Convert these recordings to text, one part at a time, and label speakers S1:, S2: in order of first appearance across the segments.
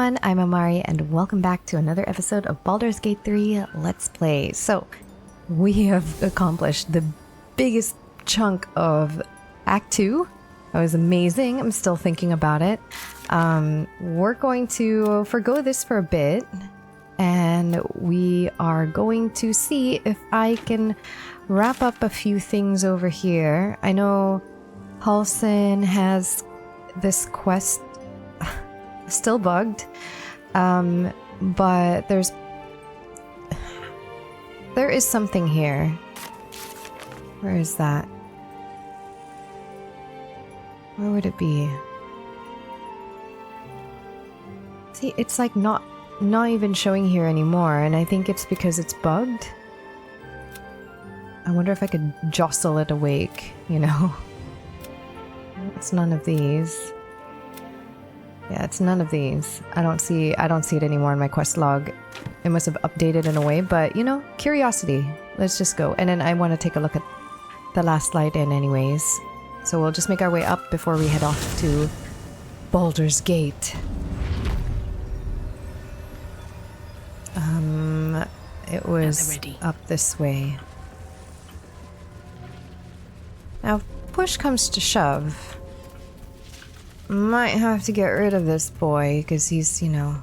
S1: everyone, I'm Amari and welcome back to another episode of Baldur's Gate 3 Let's Play. So, we have accomplished the biggest chunk of Act 2. That was amazing. I'm still thinking about it. We're going to forgo this for a bit and we are going to see if I can wrap up a few things over here. I know Halsin has this quest still bugged, but there is something here. Where is that? Where would it be? See, it's like not even showing here anymore, and I think it's because it's bugged. I wonder if I could jostle it awake, you know? It's none of these. Yeah, it's none of these. I don't see it anymore in my quest log. It must have updated in a way, but you know, curiosity. Let's just go. And then I want to take a look at the last light in anyways. So we'll just make our way up before we head off to Baldur's Gate. It was up this way. Now, if push comes to shove, might have to get rid of this boy, because he's, you know,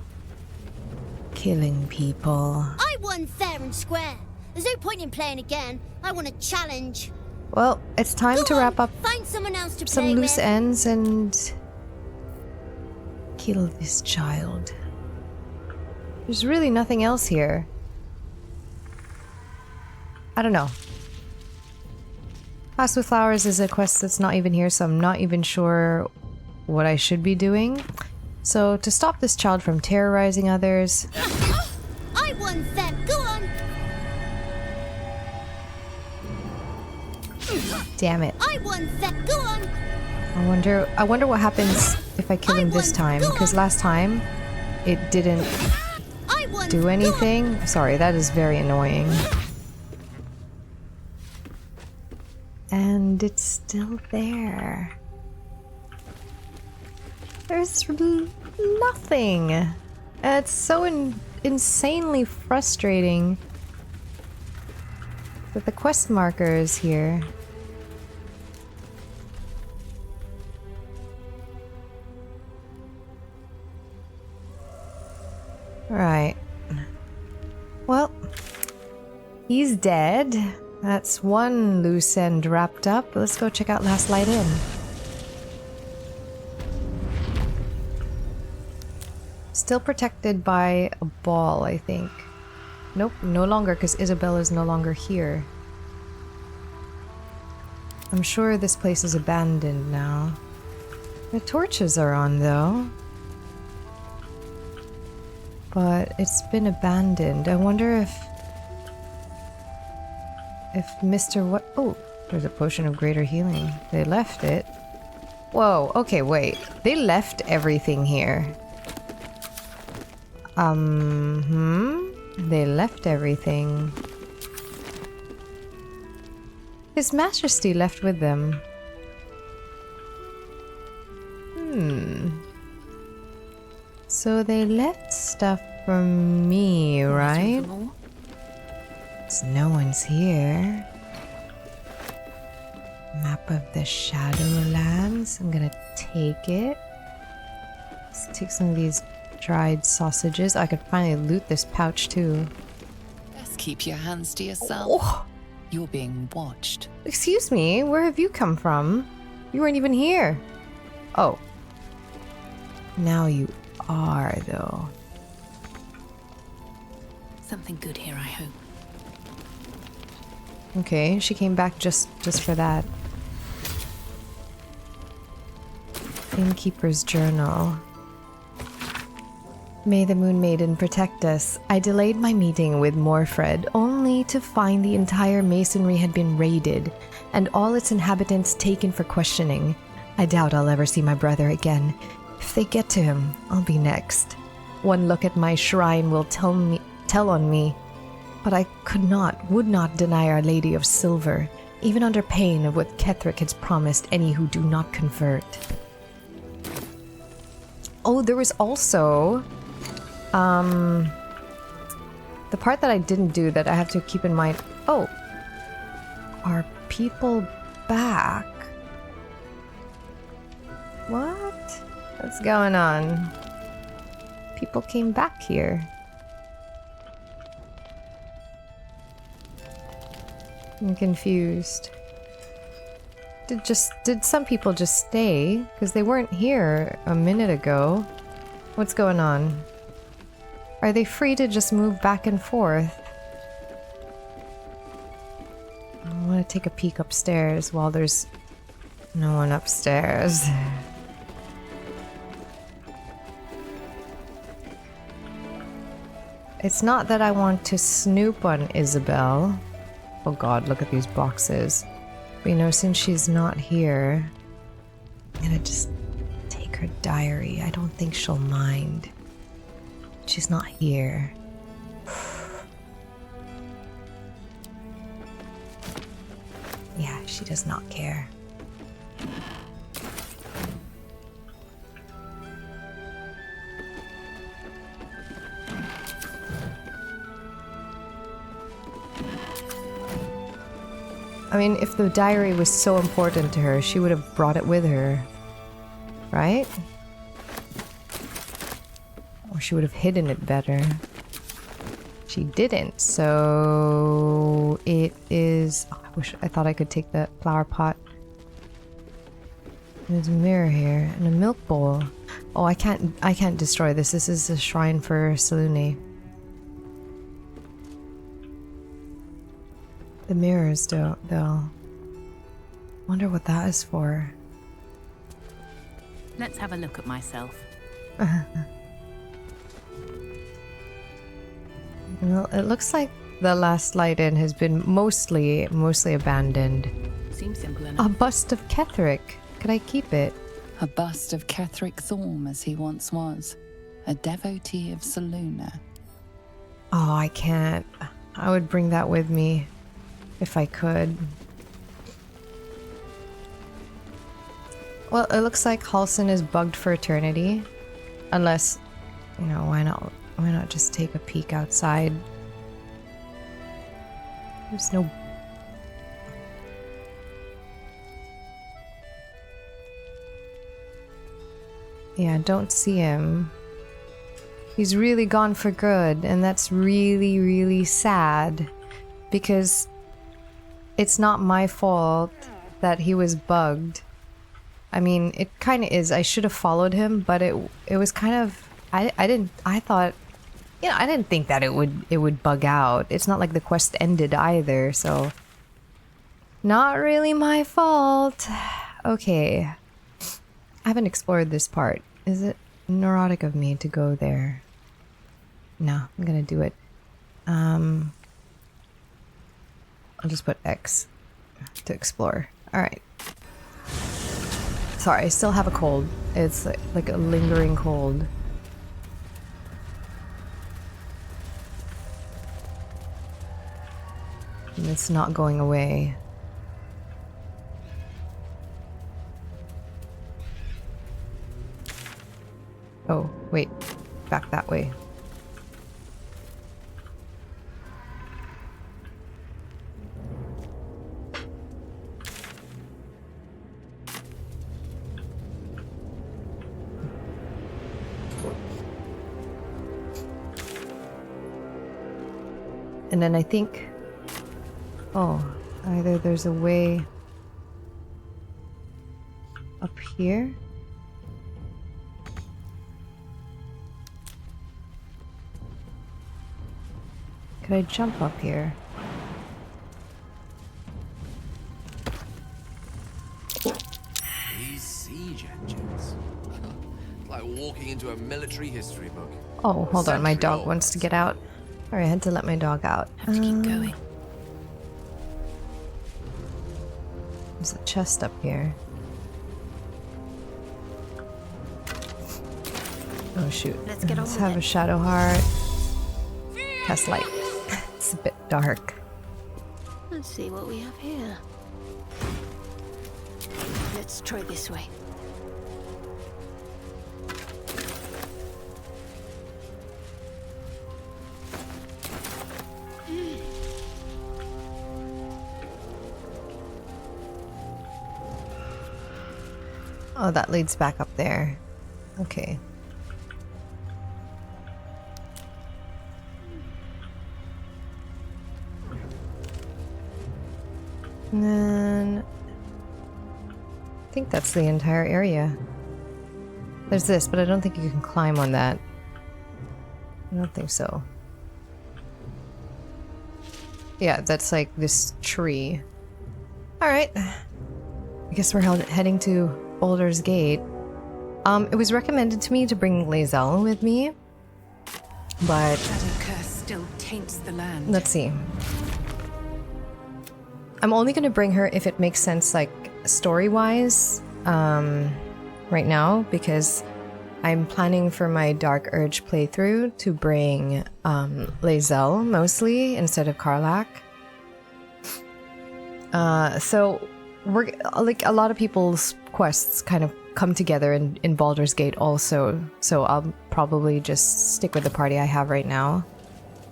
S1: killing people.
S2: I won fair and square. There's no point in playing again. I want a challenge.
S1: Well, it's time to wrap up
S2: Find someone else to
S1: some
S2: play
S1: loose
S2: with.
S1: ends and kill this child. There's really nothing else here. I don't know. Pass with Flowers is a quest that's not even here, so I'm not even sure what I should be doing. So, to stop this child from terrorizing others...
S2: I won fair. Go on.
S1: Damn it.
S2: I won fair. Go on.
S1: I wonder what happens if I kill him this time, because last time it didn't
S2: I won.
S1: do anything. Sorry, that is very annoying. And it's still there. There's nothing. It's so insanely frustrating that the quest marker is here. Right. Well, he's dead. That's one loose end wrapped up. Let's go check out Last Light In. Still protected by a ball, I think. Nope, no longer, because Isabella's no longer here. I'm sure this place is abandoned now. The torches are on, though. But it's been abandoned. I wonder if Mr. What? Oh, there's a potion of greater healing. They left it. Whoa, okay, wait. They left everything here. They left everything. His Majesty left with them. So they left stuff for me, right? So no one's here. Map of the Shadowlands. I'm gonna take it. Let's take some of these dried sausages. I could finally loot this pouch too.
S3: Best keep your hands to yourself.
S1: Oh.
S3: You're being watched.
S1: Excuse me, where have you come from? You weren't even here. Oh. Now you are, though.
S3: Something good here, I hope.
S1: Okay, she came back just for that. Innkeeper's Journal. May the Moon Maiden protect us. I delayed my meeting with Morfred only to find the entire masonry had been raided and all its inhabitants taken for questioning. I doubt I'll ever see my brother again. If they get to him, I'll be next. One look at my shrine will tell on me. But I would not deny Our Lady of Silver, even under pain of what Ketherick has promised any who do not convert. Oh, there was also The part that I didn't do that I have to keep in mind. Oh, are people back? What? What's going on? People came back here. I'm confused. Did some people just stay? Because they weren't here a minute ago. What's going on? Are they free to just move back and forth? I want to take a peek upstairs while there's no one upstairs. It's not that I want to snoop on Isabel. Oh god, look at these boxes. But you know, since she's not here, I'm gonna just take her diary. I don't think she'll mind. She's not here. Yeah, she does not care. I mean, if the diary was so important to her, she would have brought it with her, right? Or she would have hidden it better. She didn't, so it is... Oh, I thought I could take the flower pot. There's a mirror here and a milk bowl. Oh, I can't destroy this. This is a shrine for Selune. The mirrors though. Wonder what that is for.
S4: Let's have a look at myself.
S1: Well, it looks like the last light in has been mostly abandoned.
S4: Seems simple enough.
S1: A bust of Ketherick. Could I keep it?
S3: A bust of Ketherick Thorm as he once was, a devotee of Selûne.
S1: Oh, I can't. I would bring that with me if I could. Well, it looks like Halsin is bugged for eternity. Unless, you know, why not just take a peek outside? There's no... Yeah, don't see him. He's really gone for good, and that's really, really sad. Because it's not my fault that he was bugged. I mean, it kind of is. I should have followed him, but it was kind of... I thought... You know, I didn't think that it would bug out. It's not like the quest ended either, so... Not really my fault. Okay. I haven't explored this part. Is it neurotic of me to go there? No, I'm gonna do it. I'll just put X to explore. Alright. Sorry, I still have a cold. It's like a lingering cold. And it's not going away. Oh, wait. Back that way. And then I think... Oh, either there's a way up here? Could I jump up here?
S5: These siege engines. It's like walking into a military history book.
S1: Oh, hold on, my
S5: Century
S1: dog
S5: old.
S1: wants to get out. Alright, I had to let my dog out.
S4: Have to keep going.
S1: There's a chest up here. Oh shoot.
S4: Let's get on with
S1: have
S4: it.
S1: a shadow heart. Cast light. It's a bit dark.
S4: Let's see what we have here. Let's try this way.
S1: Oh, that leads back up there. Okay. And then I think that's the entire area. There's this, but I don't think you can climb on that. I don't think so. Yeah, that's like this tree. Alright. I guess we're heading to Baldur's Gate. It was recommended to me to bring Lae'zel with me, but
S4: Shadow curse still taints the land.
S1: let's see. I'm only gonna bring her if it makes sense, like, story-wise, right now, because I'm planning for my Dark Urge playthrough to bring, Lae'zel, mostly, instead of Karlach. So, we're, like, a lot of people's quests kind of come together in Baldur's Gate also, so I'll probably just stick with the party I have right now.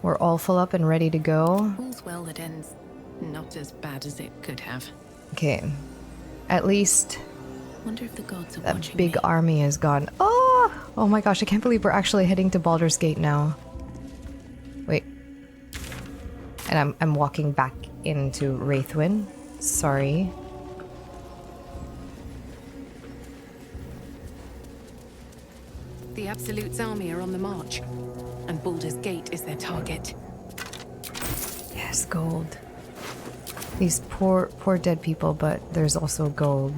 S1: We're all full up and ready to go.
S4: All's well that ends not as bad as it could have.
S1: Okay. At least
S4: Wonder if the gods are
S1: that
S4: watching
S1: big
S4: me.
S1: army is gone. Oh! Oh my gosh, I can't believe we're actually heading to Baldur's Gate now. Wait. And I'm walking back into Wraithwyn. Sorry.
S4: The Absolute's army are on the march, and Baldur's Gate is their target.
S1: Yes, gold. These poor dead people, but there's also gold.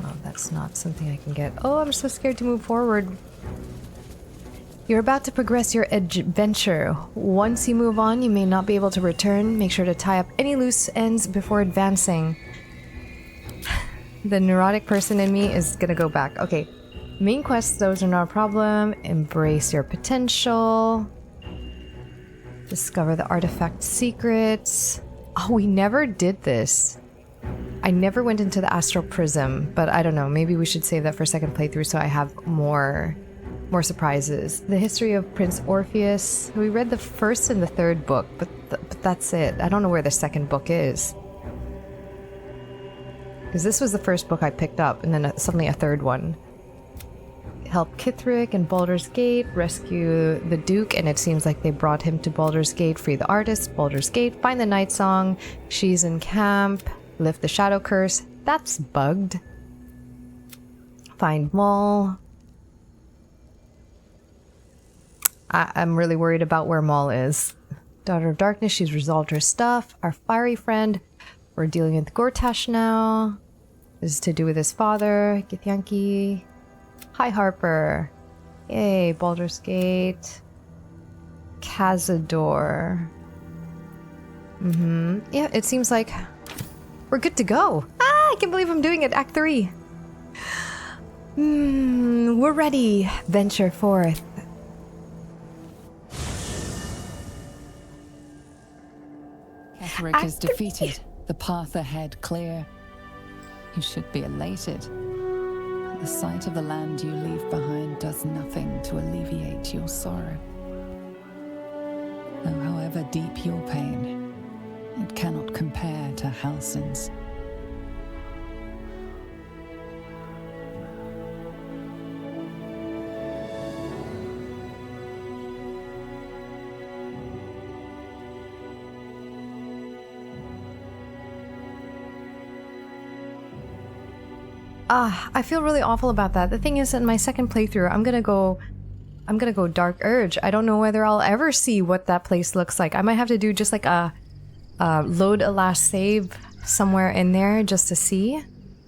S1: Oh, that's not something I can get. Oh, I'm so scared to move forward. You're about to progress your adventure. Once you move on, you may not be able to return. Make sure to tie up any loose ends before advancing. The neurotic person in me is gonna go back. Okay. Main quests, those are not a problem. Embrace your potential. Discover the artifact secrets. Oh, we never did this. I never went into the Astral Prism, but I don't know. Maybe we should save that for second playthrough so I have more surprises. The history of Prince Orpheus. We read the first and the third book, but that's it. I don't know where the second book is. Because this was the first book I picked up, and then suddenly a third one. Help Kithric in Baldur's Gate, rescue the Duke, and it seems like they brought him to Baldur's Gate, free the artist, Baldur's Gate, find the Night Song, she's in camp, lift the Shadow Curse, that's bugged. Find Maul. I'm really worried about where Maul is. Daughter of Darkness, she's resolved her stuff. Our fiery friend, we're dealing with Gortash now. This is to do with his father, Githyanki. Hi, Harper. Yay, Baldur's Gate. Cazador. Yeah, it seems like we're good to go. Ah, I can't believe I'm doing it. Act 3. We're ready. Venture forth.
S3: Ketheric is defeated. The path ahead clear. You should be elated. The sight of the land you leave behind does nothing to alleviate your sorrow. Though however deep your pain, it cannot compare to Halsin's.
S1: I feel really awful about that. The thing is, in my second playthrough, I'm gonna go Dark Urge. I don't know whether I'll ever see what that place looks like. I might have to do just like a load a last save somewhere in there just to see.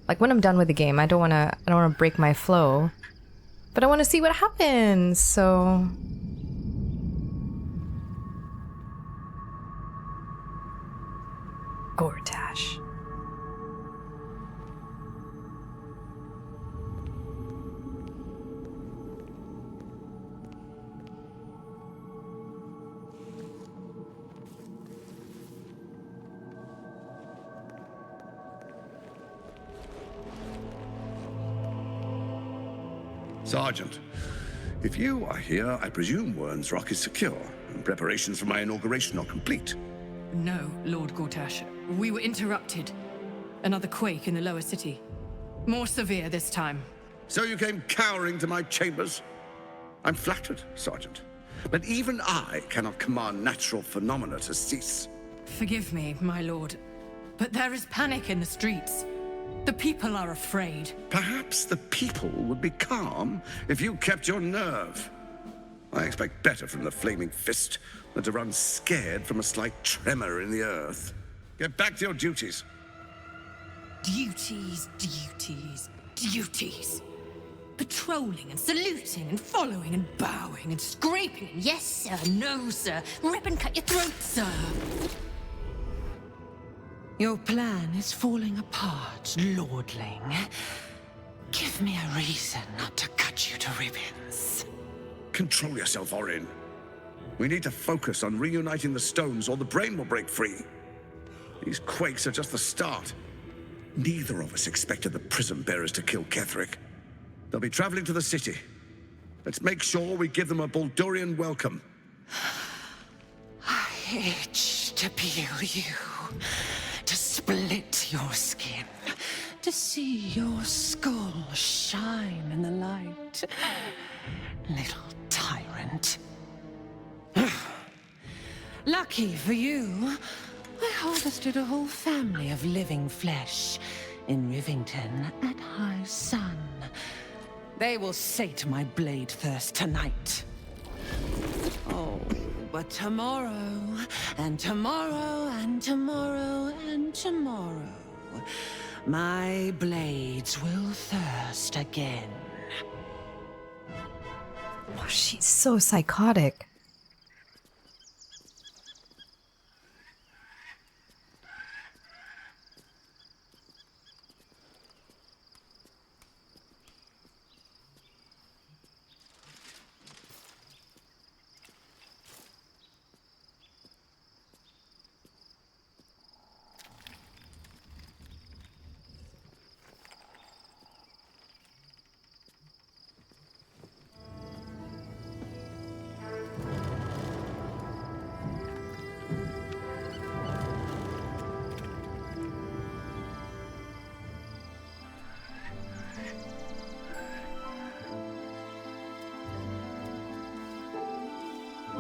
S1: Like when I'm done with the game, I don't wanna break my flow, but I wanna see what happens. So. Gortash.
S6: Sergeant, if you are here, I presume Wern's Rock is secure, and preparations for my inauguration are complete.
S7: No, Lord Gortash. We were interrupted. Another quake in the lower city.
S4: More severe this time.
S6: So you came cowering to my chambers? I'm flattered, Sergeant. But even I cannot command natural phenomena to cease.
S4: Forgive me, my lord, but there is panic in the streets. The people are afraid.
S6: Perhaps the people would be calm if you kept your nerve. I expect better from the flaming fist than to run scared from a slight tremor in the earth. Get back to your duties.
S4: Duties, duties, duties. Patrolling and saluting and following and bowing and scraping and yes sir, no sir, rip and cut your throat, sir.
S7: Your plan is falling apart, lordling. Give me a reason not to cut you to ribbons.
S6: Control yourself, Orin. We need to focus on reuniting the stones or the brain will break free. These quakes are just the start. Neither of us expected the prism bearers to kill Ketheric. They'll be traveling to the city. Let's make sure we give them a Baldurian welcome.
S7: I itch to peel you, to split your skin, to see your skull shine in the light. Little tyrant. Lucky for you, I harvested a whole family of living flesh in Rivington at high sun. They will sate my blade thirst tonight. Oh, but tomorrow, and tomorrow, and tomorrow, and tomorrow, my blades will thirst again.
S1: Oh, she's so psychotic.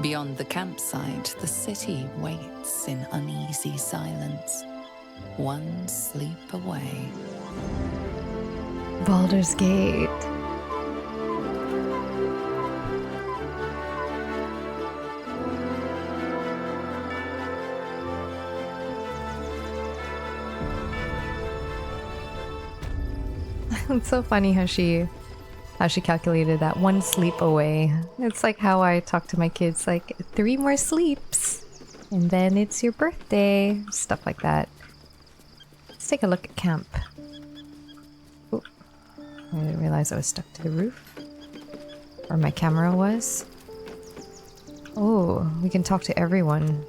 S3: Beyond the campsite, the city waits in uneasy silence, one sleep away.
S1: Baldur's Gate. It's so funny how she calculated that one sleep away. It's like how I talk to my kids, like 3 more sleeps and then it's your birthday, stuff like that. Let's take a look at camp. Oh, I didn't realize I was stuck to the roof, or my camera was. Oh, we can talk to everyone.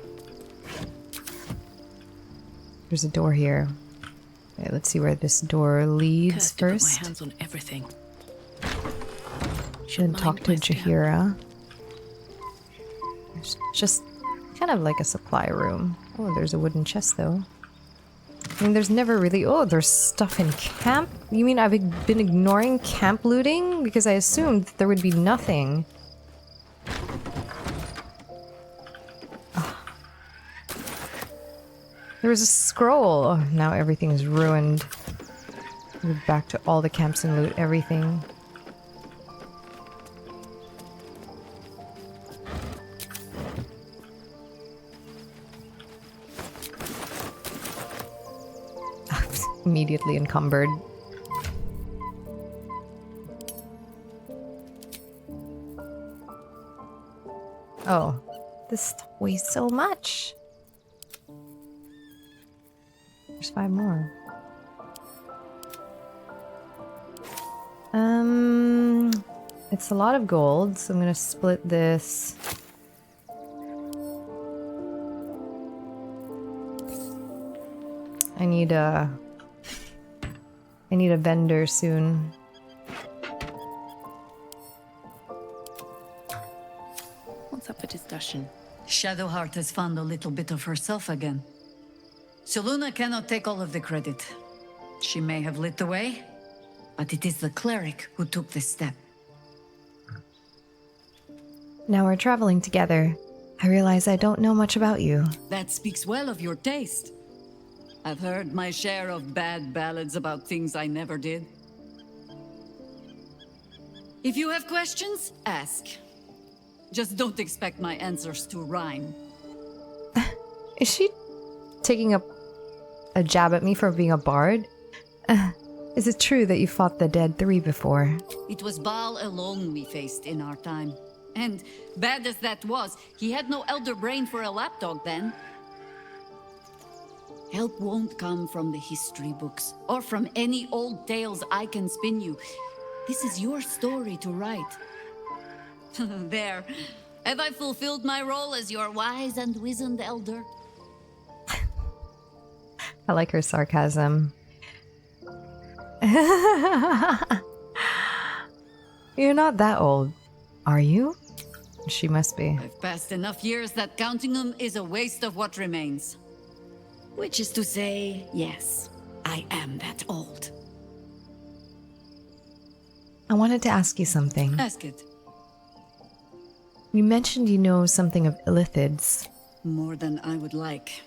S1: There's a door here. Okay, let's see where this door leads first.
S4: Put my hands on everything.
S1: Should talk to Jaheira. It's just kind of like a supply room. Oh, there's a wooden chest though. I mean, there's never really... Oh, there's stuff in camp? You mean I've been ignoring camp looting? Because I assumed there would be nothing. Oh. There was a scroll. Oh, now everything is ruined. Move back to all the camps and loot everything. Immediately encumbered. Oh, this weighs so much. There's 5 more. It's a lot of gold, so I'm gonna split this. I need a vendor soon.
S4: What's up for discussion?
S8: Shadowheart has found a little bit of herself again. Seluna cannot take all of the credit. She may have lit the way, but it is the cleric who took this step.
S1: Now we're traveling together. I realize I don't know much about you.
S8: That speaks well of your taste. I've heard my share of bad ballads about things I never did. If you have questions, ask. Just don't expect my answers to rhyme.
S1: Is she taking a jab at me for being a bard? Is it true that you fought the dead 3 before?
S8: It was Baal alone we faced in our time. And bad as that was, he had no elder brain for a lapdog then. Help won't come from the history books, or from any old tales I can spin you. This is your story to write. There. Have I fulfilled my role as your wise and wizened elder?
S1: I like her sarcasm. You're not that old, are you? She must be.
S8: I've passed enough years that counting them is a waste of what remains. Which is to say, yes, I am that old.
S1: I wanted to ask you something.
S8: Ask it.
S1: You mentioned you know something of illithids.
S8: More than I would like.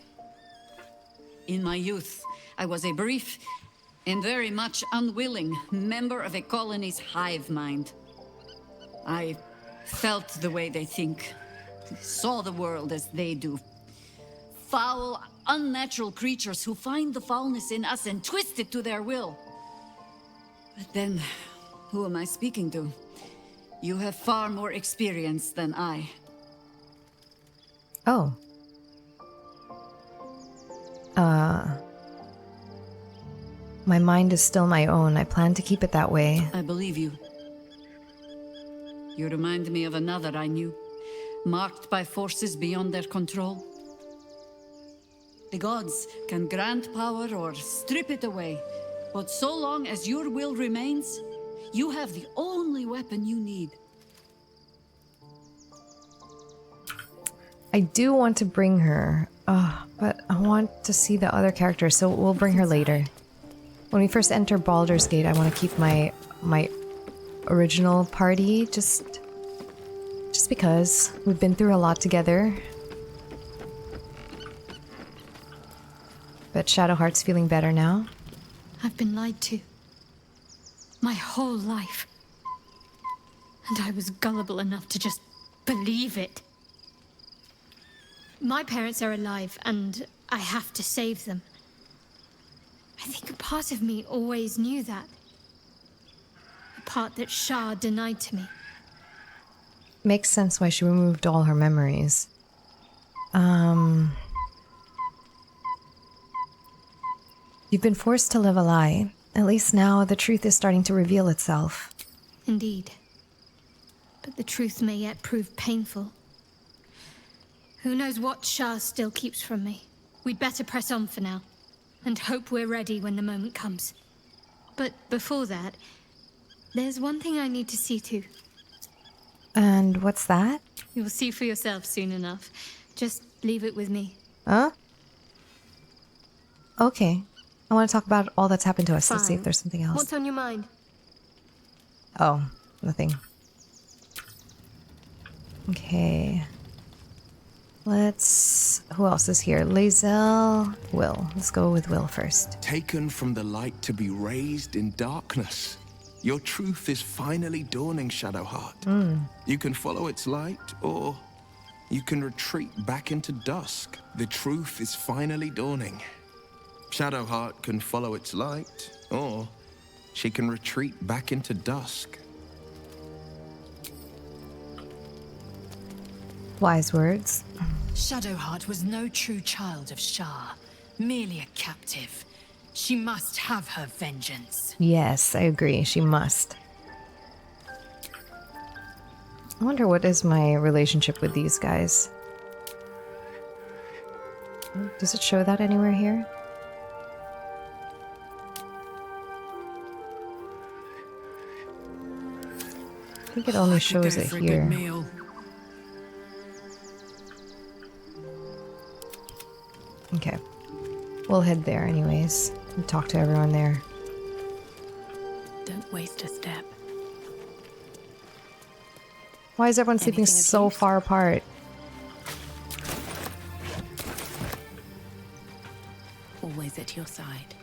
S8: In my youth, I was a brief and very much unwilling member of a colony's hive mind. I felt the way they think, saw the world as they do. Foul, unnatural creatures who find the foulness in us and twist it to their will. But then, who am I speaking to? You have far more experience than I.
S1: Oh. My mind is still my own. I plan to keep it that way.
S8: I believe you. You remind me of another I knew, marked by forces beyond their control. The gods can grant power or strip it away, but so long as your will remains, you have the only weapon you need.
S1: I do want to bring her, but I want to see the other characters, so we'll bring her later. When we first enter Baldur's Gate, I want to keep my original party, just because we've been through a lot together. But Shadowheart's feeling better now.
S9: I've been lied to. My whole life. And I was gullible enough to just believe it. My parents are alive, and I have to save them. I think a part of me always knew that. A part that Shah denied to me.
S1: Makes sense why she removed all her memories. You've been forced to live a lie. At least now the truth is starting to reveal itself.
S9: Indeed. But the truth may yet prove painful. Who knows what Shah still keeps from me? We'd better press on for now, and hope we're ready when the moment comes. But before that, there's one thing I need to see to.
S1: And what's that?
S9: You'll see for yourself soon enough. Just leave it with me.
S1: Huh? Okay. I want to talk about all that's happened to us. Let's see if there's something else.
S9: What's on your mind?
S1: Oh, nothing. Okay. Who else is here? Lae'zel, Will. Let's go with Will first.
S10: Taken from the light to be raised in darkness. Your truth is finally dawning, Shadowheart. You can follow its light, or you can retreat back into dusk. The truth is finally dawning. Shadowheart can follow its light, or she can retreat back into dusk.
S1: Wise words.
S4: Shadowheart was no true child of Shah, merely a captive. She must have her vengeance.
S1: Yes, I agree. She must. I wonder what is my relationship with these guys. Does it show that anywhere here? I think it only shows it here. Okay. We'll head there anyways and talk to everyone there.
S4: Don't
S11: Just a step.
S1: Why is everyone sleeping
S11: Anything of
S1: so
S11: use?
S1: far apart?
S11: Always at your side.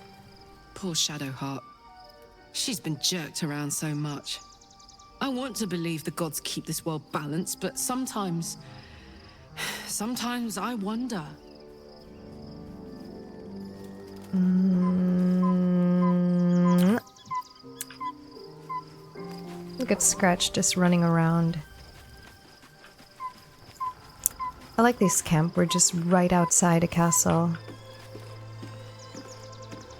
S12: Poor Shadowheart. She's been jerked around so much. I want to believe the gods keep this world balanced, but sometimes I wonder.
S1: Look at Scratch just running around. I like this camp. We're just right outside a castle.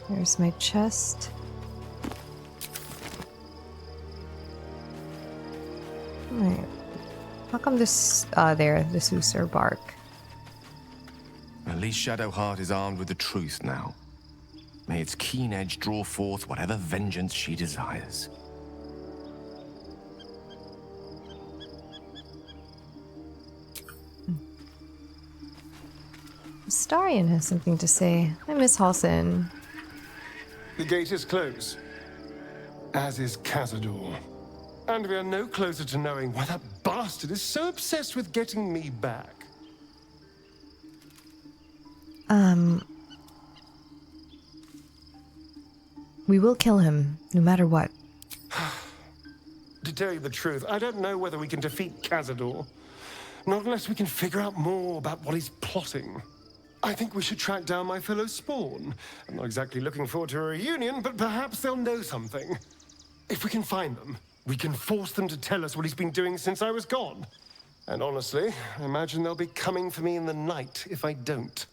S1: There's my chest. Right. How come this... there, the Susur bark.
S5: At least Shadowheart is armed with the truth now. May its keen edge draw forth whatever vengeance she desires.
S1: Astarion has something to say. I miss Halsin.
S13: The gate is closed, as is Cazador. And we are no closer to knowing why that bastard is so obsessed with getting me back.
S1: We will kill him, no matter what.
S13: To tell you the truth, I don't know whether we can defeat Cazador. Not unless we can figure out more about what he's plotting. I think we should track down my fellow Spawn. I'm not exactly looking forward to a reunion, but perhaps they'll know something. If we can find them, we can force them to tell us what he's been doing since I was gone. And honestly, I imagine they'll be coming for me in the night if I don't.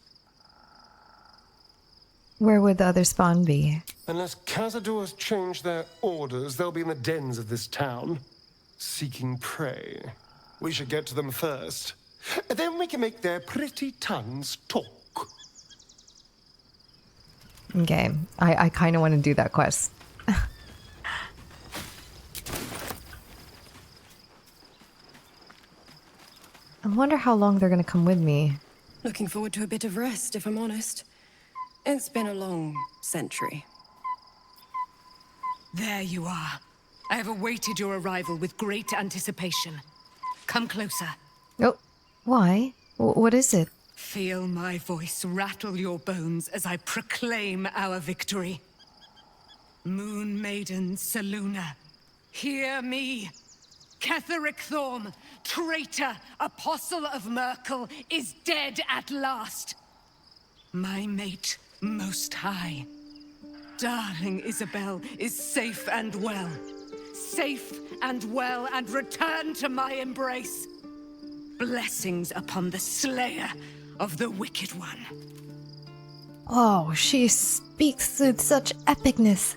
S1: Where would the other Spawn be?
S13: Unless Cazador has changed their orders, they'll be in the dens of this town, seeking prey. We should get to them first. Then we can make their pretty tongues talk.
S1: Okay, I kind of want to do that quest. I wonder how long they're going to come with me.
S14: Looking forward to a bit of rest, if I'm honest. It's been a long century.
S4: There you are. I have awaited your arrival with great anticipation. Come closer.
S1: Oh, why? What is it?
S4: Feel my voice rattle your bones as I proclaim our victory. Moon Maiden Selûne, hear me. Ketheric Thorm, traitor, apostle of Merkel, is dead at last. My mate, Most High. Darling Isabel is safe and well. Safe and well, and returned to my embrace. Blessings upon the slayer of the Wicked One.
S1: Oh, she speaks with such epicness.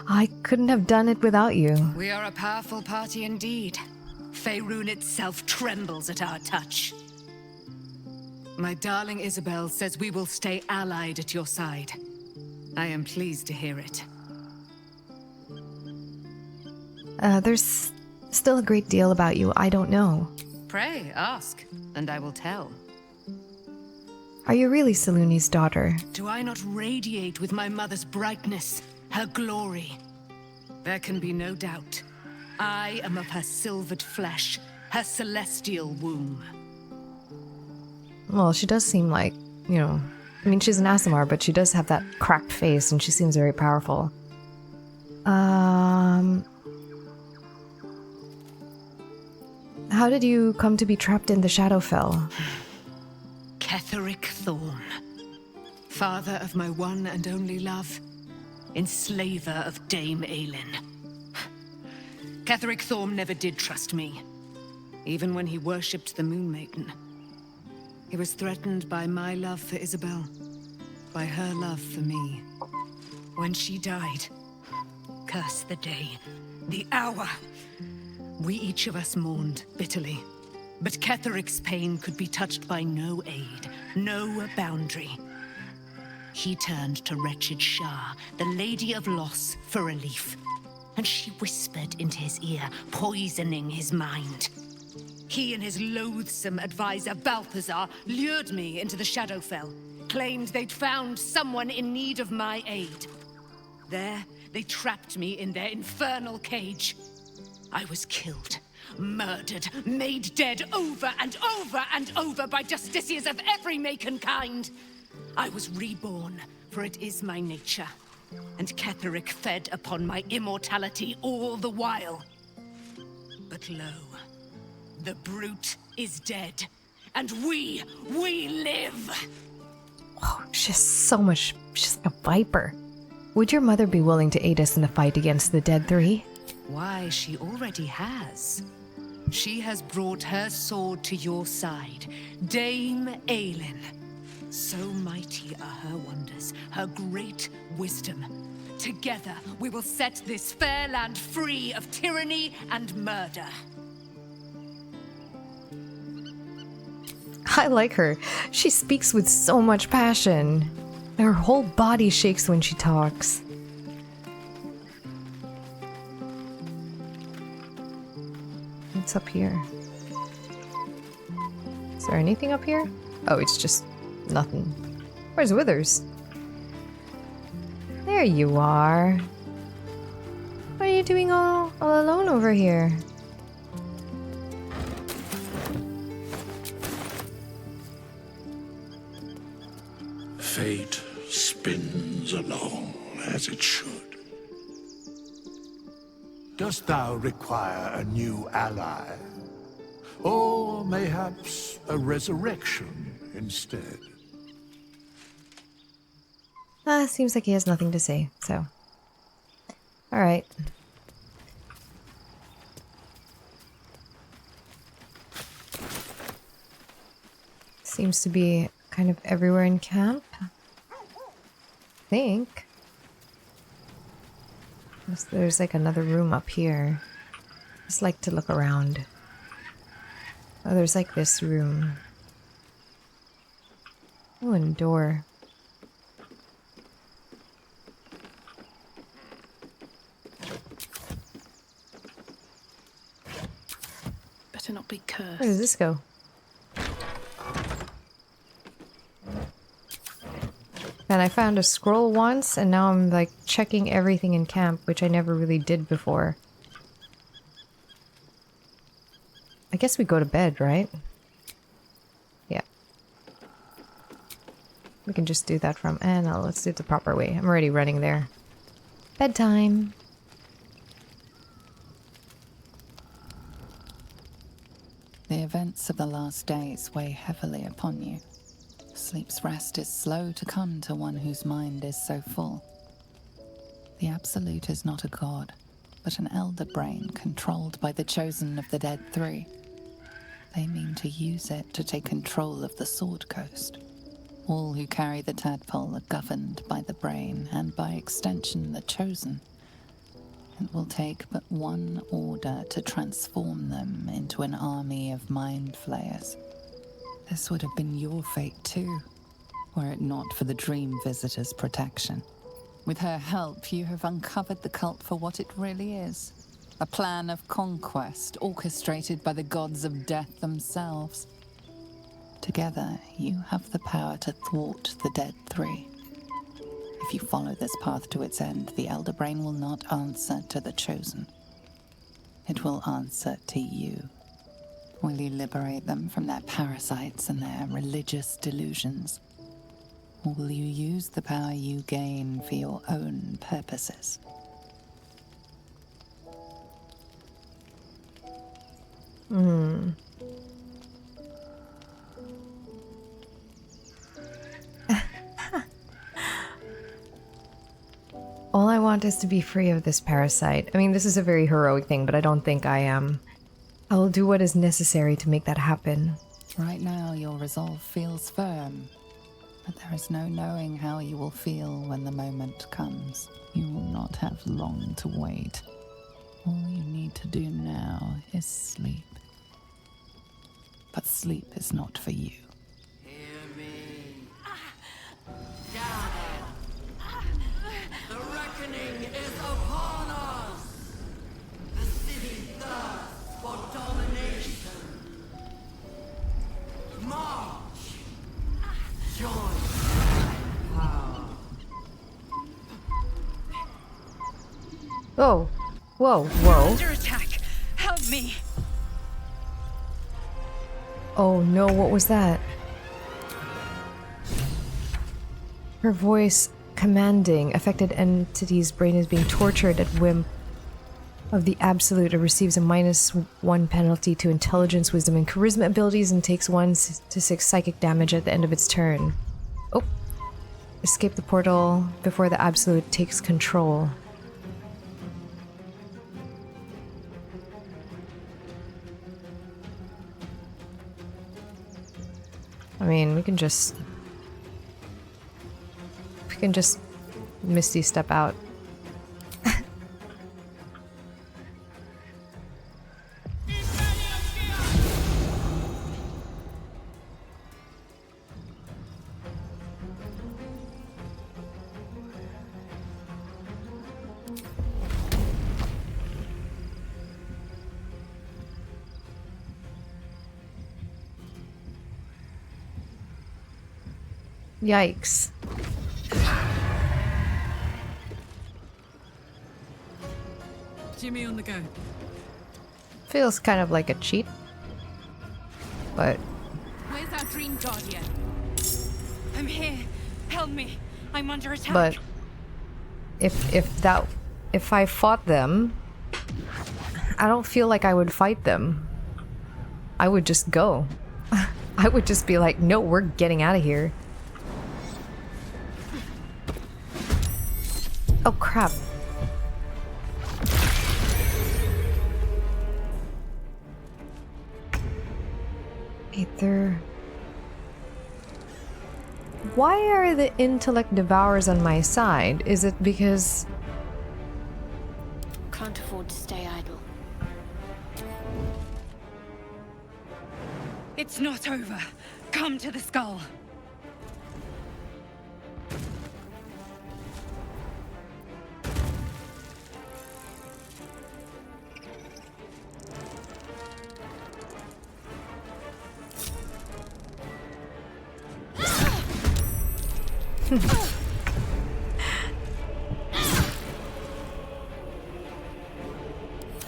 S1: I couldn't have done it without you.
S4: We are a powerful party indeed. Faerun itself trembles at our touch. My darling Isabel says we will stay allied at your side. I am pleased to hear it.
S1: There's still a great deal about you I don't know.
S4: Pray, ask, and I will tell.
S1: Are you really Selûne's daughter?
S4: Do I not radiate with my mother's brightness, her glory? There can be no doubt. I am of her silvered flesh, her celestial womb.
S1: Well, she does seem like, you know... I mean, she's an Aasimar, but she does have that cracked face, and she seems very powerful. How did you come to be trapped in the Shadowfell?
S4: Ketheric Thorm, father of my one and only love, enslaver of Dame Aelin. Ketheric Thorm never did trust me, even when he worshipped the Moon Maiden. He was threatened by my love for Isabel, by her love for me. When she died, curse the day, the hour, we each of us mourned bitterly. But Ketheric's pain could be touched by no aid, no boundary. He turned to wretched Shah, the Lady of Loss, for relief. And she whispered into his ear, poisoning his mind. He and his loathsome advisor, Balthazar, lured me into the Shadowfell, claimed they'd found someone in need of my aid. There, they trapped me in their infernal cage. I was killed, murdered, made dead over and over and over by justiciars of every make and kind. I was reborn, for it is my nature. And Ketheric fed upon my immortality all the while. But lo, the brute is dead, and we live!
S1: Oh, she's so much. She's like a viper. Would your mother be willing to aid us in the fight against the Dead Three?
S4: Why, she already has. She has brought her sword to your side, Dame Aelin. So mighty are her wonders, her great wisdom. Together, we will set this fair land free of tyranny and murder.
S1: I like her. She speaks with so much passion. Her whole body shakes when she talks. What's up here? Is there anything up here? Oh, it's just nothing. Where's Withers? There you are. What are you doing all alone over here?
S6: Fate spins along as it should.
S15: Dost thou require a new ally? Or mayhaps a resurrection instead?
S1: Seems like he has nothing to say, so. Alright. Seems to be kind of everywhere in camp. I think. Unless there's like another room up here. Just like to look around. Oh, there's like this room. Oh, and a door.
S11: Better not be cursed.
S1: Where does this go? And I found a scroll once, and now I'm like checking everything in camp, which I never really did before. I guess we go to bed, right? Yeah. We can just do that from... no, let's do it the proper way. I'm already running there. Bedtime.
S3: The events of the last days weigh heavily upon you. Sleep's rest is slow to come to one whose mind is so full. The Absolute is not a god, but an elder brain controlled by the chosen of the Dead Three. They mean to use it to take control of the Sword Coast. All who carry the tadpole are governed by the brain, and by extension the chosen. It will take but one order to transform them into an army of mind flayers. This would have been your fate too, were it not for the Dream Visitor's protection. With her help, you have uncovered the cult for what it really is. A plan of conquest orchestrated by the gods of death themselves. Together, you have the power to thwart the Dead Three. If you follow this path to its end, the Elder Brain will not answer to the Chosen. It will answer to you. Will you liberate them from their parasites and their religious delusions? Or will you use the power you gain for your own purposes?
S1: All I want is to be free of this parasite. I mean, this is a very heroic thing, but I don't think I am. I will do what is necessary to make that happen.
S3: Right now, your resolve feels firm, but there is no knowing how you will feel when the moment comes. You will not have long to wait. All you need to do now is sleep. But sleep is not for you.
S16: Hear me. Gather. The reckoning is upon us. The city thirsts for domination. March. Join.
S1: Oh. Whoa, whoa.
S17: Under attack. Help me.
S1: Oh no, what was that? Her voice commanding. Affected entity's brain is being tortured at whim of the absolute. It receives a -1 penalty to intelligence, wisdom, and charisma abilities and takes 1 to 6 psychic damage at the end of its turn. Oh. Escape the portal before the absolute takes control. I mean, we can just Misty step out. Yikes.
S17: Jimmy on the go.
S1: Feels kind of like a cheat. But
S17: Where's our dream guardian? I'm here. Help me. I'm under attack.
S1: but if I fought them, I don't feel like I would fight them. I would just go. I would just be like, no, we're getting out of here. Oh crap. Aether. Why are the intellect devourers on my side? Is it because...
S18: Can't afford to stay idle.
S17: It's not over. Come to the skull.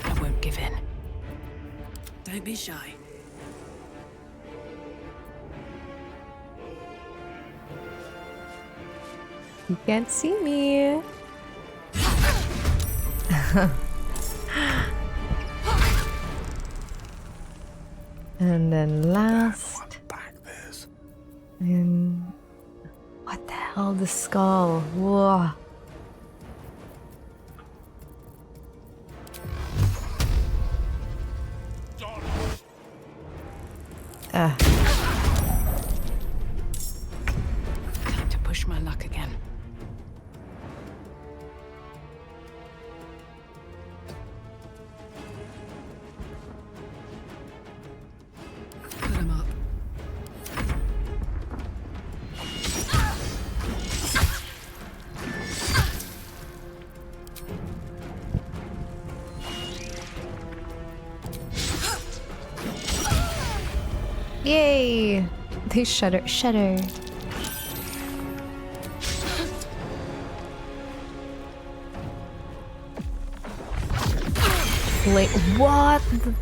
S12: I won't give in. Don't be shy.
S1: You can't see me. And then last. And what the hell? The skull. Whoa.
S12: Time to push my luck again. Put him up.
S1: Yay! They shudder. What? The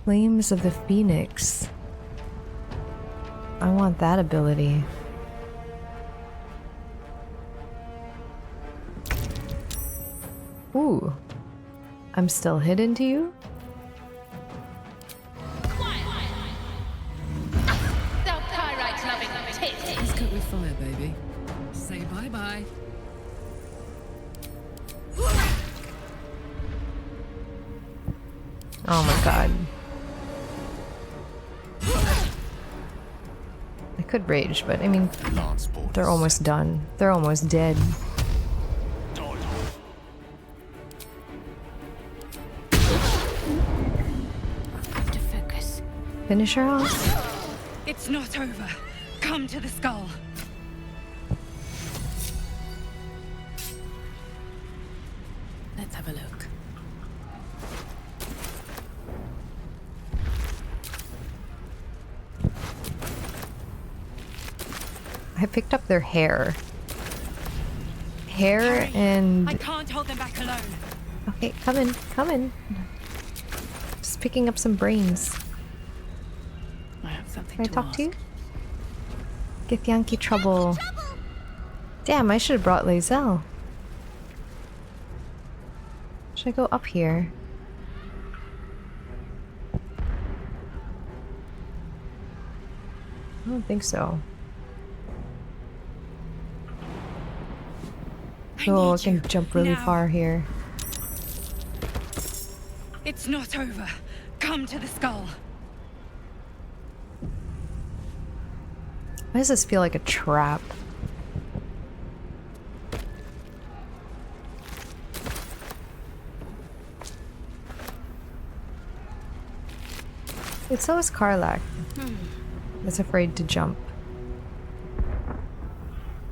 S1: Flames of the Phoenix. I want that ability. Ooh. I'm still hidden to you?
S12: Let's cook with fire, baby. Say bye-bye.
S1: Oh my god. I could rage, but I mean, they're almost done. They're almost dead.
S18: To focus.
S1: Finish her off?
S17: It's not over. Come to the skull.
S12: Let's have a look.
S1: I picked up their hair. hair and...
S17: I can't hold them back alone.
S1: Okay, come in, come in. Just picking up some brains.
S11: I have something
S1: Can I
S11: to
S1: talk
S11: ask.
S1: to you? Githyanki trouble. Damn, I should have brought Lae'zel. Should I go up here? I don't think so. Oh, I can jump really
S17: now.
S1: far here.
S17: It's not over. Come to the skull.
S1: Why does this feel like a trap? It's so is Karlach. That's afraid to jump.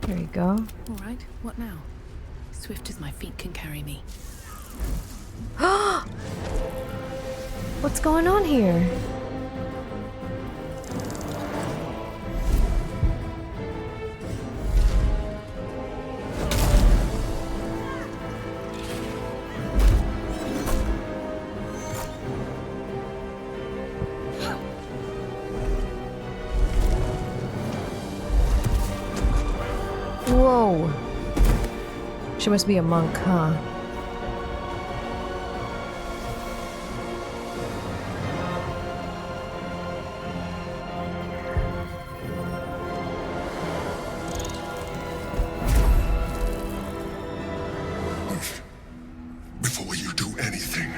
S1: There you go.
S11: All right, what now? Swift as my feet can carry me.
S1: What's going on here? Whoa. She must be a monk, huh?
S19: Before you do anything,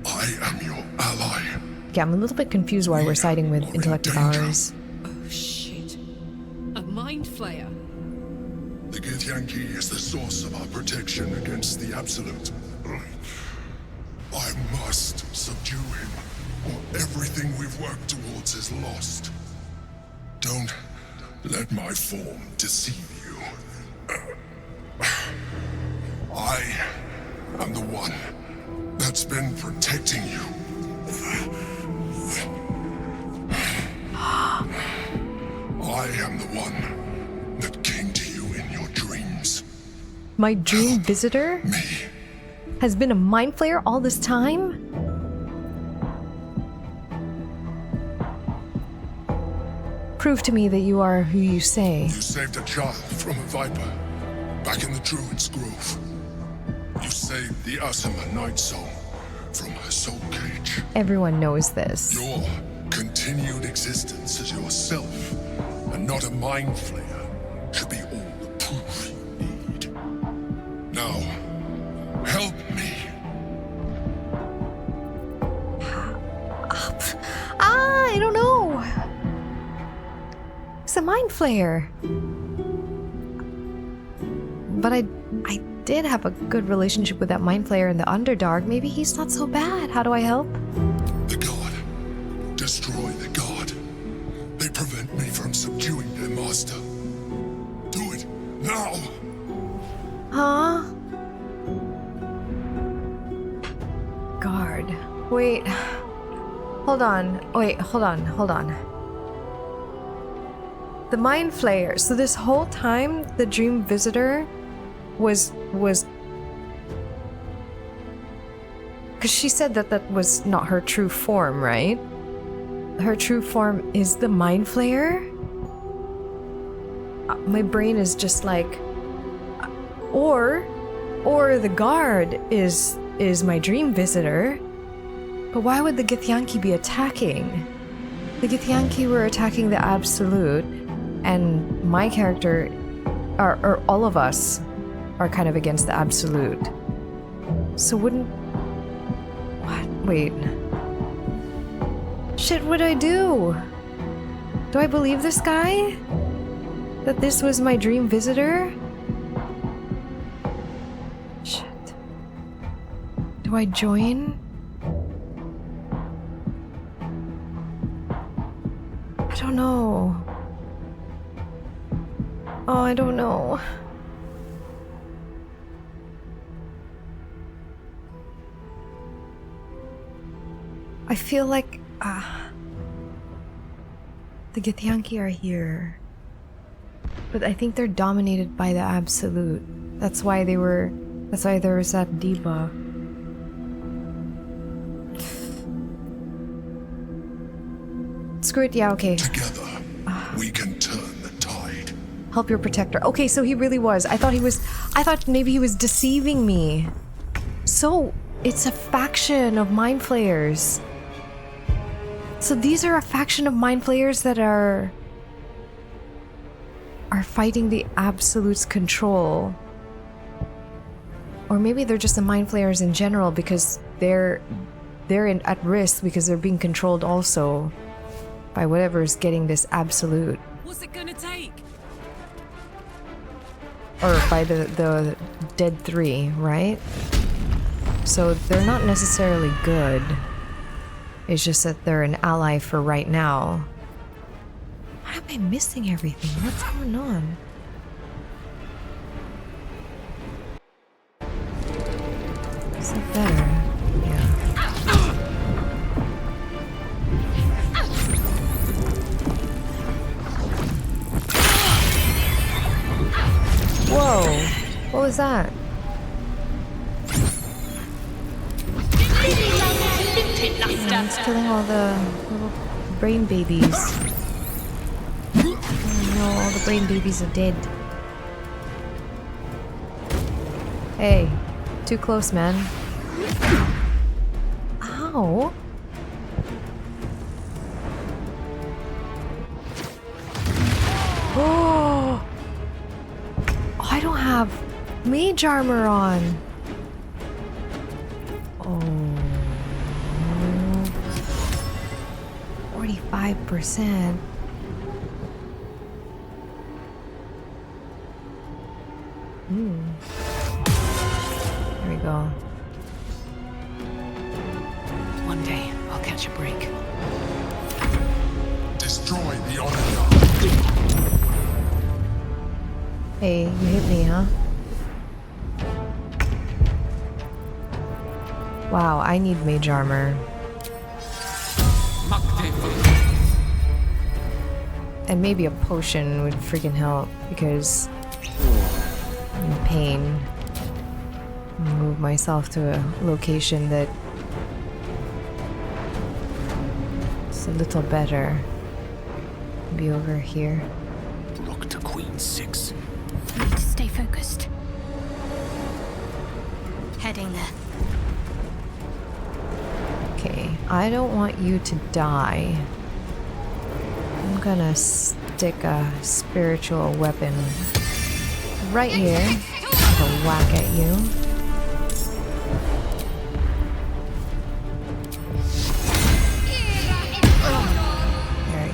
S19: I am your ally.
S1: Yeah, I'm a little bit confused why we're siding with intellect devourers.
S8: Oh shit. A mind flayer.
S19: The Githyanki is the source of our protection against the Absolute. I must subdue him, or everything we've worked towards is lost. Don't let my form deceive you. I am the one that's been protecting you. I am the one that came to you in your dreams.
S1: My dream visitor has been a mind flayer all this time? Prove to me that you are who you say.
S19: You saved a child from a viper back in the Druid's Grove. You saved the Asima Night Soul from her soul cage.
S1: Everyone knows this.
S19: Your continued existence as yourself and not a mind flayer should be all the proof you need. Now, help me.
S1: I don't know. It's a mind flayer. But I did have a good relationship with that mind flayer in the Underdark. Maybe he's not so bad. How do I help?
S19: The god. Destroy the god. They prevent me from subduing their master. Do it now.
S1: Huh? Guard. Wait. Hold on. Wait, hold on. The mind flayer. So this whole time, the dream visitor was because she said that was not her true form, right? Her true form is the mind flayer? My brain is just like, or the guard is my dream visitor. But why would the Githyanki be attacking? The Githyanki were attacking the Absolute, and my character, or all of us, are kind of against the Absolute. So wouldn't... What? Wait. Shit, what do I do? Do I believe this guy? That this was my dream visitor? Shit. Do I join? I don't know. Oh, I don't know. I feel like the Githyanki are here, but I think they're dominated by the Absolute. That's why there was that debuff. Screw it, yeah, okay.
S19: Together, we can turn the tide.
S1: Help your protector. Okay, so he really was. I thought maybe he was deceiving me. So, it's a faction of mind flayers. So these are a faction of mind flayers that are fighting the Absolute's control. Or maybe they're just the mind flayers in general because they're at risk because they're being controlled also by whatever's getting this Absolute.
S17: What's it gonna take?
S1: Or by the Dead 3, right? So they're not necessarily good. It's just that they're an ally for right now. Why am I missing everything? What's going on? Is it better? Yeah. Whoa! What was that? It's killing all the little brain babies. Oh no, all the brain babies are dead. Hey, too close, man. Ow! Oh! I don't have mage armor on. Oh. 45%. There we go.
S11: One day, I'll catch a break.
S19: Destroy the Odyssey.
S1: Hey, you hit me, huh? Wow, I need mage armor. And maybe a potion would freaking help because I'm in pain. Move myself to a location that is a little better. Be over here.
S5: Look to Queen 6.
S18: Need to stay focused. Heading there.
S1: Okay, I don't want you to die. I'm gonna stick a spiritual weapon right here to whack at you.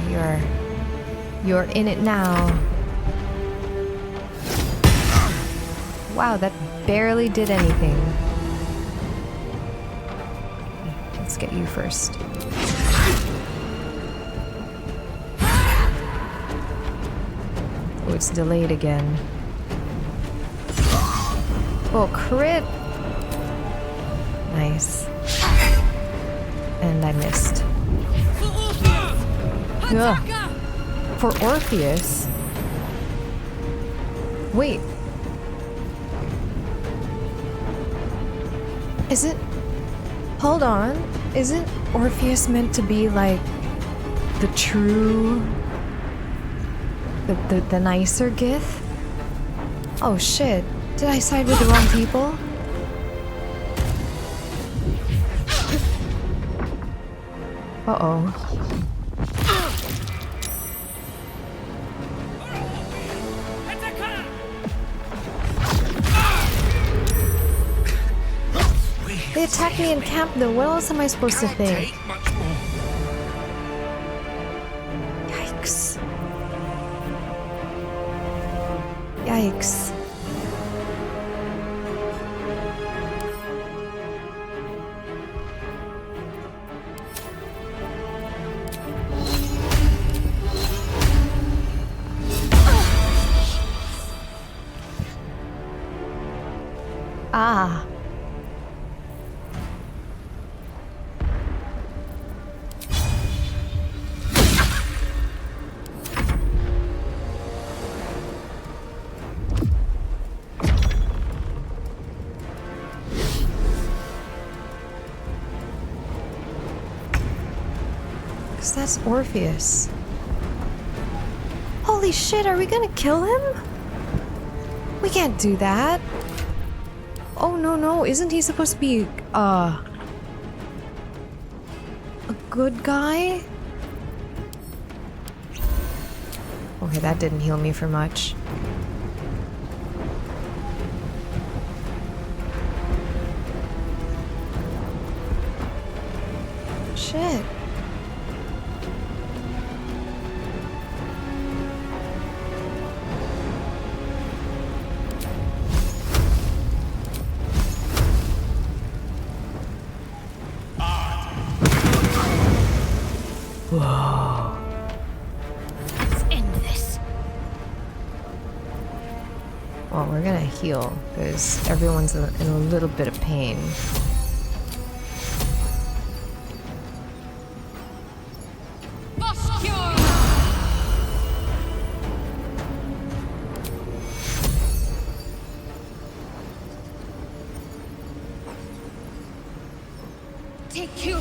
S1: There, you're in it now. Wow, that barely did anything. Let's get you first. Oh, it's delayed again. Oh, crit! Nice. And I missed. Ugh. For Orpheus? Wait. Is it... Hold on. Isn't Orpheus meant to be like the true... The nicer Gith? Oh shit. Did I side with the wrong people? Uh-oh. They attacked me in camp though. What else am I supposed to think? Yikes. Yikes. Ah. that's Orpheus. Holy shit, are we gonna kill him? We can't do that. Oh, no, isn't he supposed to be, a good guy? Okay, that didn't heal me for much. Shit. Whoa.
S18: Let's end this.
S1: Well, we're gonna heal, because everyone's in a little bit of pain.
S17: Take you.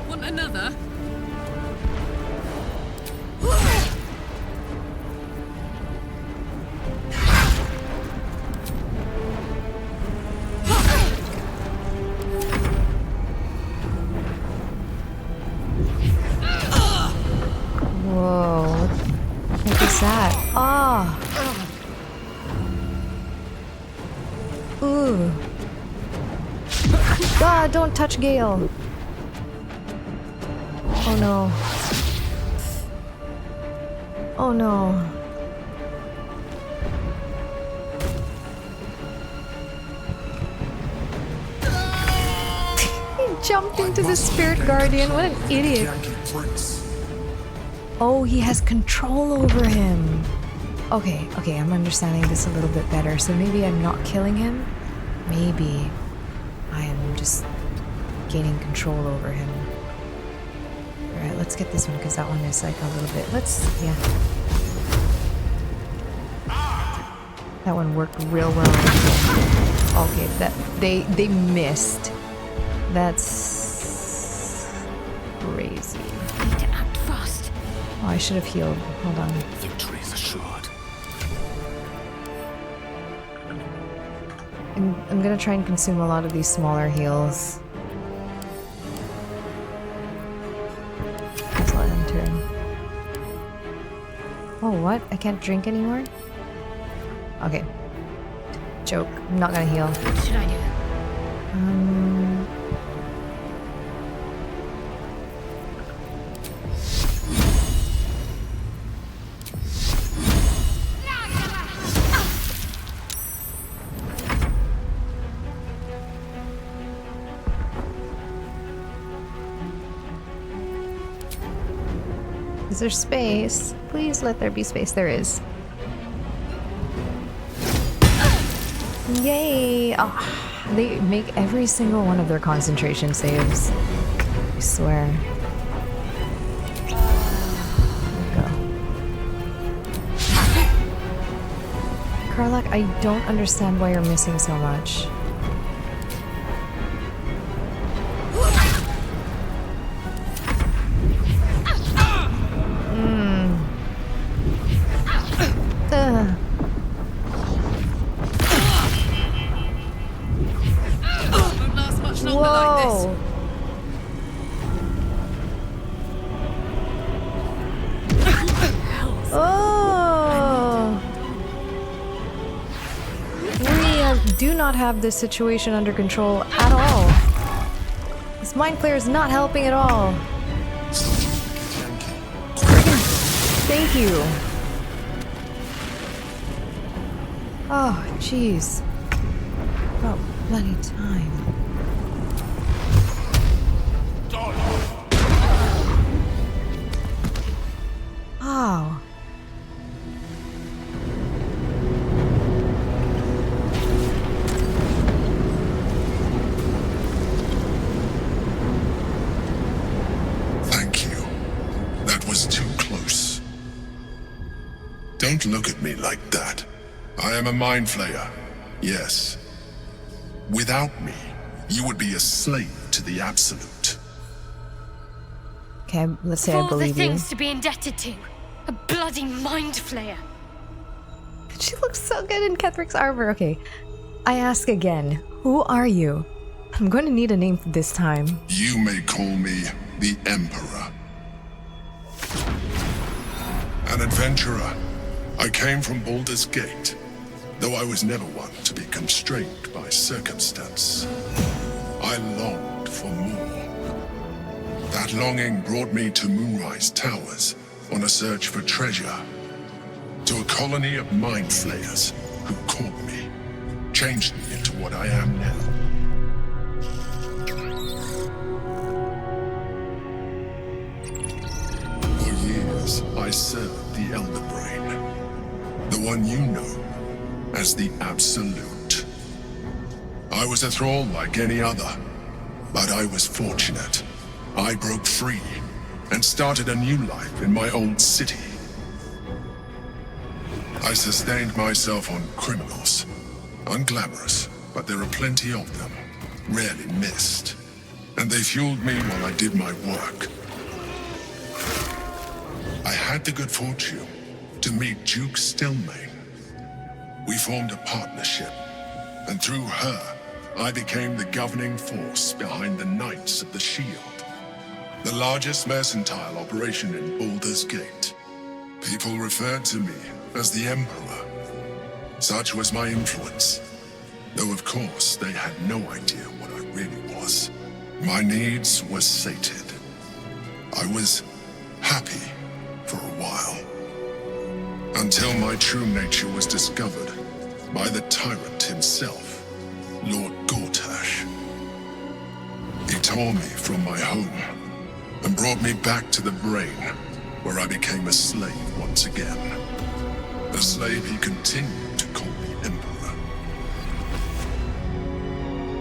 S12: Want another?
S1: Whoa. What is that? Ah! Ooh. God, don't touch Gale. Oh no. Oh no. He jumped into the Spirit Guardian. What an idiot. Oh, he has control over him. Okay, I'm understanding this a little bit better. So maybe I'm not killing him. Maybe I am just gaining control over him. Alright, let's get this one, because that one is like a little bit... yeah. That one worked real well. Okay, they missed. That's crazy.
S18: Need to act fast.
S1: Oh, I should have healed. Hold on.
S5: Victory is assured.
S1: I'm gonna try and consume a lot of these smaller heals. Let's let him turn. Oh, what? I can't drink anymore? Okay. Joke. I'm not gonna heal.
S18: What should I do?
S1: Is there space? Please let there be space. There is. Yay! Oh, they make every single one of their concentration saves. I swear. Go. Karlach, I don't understand why you're missing so much. Whoa! Oh! We do not have this situation under control at all. This mind flayer is not helping at all. Thank you. Oh, jeez. About bloody time. Oh.
S19: Thank you. That was Don't look at me like that. I am a mind flayer, yes. Without me, you would be a slave to the Absolute.
S1: Okay, let's say I
S9: Of all the
S1: believe you.
S9: things to be indebted to, a bloody mind flayer.
S1: She looks so good in Ketherick's armor. Okay, I ask again, who are you? I'm going to need a name for this time.
S19: You may call me the Emperor. An adventurer. I came from Baldur's Gate, though I was never one to be constrained by circumstance. I longed for more. That longing brought me to Moonrise Towers on a search for treasure. To a colony of mind flayers who caught me, changed me into what I am now. For years, I served the Elder Brain, the one you know as the Absolute. I was a thrall like any other, but I was fortunate. I broke free and started a new life in my old city. I sustained myself on criminals. Unglamorous, but there are plenty of them, rarely missed. And they fueled me while I did my work. I had the good fortune to meet Duke Stillmain. We formed a partnership, and through her, I became the governing force behind the Knights of the Shield, the largest mercantile operation in Baldur's Gate. People referred to me as the Emperor. Such was my influence, though of course they had no idea what I really was. My needs were sated. I was happy for a while, until my true nature was discovered by the tyrant himself, Lord Gortash. He tore me from my home and brought me back to the Brain, where I became a slave once again. A slave he continued to call me Emperor.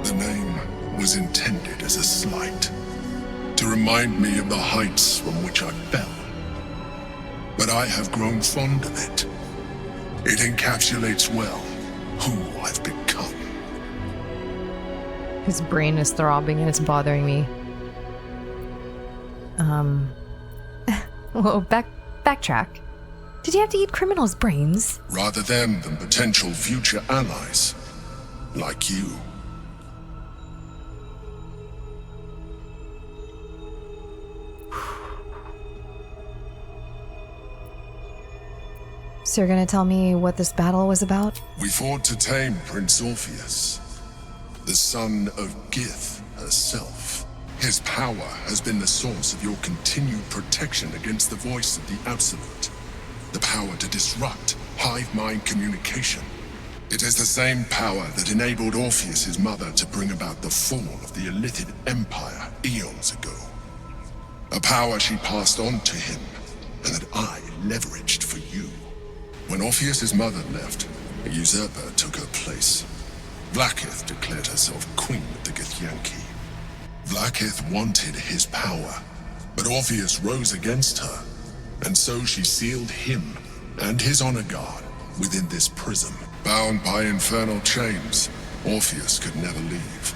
S19: The name was intended as a slight, to remind me of the heights from which I fell. But I have grown fond of it. It encapsulates well who I've become.
S1: His brain is throbbing and it's bothering me. Well, backtrack. Did you have to eat criminals' brains?
S19: Rather them than potential future allies, like you.
S1: So you're gonna tell me what this battle was about?
S19: We fought to tame Prince Orpheus, the son of Gith herself. His power has been the source of your continued protection against the voice of the Absolute. The power to disrupt hive mind communication. It is the same power that enabled Orpheus's mother to bring about the fall of the Illithid Empire eons ago. A power she passed on to him, and that I leveraged for you. When Orpheus's mother left, a usurper took her place. Vlaakith declared herself queen of the Githyanki. Vlaakith wanted his power, but Orpheus rose against her, and so she sealed him and his honor guard within this prison. Bound by infernal chains, Orpheus could never leave.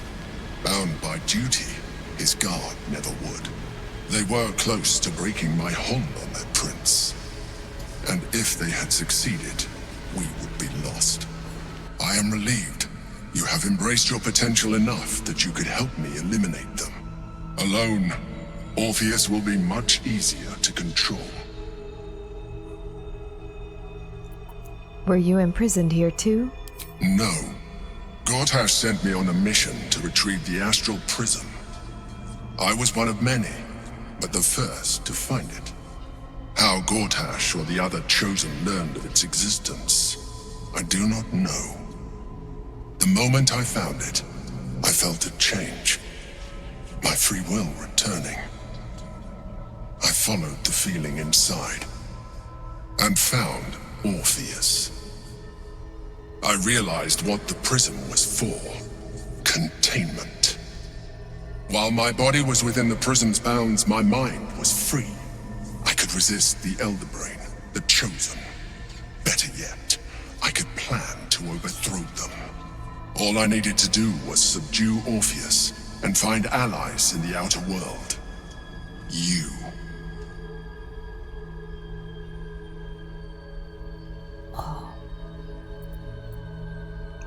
S19: Bound by duty, his guard never would. They were close to breaking my hold on that prince. And if they had succeeded, we would be lost. I am relieved. You have embraced your potential enough that you could help me eliminate them. Alone, Orpheus will be much easier to control.
S1: Were you imprisoned here too?
S19: No. Gortash sent me on a mission to retrieve the Astral Prism. I was one of many, but the first to find it. How Gortash or the other Chosen learned of its existence, I do not know. The moment I found it, I felt a change. My free will returning. I followed the feeling inside, and found Orpheus. I realized what the prism was for. Containment. While my body was within the prism's bounds, my mind was free. I could resist the Elder Brain, the Chosen, better overthrow them. All I needed to do was subdue Orpheus and find allies in the outer world. You.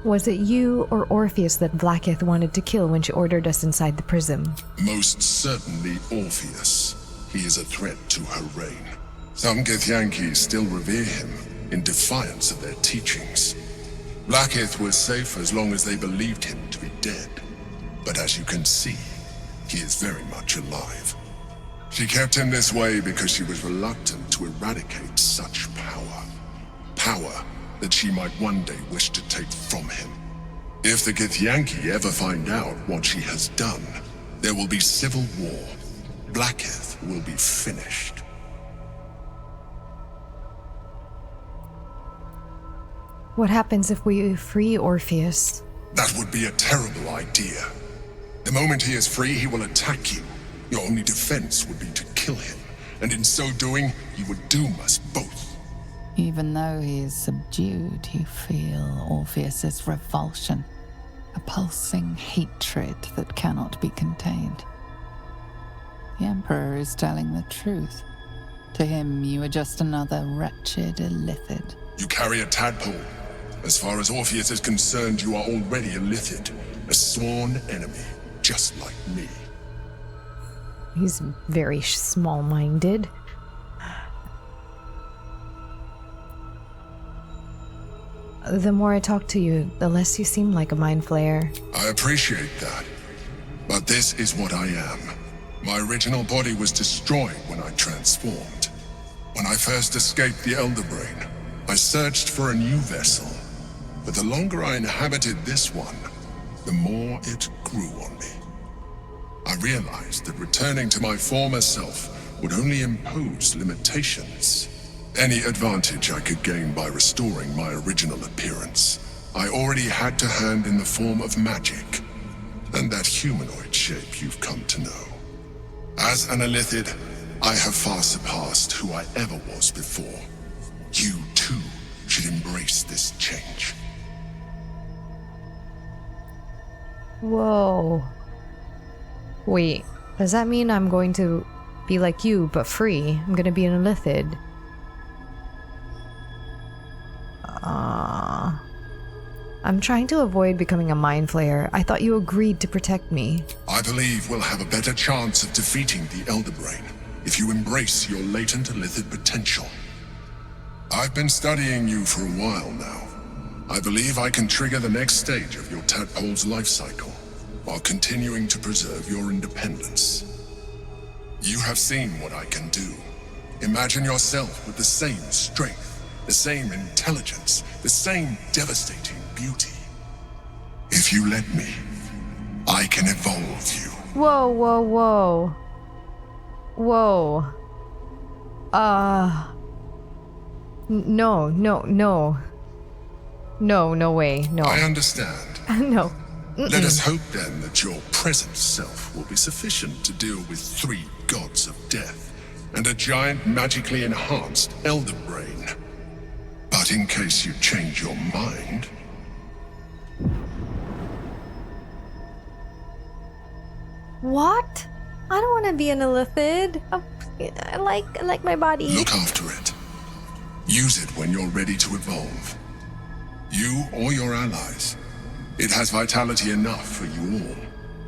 S1: Was it you or Orpheus that Blackith wanted to kill when she ordered us inside the prism?
S19: Most certainly Orpheus. He is a threat to her reign. Some Githyanki still revere him in defiance of their teachings. Blackith was safe as long as they believed him to be dead. But as you can see, he is very much alive. She kept him this way because she was reluctant to eradicate such power. Power that she might one day wish to take from him. If the Githyanki ever find out what she has done, there will be civil war. Blackith will be finished.
S1: What happens if we free Orpheus?
S19: That would be a terrible idea. The moment he is free, he will attack you. Your only defense would be to kill him, and in so doing, he would doom us both.
S3: Even though he is subdued, you feel Orpheus's revulsion, a pulsing hatred that cannot be contained. The Emperor is telling the truth. To him, you are just another wretched illithid.
S19: You carry a tadpole. As far as Orpheus is concerned, you are already a illithid, a sworn enemy, just like me.
S1: He's very small-minded. The more I talk to you, the less you seem like a mind flayer.
S19: I appreciate that. But this is what I am. My original body was destroyed when I transformed. When I first escaped the Elder Brain, I searched for a new vessel. But the longer I inhabited this one, the more it grew on me. I realized that returning to my former self would only impose limitations. Any advantage I could gain by restoring my original appearance, I already had to hand in the form of magic, and that humanoid shape you've come to know. As an illithid, I have far surpassed who I ever was before. You, too, should embrace this change.
S1: Whoa. Wait, does that mean I'm going to be like you, but free? I'm gonna be an illithid. I'm trying to avoid becoming a mind flayer. I thought you agreed to protect me.
S19: I believe we'll have a better chance of defeating the Elder Brain if you embrace your latent illithid potential. I've been studying you for a while now. I believe I can trigger the next stage of your tadpole's life cycle, while continuing to preserve your independence. You have seen what I can do. Imagine yourself with the same strength, the same intelligence, the same devastating beauty. If you let me, I can evolve you.
S1: Whoa, whoa, whoa. Whoa. No, no, no. No, no way, no.
S19: I understand.
S1: No.
S19: Let us hope then that your present self will be sufficient to deal with 3 gods of death and a giant magically enhanced Elder Brain. But in case you change your mind...
S1: What? I don't want to be an illithid. I like my body.
S19: Look after it. Use it when you're ready to evolve. You or your allies. It has vitality enough for you all,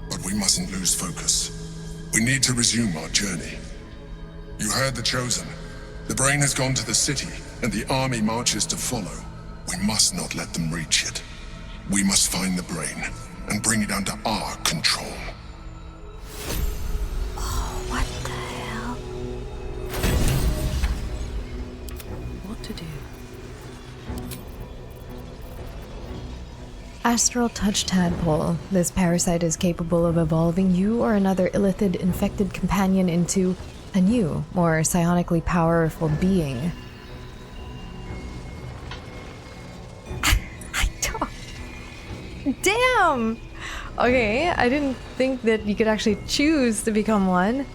S19: but we mustn't lose focus. We need to resume our journey. You heard the Chosen. The Brain has gone to the city, and the army marches to follow. We must not let them reach it. We must find the Brain, and bring it under our control.
S1: Oh, what the hell?
S11: What to do?
S1: Astral Touch Tadpole. This parasite is capable of evolving you or another illithid infected companion into a new, more psionically powerful being. I don't... Damn! Okay, I didn't think that you could actually choose to become one.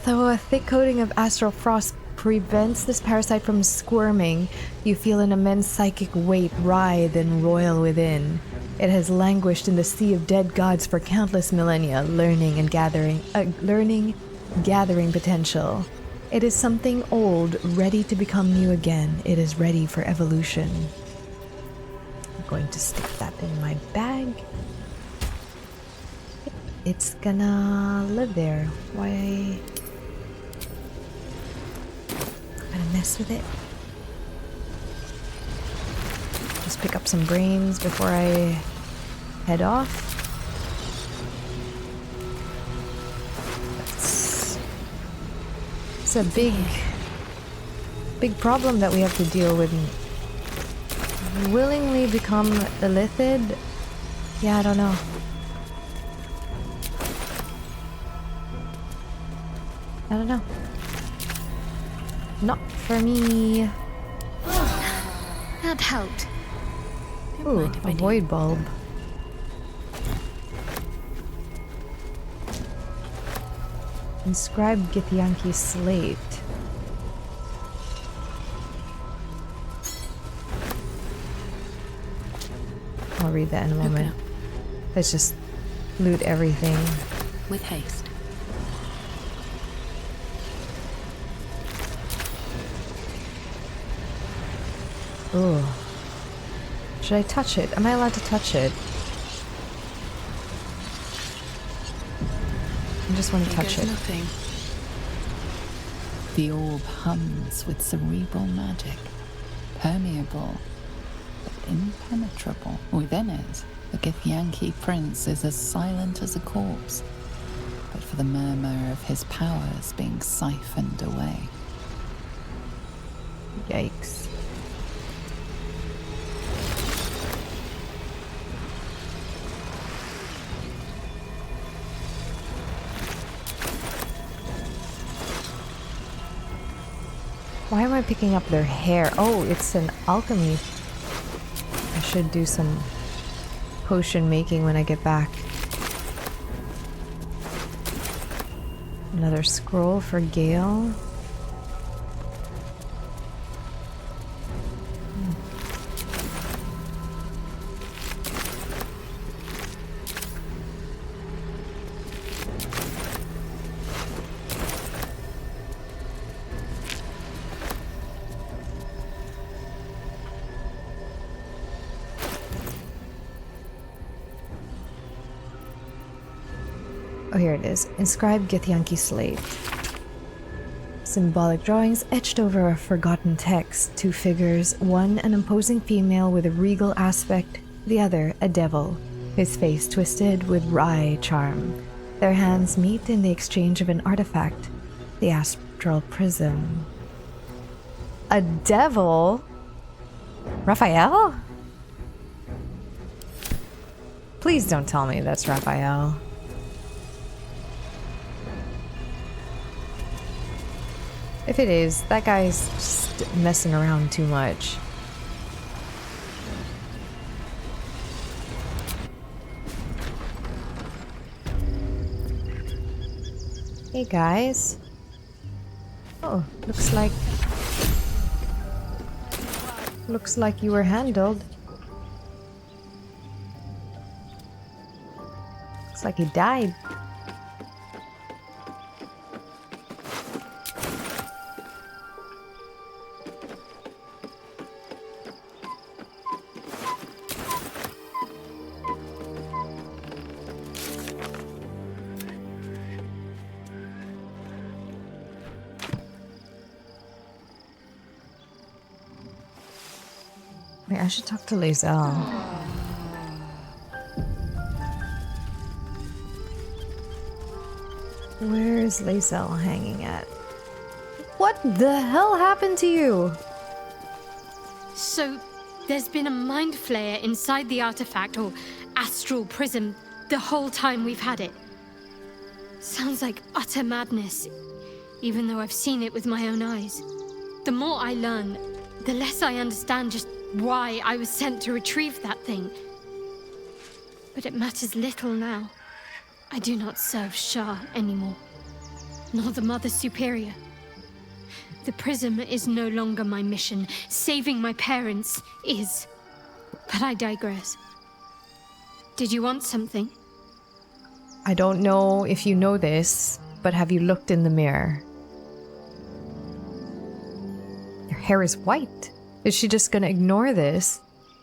S1: Though a thick coating of astral frost prevents this parasite from squirming, you feel an immense psychic weight writhe and roil within. It has languished in the sea of dead gods for countless millennia, learning, gathering potential. It is something old, ready to become new again. It is ready for evolution. I'm going to stick that in my bag. It's gonna live there. Why? I'm gonna mess with it. Just pick up some brains before I head off. It's a big problem that we have to deal with. Willingly become illithid? Yeah, I don't know. I don't know. Not for me.
S9: That helped.
S1: Ooh, a void bulb. Inscribe Githyanki's slate. I'll read that in a moment. Let's just loot everything.
S11: With haste.
S1: Ooh. Should I touch it? Am I allowed to touch it? I just want to touch it.
S11: Nothing.
S3: The orb hums with cerebral magic, permeable but impenetrable. Within it, the Githyanki prince is as silent as a corpse, but for the murmur of his powers being siphoned away.
S1: Yikes. Why am I picking up their hair? Oh, it's an alchemy. I should do some potion making when I get back. Another scroll for Gale. Oh, here it is. Inscribe Githyanki slate. Symbolic drawings etched over a forgotten text. Two figures, one an imposing female with a regal aspect, the other a devil, his face twisted with wry charm. Their hands meet in the exchange of an artifact, the astral prism. A devil? Raphael? Please don't tell me that's Raphael. If it is, that guy's just messing around too much. Hey guys. Oh, looks like you were handled. Looks like he died. Wait, I should talk to Lae'zel. Where is Lae'zel hanging at? What the hell happened to you?
S9: So, there's been a mind flayer inside the artifact, or astral prism, the whole time we've had it. Sounds like utter madness, even though I've seen it with my own eyes. The more I learn, the less I understand just why I was sent to retrieve that thing. But it matters little now. I do not serve Shah anymore, nor the Mother Superior. The prism is no longer my mission. Saving my parents is. But I digress. Did you want something?
S1: I don't know if you know this, but have you looked in the mirror? Your hair is white. Is she just gonna ignore this?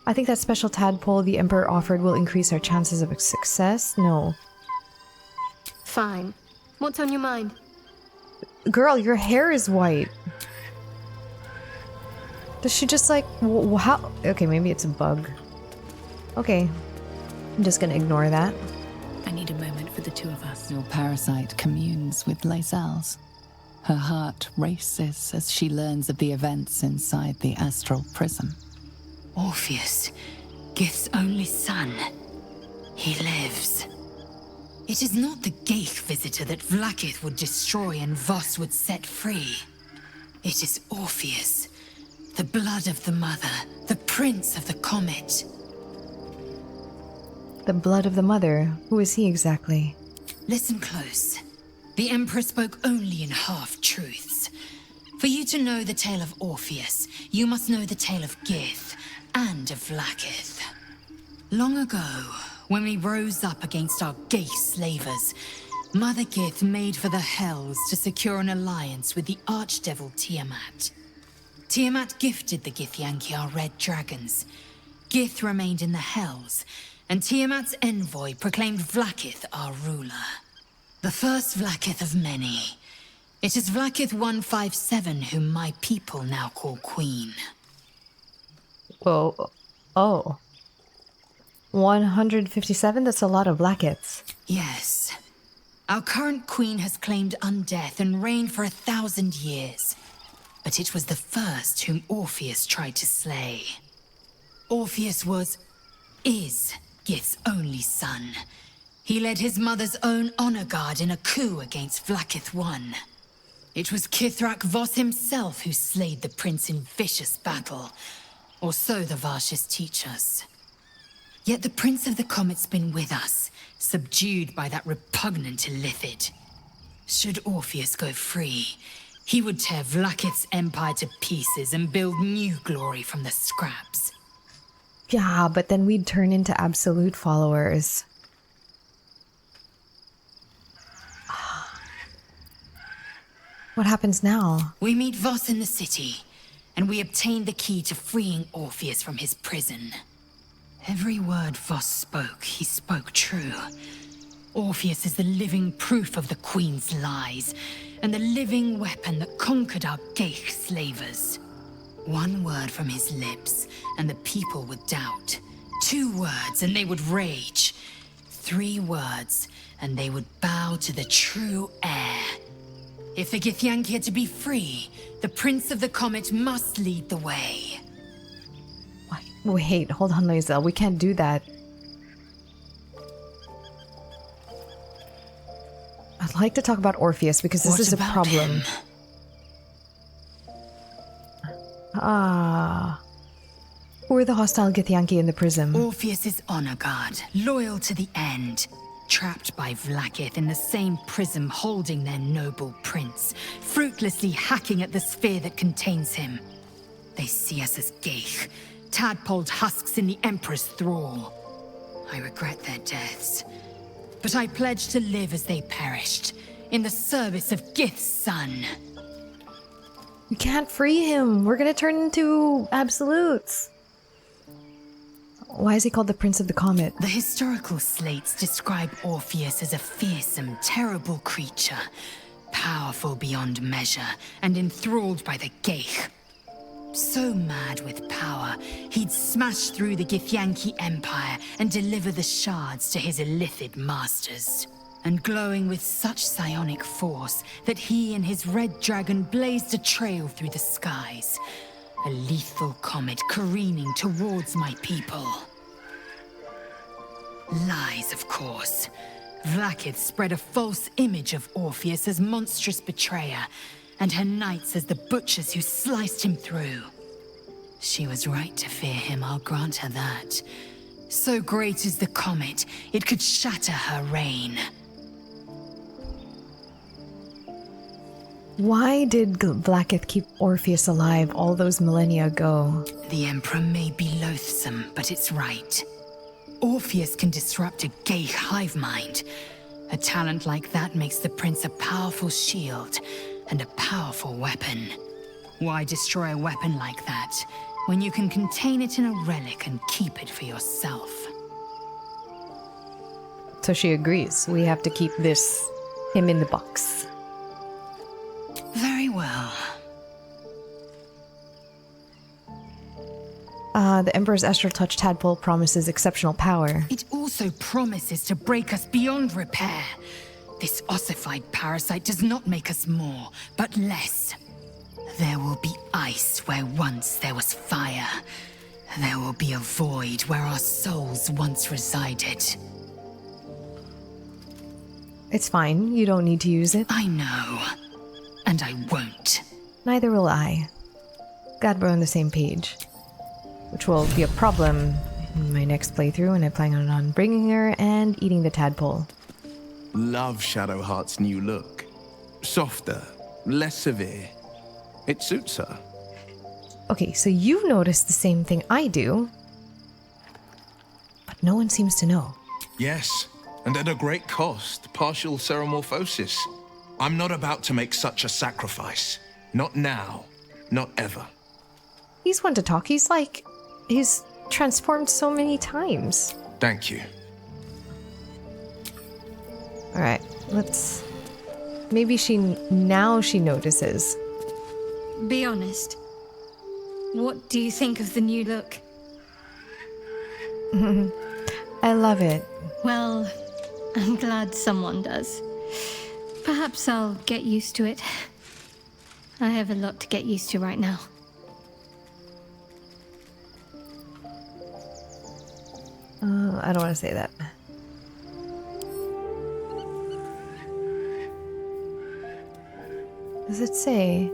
S1: I think that special tadpole the Emperor offered will increase our chances of success. No.
S9: Fine. What's on your mind?
S1: Girl, your hair is white. Does she just like, how? Okay, maybe it's a bug. Okay. I'm just gonna ignore that.
S11: I need a moment for the two of us.
S3: Your parasite communes with Lae'zel's. Her heart races as she learns of the events inside the astral prism.
S18: Orpheus, Gith's only son. He lives. It is not the Geich visitor that Vlaakith would destroy and Voss would set free. It is Orpheus, the blood of the mother, the prince of the comet.
S1: The blood of the mother? Who is he exactly?
S18: Listen close. The Emperor spoke only in half-truths. For you to know the tale of Orpheus, you must know the tale of Gith and of Vlaakith. Long ago, when we rose up against our Geich slavers, Mother Gith made for the Hells to secure an alliance with the archdevil Tiamat. Tiamat gifted the Githyanki our red dragons. Gith remained in the Hells, and Tiamat's envoy proclaimed Vlaakith our ruler. The first Vlaakith of many. It is Vlaakith 157 whom my people now call Queen.
S1: Whoa. Oh. 157? That's a lot of Vlaakiths.
S18: Yes. Our current queen has claimed undeath and reigned for 1,000 years. But it was the first whom Orpheus tried to slay. Orpheus is Gith's only son. He led his mother's own honor guard in a coup against Vlaakith I. It was Kithrak Voss himself who slayed the prince in vicious battle, or so the Varshas teach us. Yet the Prince of the Comet's been with us, subdued by that repugnant Illithid. Should Orpheus go free, he would tear Vlaakith's empire to pieces and build new glory from the scraps.
S1: Yeah, but then we'd turn into absolute followers. What happens now?
S18: We meet Voss in the city, and we obtain the key to freeing Orpheus from his prison. Every word Voss spoke, he spoke true. Orpheus is the living proof of the Queen's lies, and the living weapon that conquered our Geich slavers. One word from his lips, and the people would doubt. 2 words, and they would rage. 3 words, and they would bow to the true heir. If the Githyanki are to be free, the Prince of the Comet must lead the way.
S1: Wait, hold on, Lae'zel. We can't do that. I'd like to talk about Orpheus because this is a problem. Who are the hostile Githyanki in the prism?
S18: Orpheus's honor guard, loyal to the end. Trapped by Vlaakith in the same prism holding their noble prince, fruitlessly hacking at the sphere that contains him. They see us as Geich, tadpoled husks in the Emperor's thrall. I regret their deaths, but I pledge to live as they perished, in the service of Gith's son.
S1: We can't free him. We're gonna turn into absolutes. Why is he called the Prince of the Comet?
S18: The historical slates describe Orpheus as a fearsome, terrible creature, powerful beyond measure, and enthralled by the Geich. So mad with power, he'd smash through the Githyanki Empire and deliver the shards to his Illithid masters. And glowing with such psionic force that he and his red dragon blazed a trail through the skies. A lethal comet careening towards my people. Lies, of course. Vlaakith spread a false image of Orpheus as monstrous betrayer, and her knights as the butchers who sliced him through. She was right to fear him, I'll grant her that. So great is the comet, it could shatter her reign.
S1: Why did Blacketh keep Orpheus alive all those millennia ago?
S18: The Emperor may be loathsome, but it's right. Orpheus can disrupt a gay hive mind. A talent like that makes the Prince a powerful shield and a powerful weapon. Why destroy a weapon like that when you can contain it in a relic and keep it for yourself?
S1: So she agrees. We have to keep him in the box.
S18: Very well.
S1: The Emperor's Astral Touch Tadpole promises exceptional power.
S18: It also promises to break us beyond repair. This ossified parasite does not make us more, but less. There will be ice where once there was fire. There will be a void where our souls once resided.
S1: It's fine. You don't need to use it.
S18: I know. And I won't.
S1: Neither will I. Glad we're on the same page. Which will be a problem in my next playthrough, and I plan on bringing her and eating the tadpole.
S10: Love Shadowheart's new look. Softer, less severe. It suits her.
S1: Okay, so you noticed the same thing I do, but no one seems to know.
S10: Yes, and at a great cost, partial ceremorphosis. I'm not about to make such a sacrifice. Not now, not ever.
S1: He's one to talk. He's transformed so many times.
S10: Thank you.
S1: Alright, maybe now she notices.
S9: Be honest. What do you think of the new look?
S1: I love it.
S9: Well, I'm glad someone does. Perhaps I'll get used to it. I have a lot to get used to right now.
S1: I don't want to say that. Does it say?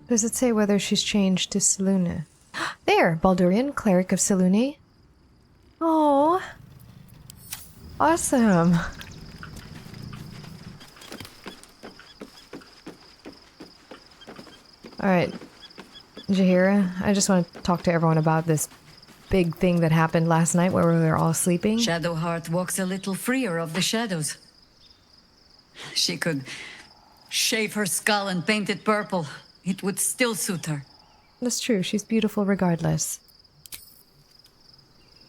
S1: Does it say whether she's changed to Selûne? There! Baldurian, Cleric of Selûne. Oh, awesome! Alright, Jaheira, I just want to talk to everyone about this big thing that happened last night where we were all sleeping.
S8: Shadowheart walks a little freer of the shadows. She could shave her skull and paint it purple. It would still suit her.
S1: That's true, she's beautiful regardless.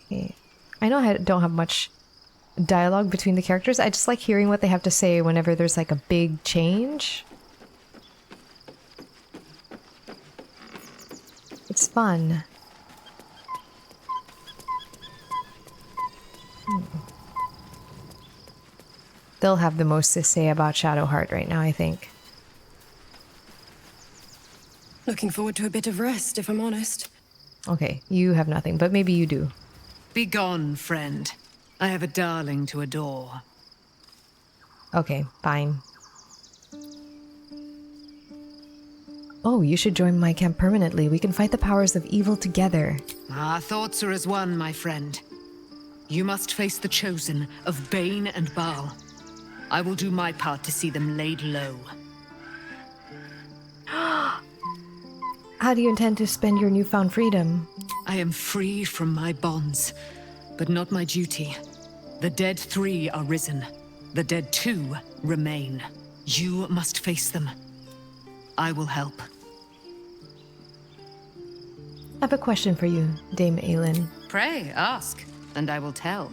S1: Okay. I know I don't have much dialogue between the characters. I just like hearing what they have to say whenever there's like a big change. It's fun. They'll have the most to say about Shadowheart right now, I think.
S14: Looking forward to a bit of rest, if I'm honest.
S1: Okay, you have nothing, but maybe you do.
S4: Be gone, friend. I have a darling to adore.
S1: Okay, fine. Oh, you should join my camp permanently. We can fight the powers of evil together.
S4: Our thoughts are as one, my friend. You must face the chosen of Bane and Baal. I will do my part to see them laid low.
S1: How do you intend to spend your newfound freedom?
S4: I am free from my bonds, but not my duty. The dead 3 are risen. The dead 2 remain. You must face them. I will help.
S1: I have a question for you, Dame Aelin.
S4: Pray, ask, and I will tell.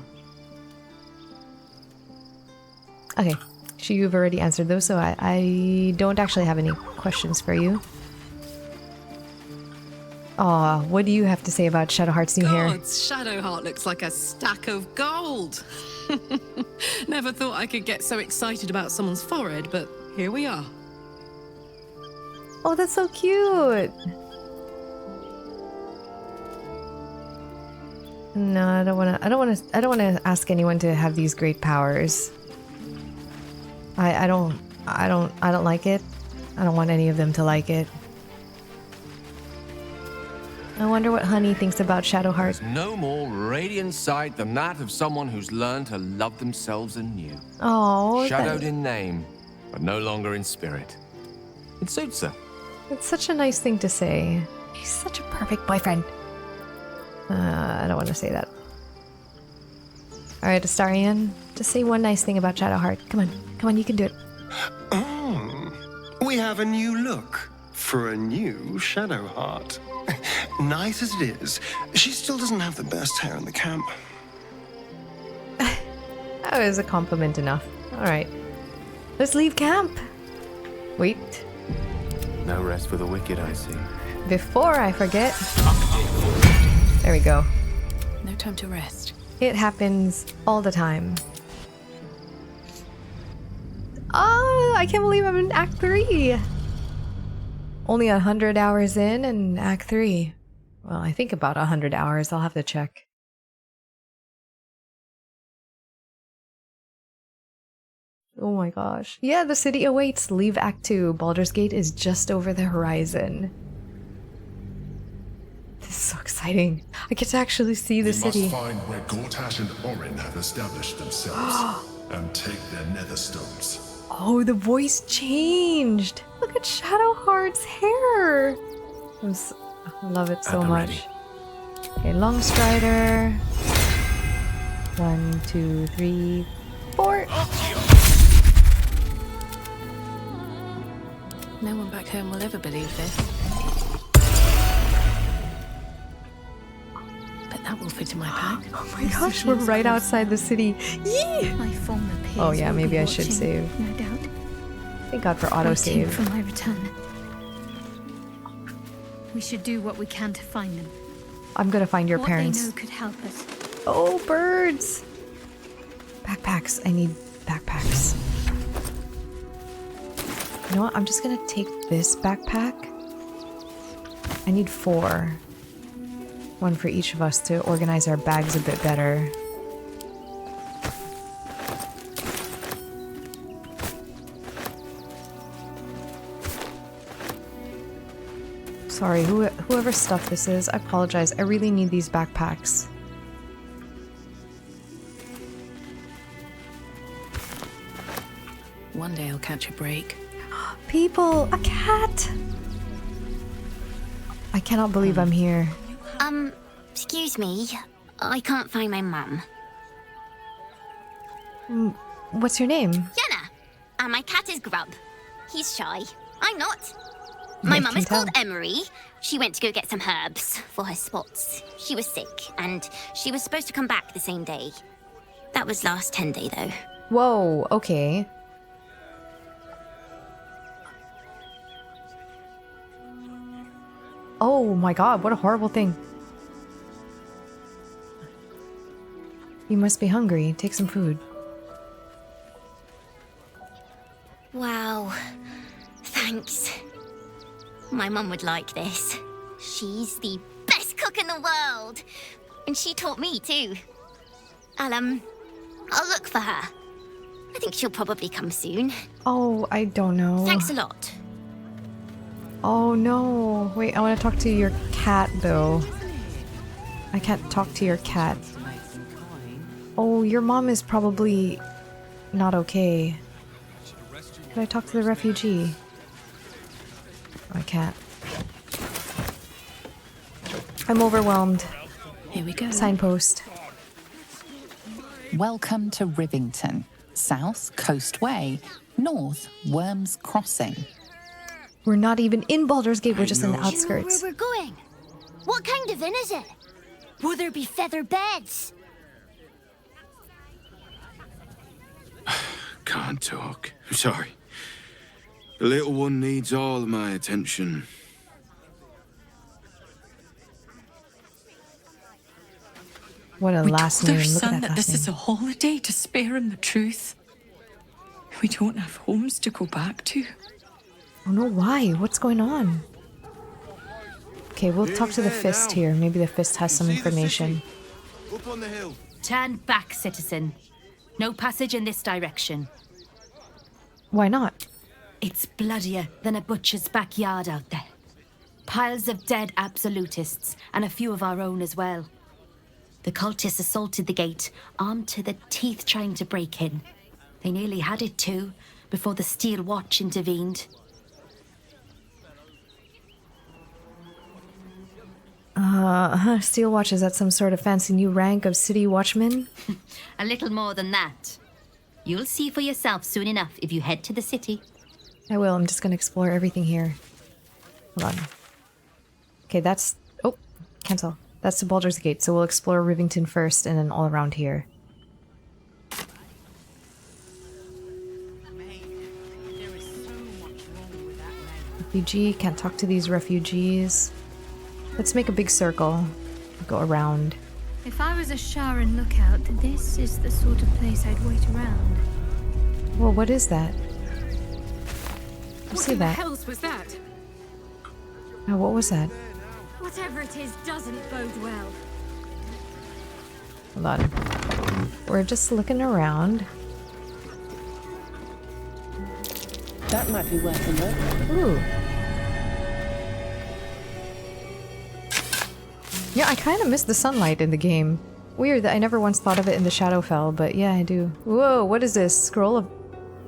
S1: Okay, you've already answered those, so I don't actually have any questions for you. Aw, what do you have to say about Shadowheart's new hair?
S12: God, Shadowheart looks like a stack of gold. Never thought I could get so excited about someone's forehead, but here we are.
S1: Oh, that's so cute. No, I don't want to ask anyone to have these great powers. I don't like it. I don't want any of them to like it. I wonder what Honey thinks about Shadowheart.
S5: No more radiant sight than that of someone who's learned to love themselves anew.
S1: Oh,
S5: Shadowed in name, but no longer in spirit. It suits her.
S1: It's such a nice thing to say. He's such a perfect boyfriend. I don't want to say that. Alright, Astarion, just say one nice thing about Shadowheart. Come on, you can do it.
S13: We have a new look for a new Shadowheart. Nice as it is, she still doesn't have the best hair in the camp.
S1: That was a compliment enough. Alright. Let's leave camp. Wait.
S5: No rest for the wicked, I see.
S1: Before I forget. There we go.
S11: No time to rest.
S1: It happens all the time. Oh, I can't believe I'm in Act 3. Only 100 hours in and Act 3. Well, I think about 100 hours. I'll have to check. Oh my gosh. Yeah, the city awaits. Leave Act 2. Baldur's Gate is just over the horizon. This is so exciting. I get to actually see the city.
S19: We must find where Gortash and Orin have established themselves and take their nether stones.
S1: Oh, the voice changed. Look at Shadowheart's hair. I love it so much. Okay, Longstrider. 1, 2, 3, 4.
S11: No one back home will ever believe this. But that will fit in my pack.
S1: Oh my gosh, we're right outside the city. Yee!
S9: My former peers
S1: Oh yeah,
S9: will
S1: maybe
S9: be
S1: I should
S9: watching,
S1: save.
S9: no doubt.
S1: Thank God for
S9: Waiting
S1: autosave.
S9: for my return. We should do what we can to find them.
S1: I'm gonna find your
S9: what
S1: parents.
S9: they know could help us.
S1: Oh, birds! Backpacks. I need backpacks. You know what? I'm just gonna take this backpack. I need 4. One for each of us to organize our bags a bit better. Sorry, whoever stuff this is, I apologize. I really need these backpacks.
S11: One day I'll catch a break.
S1: People! A cat! I cannot believe I'm here.
S20: Excuse me. I can't find my mum.
S1: What's your name?
S20: Yenna! And my cat is Grub. He's shy. I'm not. My mum is called HeyAmarii. She went to go get some herbs for her spots. She was sick, and she was supposed to come back the same day. That was last 10 day, though.
S1: Whoa, okay. Oh my god, what a horrible thing. You must be hungry. Take some food.
S20: Wow. Thanks. My mum would like this. She's the best cook in the world. And she taught me too. I'll look for her. I think she'll probably come soon.
S1: Oh, I don't know.
S20: Thanks a lot.
S1: Oh no. Wait, I want to talk to your cat though. I can't talk to your cat. Oh, your mom is probably not okay. Could I talk to the refugee? I can't. I'm overwhelmed.
S11: Here we go.
S1: Signpost.
S3: Welcome to Rivington. South, Coast Way. North, Worms Crossing.
S1: We're not even in Baldur's Gate, we're just in the outskirts.
S2: Where we're going? What kind of inn is it? Will there be feather beds?
S10: Can't talk. I'm sorry. The little one needs all of my attention.
S1: What a last
S18: told
S1: name.
S18: our
S1: Look
S18: son
S1: at that
S18: that this
S1: last
S18: is
S1: name.
S18: a holiday to spare him the truth. We don't have homes to go back to.
S1: Oh no, why? What's going on? Okay, we'll talk to the Fist here. Maybe the Fist has some information.
S21: Up on the hill.
S22: Turn back, citizen. No passage in this direction.
S1: Why not?
S22: It's bloodier than a butcher's backyard out there. Piles of dead absolutists, and a few of our own as well. The cultists assaulted the gate, armed to the teeth trying to break in. They nearly had it too, before the Steel Watch intervened.
S1: Steel Watch, is that some sort of fancy new rank of city watchman?
S22: A little more than that. You'll see for yourself soon enough if you head to the city.
S1: I will. I'm just going to explore everything here. Hold on. Okay, that's... Oh, cancel. That's the Baldur's Gate, so we'll explore Rivington first and then all around here. Refugee, can't talk to these refugees. Let's make a big circle. Go around.
S9: If I was a Sharan lookout, this is the sort of place I'd wait around.
S1: Well, what is that?
S9: What
S1: See
S9: in the
S1: that?
S9: hells was that?
S1: Oh, what was that?
S9: Whatever it is doesn't bode well.
S1: Hold on. We're just looking around.
S11: That might be worth a look.
S1: Ooh. Yeah, I kind of miss the sunlight in the game. Weird that I never once thought of it in the Shadowfell, but yeah, I do. Whoa, what is this? Scroll of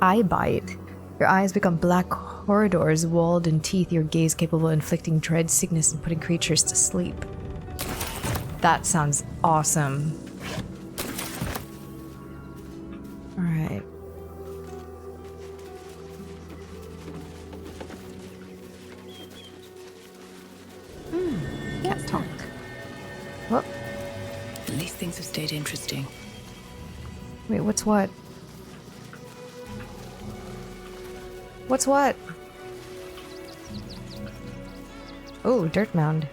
S1: Eye Bite. Your eyes become black corridors, walled in teeth, your gaze capable of inflicting dread, sickness, and putting creatures to sleep. That sounds awesome. Alright. Can't talk. Whoop.
S11: At least things have stayed interesting.
S1: Wait, what's what? What's what? Oh, dirt mound.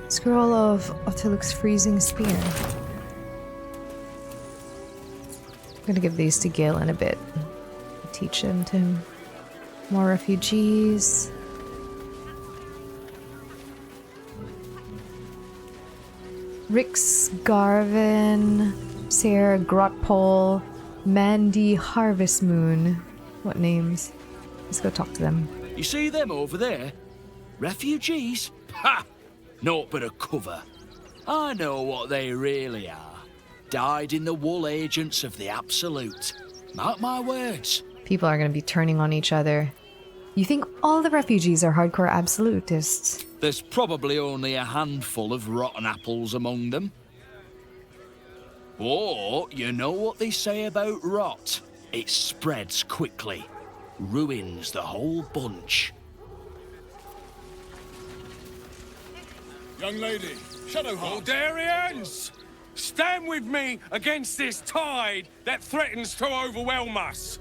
S1: Scroll of Otiluk's freezing spear. I'm gonna give these to Gil in a bit. Teach them to him. More refugees. Rix, Garvin, Sarah, Grotpole, Mandy, Harvest Moon. What names? Let's go talk to them.
S7: You see them over there? Refugees? Ha! Naught but a cover. I know what they really are. Dyed-in-the-wool agents of the Absolute. Mark my words.
S1: People are going to be turning on each other. You think all the refugees are hardcore absolutists?
S7: There's probably only a handful of rotten apples among them. Or, you know what they say about rot? It spreads quickly. Ruins the whole bunch.
S21: Young lady, Shadowheart. Baldurians! Stand with me against this tide that threatens to overwhelm us.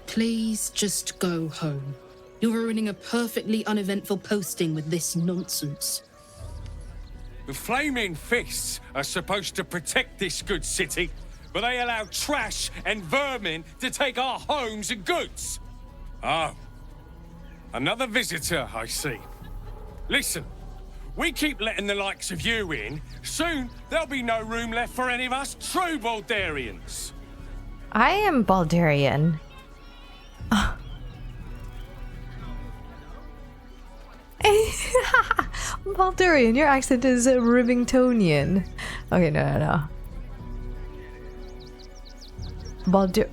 S12: Please just go home. You're ruining a perfectly uneventful posting with this nonsense.
S21: The Flaming Fists are supposed to protect this good city, but they allow trash and vermin to take our homes and goods. Oh, another visitor, I see. Listen, we keep letting the likes of you in, soon there'll be no room left for any of us true Baldurians.
S1: I am Baldurian. Baldurian, your accent is Rivingtonian. Okay, no.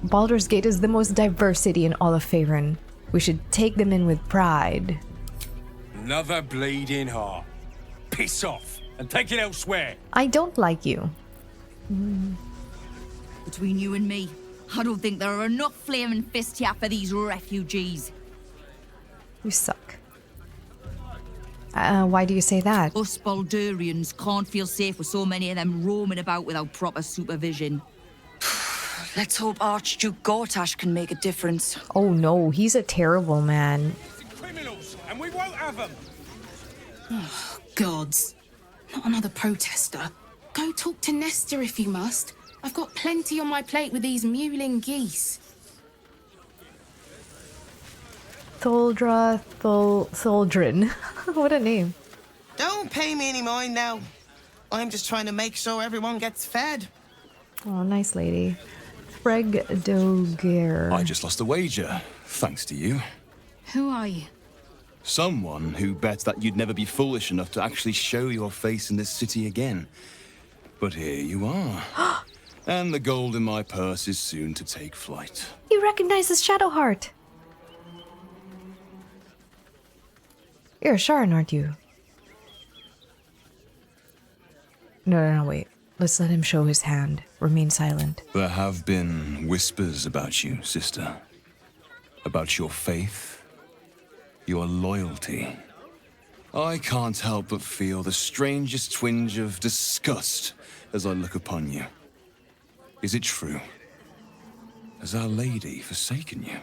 S1: Baldur's Gate is the most diverse city in all of Faerun. We should take them in with pride.
S21: Another bleeding heart. Piss off and take it elsewhere.
S1: I don't like you.
S22: Between you and me, I don't think there are enough flaming fists here for these refugees.
S1: You suck. Why do you say that?
S22: Us Baldurians can't feel safe with so many of them roaming about without proper supervision.
S18: Let's hope Archduke Gortash can make a difference.
S1: Oh no, he's a terrible man.
S21: Criminals, and we won't have them.
S12: Oh, gods. Not another protester. Go talk to Nestor if you must. I've got plenty on my plate with these mewling geese.
S1: Tholdrin. What a name.
S23: Don't pay me any mind now.
S6: I'm just trying to make sure everyone gets fed.
S1: Oh, nice lady. Freg Doger.
S15: I just lost a wager, thanks to you.
S9: Who are you?
S15: Someone who bet that you'd never be foolish enough to actually show your face in this city again. But here you are. And the gold in my purse is soon to take flight.
S1: He recognizes Shadowheart. You're a Sharon, aren't you? No, wait. Let's let him show his hand. Remain silent.
S15: There have been whispers about you, sister. About your faith, your loyalty. I can't help but feel the strangest twinge of disgust as I look upon you. Is it true? Has Our Lady forsaken you?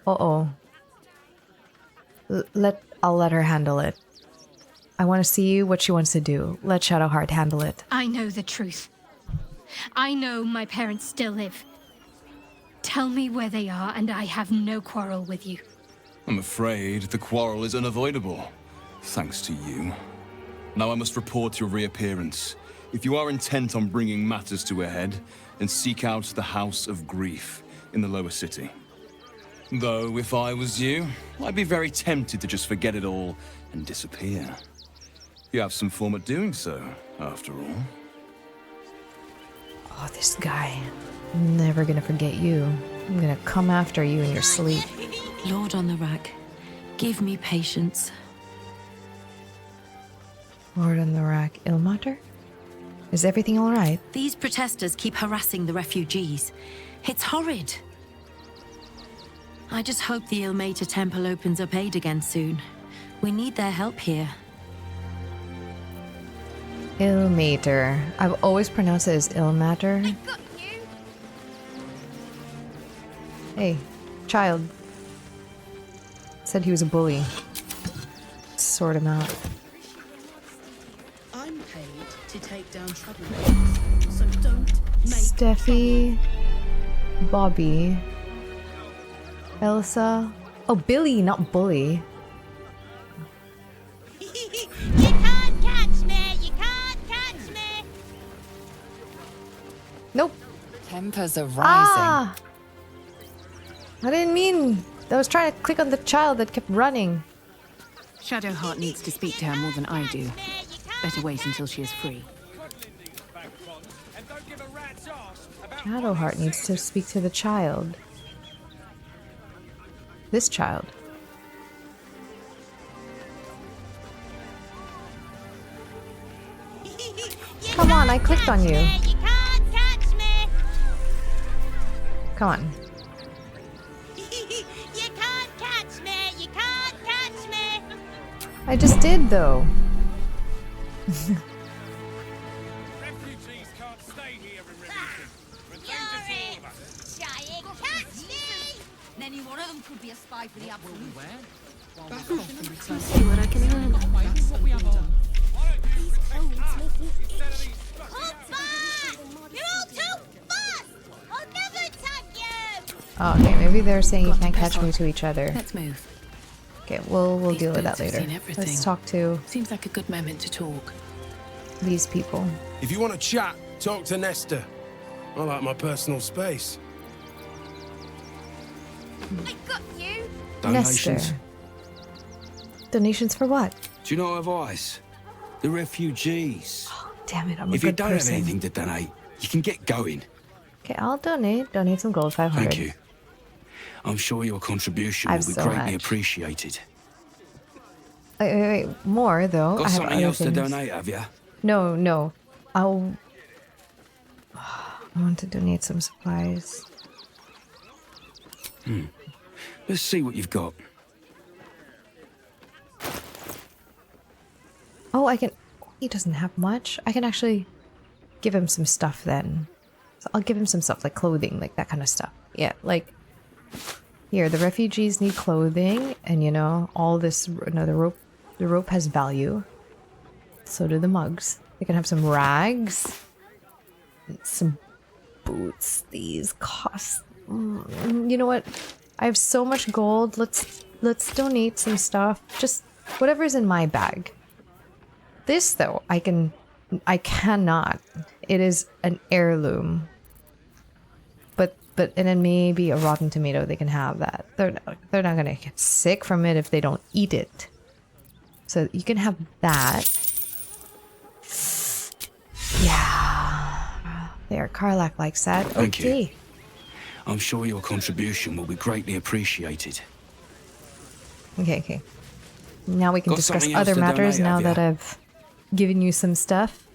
S1: Uh-oh. I'll let her handle it. I want to see what she wants to do. Let Shadowheart handle it.
S9: I know the truth. I know my parents still live. Tell me where they are, and I have no quarrel with you.
S15: I'm afraid the quarrel is unavoidable, thanks to you. Now I must report your reappearance. If you are intent on bringing matters to a head, then seek out the House of Grief in the lower city. Though, if I was you, I'd be very tempted to just forget it all and disappear. You have some form at doing so, after all.
S1: Oh, this guy. I'm never gonna forget you. I'm gonna come after you in your sleep.
S22: Lord on the rack, give me patience.
S1: Lord on the rack. Ilmater? Is everything alright?
S22: These protesters keep harassing the refugees. It's horrid. I just hope the Ilmater Temple opens up aid again soon. We need their help here.
S1: Ilmater. I've always pronounced it as Ilmater. Hey, child. Said he was a bully. Sort him out.
S12: I'm paid to take down troublemakers, so don't make
S1: Steffi. Bobby. Elsa. Oh, Billy, not bully.
S2: You can't catch me! You can't catch me!
S1: Nope.
S3: Tempers are rising.
S1: Ah! I didn't mean. I was trying to click on the child that kept running.
S11: Shadowheart needs to speak to her more than I do. Better wait until she is free.
S1: Shadowheart needs to speak to the child. This child. Come on, I clicked on you.
S2: You can't catch me!
S1: Come on.
S2: You can't catch me! You can't catch me!
S1: I just did, though.
S21: Refugees can't stay here in Remington. We're dangerous to all of us.
S2: Try and catch me!
S23: Any one of them could be a spy for the Absolute.
S12: Let's see what I can learn.
S2: These clothes make me itch. Hold back! You're all too fast! I'll never tag you!
S1: Oh, okay, maybe they're saying you can't catch me to each other.
S11: Let's move.
S1: Okay, we'll
S11: These
S1: deal with that
S11: birds have
S1: later.
S11: seen everything.
S1: Let's talk to
S11: Seems like a good moment to talk.
S1: these people.
S24: If you want to chat, talk to Nestor. I like my personal space.
S2: I got you!
S24: Donations.
S1: Nestor. Donations for what?
S7: Do you know advice? The refugees.
S1: Damn it, I'm a
S7: If you
S1: good
S7: don't
S1: person.
S7: have anything to donate, you can get going.
S1: Okay, I'll donate. Donate some gold, 500.
S7: Thank you. I'm sure your contribution
S1: I
S7: will
S1: have
S7: be
S1: so
S7: greatly
S1: much.
S7: appreciated.
S1: Wait. More, though.
S7: Got
S1: I have
S7: something
S1: other
S7: else
S1: things.
S7: to donate, have you?
S1: No. I want to donate some supplies.
S7: Let's see what you've got.
S1: Oh, I can... He doesn't have much. I can actually give him some stuff then. So I'll give him some stuff, like clothing, like that kind of stuff. Yeah, like... Here, the refugees need clothing, and you know, all this... No, the rope has value. So do the mugs. They can have some rags. Some boots. These cost... You know what? I have so much gold. Let's let's donate some stuff. Just whatever's in my bag. This though, I cannot. It is an heirloom. But and then maybe a rotten tomato, they can have that. They're not gonna get sick from it if they don't eat it. So you can have that. Yeah. There, Karlach likes that.
S8: Thank
S1: okay.
S8: you. I'm sure your contribution will be greatly appreciated.
S1: Okay. Now we can
S8: Got
S1: discuss
S8: something else
S1: other
S8: to
S1: matters
S8: donate,
S1: now
S8: have ya?
S1: that I've given you some stuff.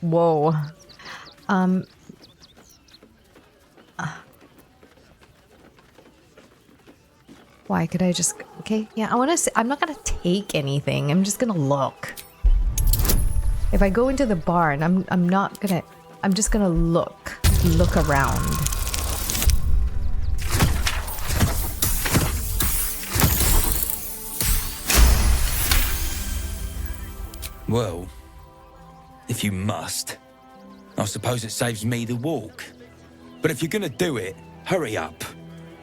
S1: Whoa. Why could I just... Okay, yeah, I want to say... I'm not going to take anything. I'm just going to look. If I go into the barn, I'm not going to... I'm just going to look. Look around.
S8: Well, if you must, I suppose it saves me the walk. But if you're gonna do it, hurry up.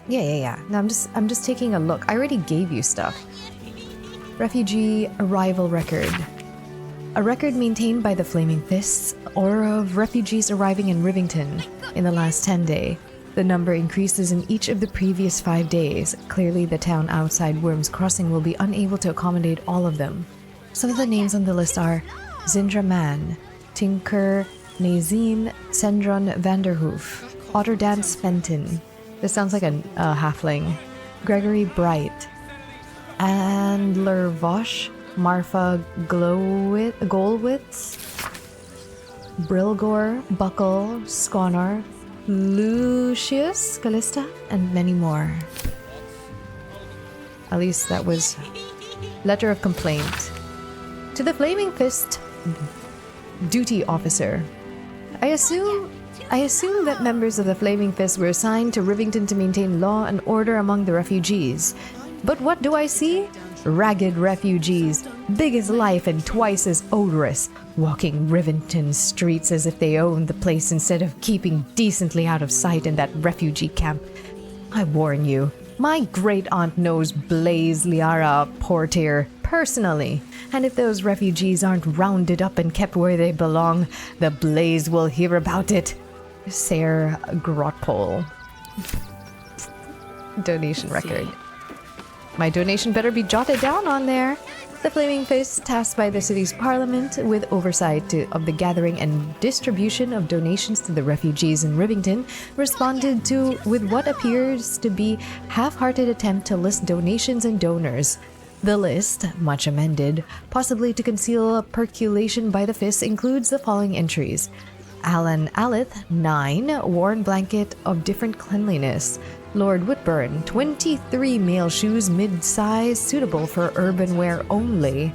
S1: Yeah. No, I'm just taking a look. I already gave you stuff. Refugee arrival record. A record maintained by the Flaming Fists, or of refugees arriving in Rivington in the last 10 days. The number increases in each of the previous 5 days. Clearly, the town outside Worm's Crossing will be unable to accommodate all of them. Some of the names on the list are Zindra Mann, Tinker Nazine Sendron Vanderhoof, Otterdance Fenton. This sounds like a halfling. Gregory Bright, Andler Vosh, Marfa Golwitz, Brilgor, Buckle, Sconor, Lucius Callista, and many more. At least that was letter of complaint. To the Flaming Fist duty officer. I assume that members of the Flaming Fist were assigned to Rivington to maintain law and order among the refugees. But what do I see? Ragged refugees, big as life and twice as odorous, walking Rivington streets as if they owned the place instead of keeping decently out of sight in that refugee camp. I warn you, my great-aunt knows Blaze Liara Portier personally, and if those refugees aren't rounded up and kept where they belong, the Blaze will hear about it. Sarah Grotpole. Donation record. My donation better be jotted down on there. The Flaming Fist, tasked by the city's parliament with oversight of the gathering and distribution of donations to the refugees in Rivington, responded to with what appears to be half-hearted attempt to list donations and donors. The list, much amended, possibly to conceal a percolation by the Fist, includes the following entries. Alan Alith, 9, worn blanket of different cleanliness. Lord Whitburn, 23 male shoes mid-size, suitable for urban wear only.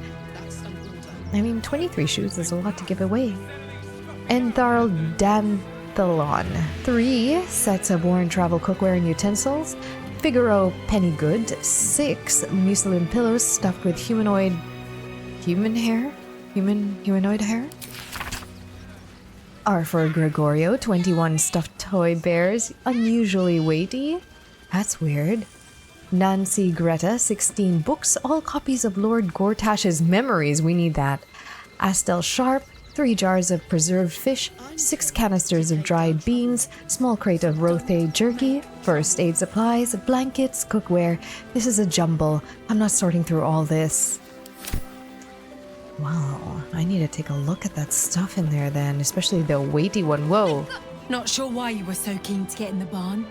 S1: I mean, 23 shoes is a lot to give away. Entharl Danthalon, 3 sets of worn travel cookware and utensils. Figaro Pennygood, 6 muslin pillows stuffed with humanoid hair. Arthur Gregorio, 21 stuffed toy bears, unusually weighty. That's weird. Nancy Greta, 16 books, all copies of Lord Gortash's memories. We need that. Astel Sharp, 3 jars of preserved fish, 6 canisters of dried beans, small crate of Rothe jerky, first aid supplies, blankets, cookware. This is a jumble. I'm not sorting through all this. Wow, I need to take a look at that stuff in there then, especially the weighty one. Whoa.
S14: Not sure why you were so keen to get in the barn,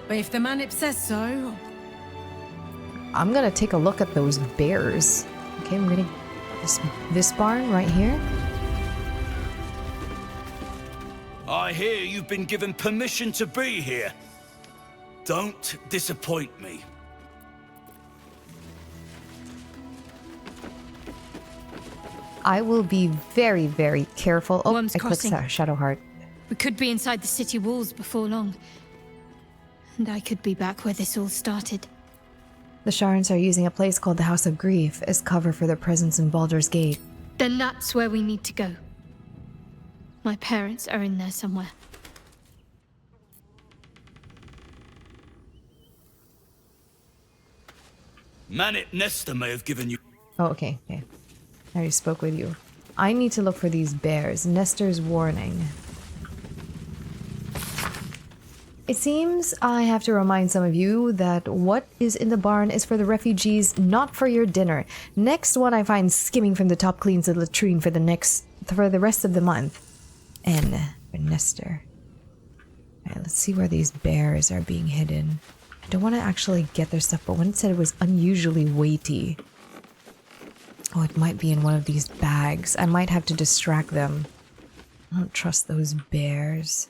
S14: but if the manip says so...
S1: I'm gonna take a look at those bears. Okay, I'm gonna... This barn right here.
S8: I hear you've been given permission to be here. Don't disappoint me.
S1: I will be very, very careful. Oh,
S9: Worm's
S1: I clicked
S9: Crossing.
S1: Shadow Heart.
S9: We could be inside the city walls before long. And I could be back where this all started.
S1: The Sharns are using a place called the House of Grief as cover for their presence in Baldur's Gate.
S9: Then that's where we need to go. My parents are in there somewhere.
S7: Manit Nestor may have given you...
S1: Oh, okay. I already spoke with you. I need to look for these bears. Nestor's warning. It seems I have to remind some of you that what is in the barn is for the refugees, not for your dinner. Next one I find skimming from the top cleans the latrine for the rest of the month. And for Nestor. Alright, let's see where these bears are being hidden. I don't want to actually get their stuff, but when it said it was unusually weighty. Oh, it might be in one of these bags. I might have to distract them. I don't trust those bears.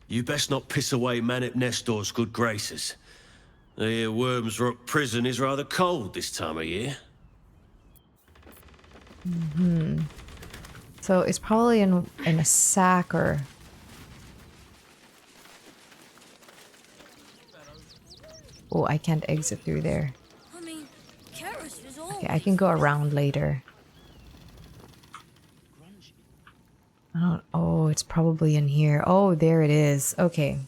S4: You best not piss away Manit Nestor's good graces. I hear Worms Rock Prison is rather cold this time of year.
S1: So it's probably in a sack or... Oh, I can't exit through there.
S2: I mean, Keris was all...
S1: Okay, I can go around later. I don't... Oh, it's probably in here. Oh, there it is. Okay.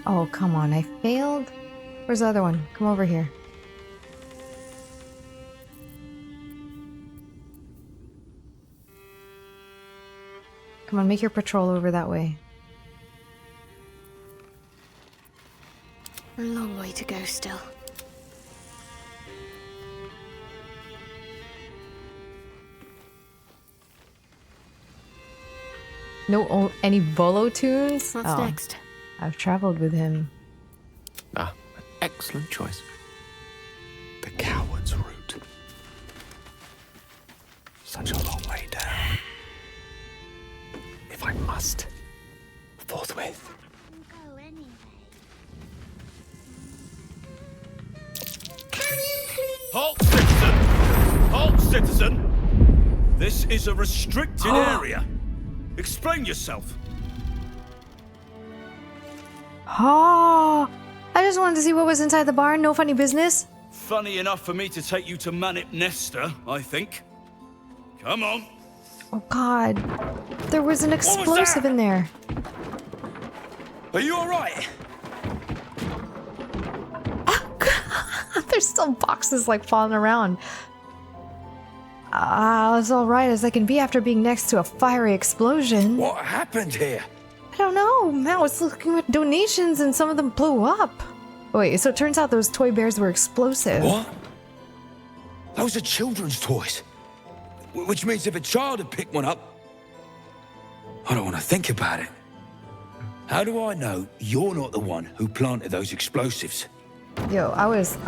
S1: Oh, come on, I failed? Where's the other one? Come over here. Come on, make your patrol over that way.
S2: A long way to go still.
S1: No, any Volo tunes?
S2: What's next?
S1: I've traveled with him.
S5: Ah, an excellent choice. The coward's route. Such a long way down. If I must, forthwith.
S7: Halt, citizen! Halt, citizen! This is a restricted area. Explain yourself.
S1: Oh, I just wanted to see what was inside the barn. No funny business.
S7: Funny enough for me to take you to Manit Nestor, I think. Come on.
S1: Oh God, there was an explosive in there.
S8: Are you all right?
S1: There's still boxes like falling around. As all right as I can be after being next to a fiery explosion.
S8: What happened here?
S1: I don't know. I was looking at donations and some of them blew up. Wait, so it turns out those toy bears were explosive.
S8: What? Those are children's toys. Which means if a child had picked one up... I don't want to think about it. How do I know you're not the one who planted those explosives?
S1: Yo, I almost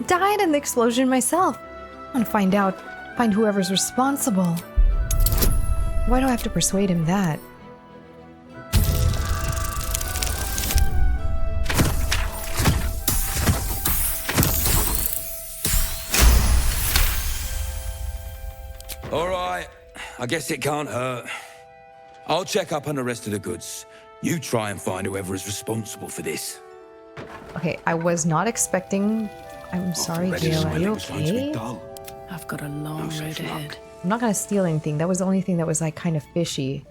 S1: died in the explosion myself. I want to find whoever's responsible. Why do I have to persuade him that?
S8: All right, I guess it can't hurt. I'll check up on the rest of the goods. You try and find whoever is responsible for this.
S1: Okay, I was not expecting... I'm sorry, Gail, are you okay?
S11: I've got a long road ahead.
S1: I'm not gonna steal anything. That was the only thing that was like kind of fishy.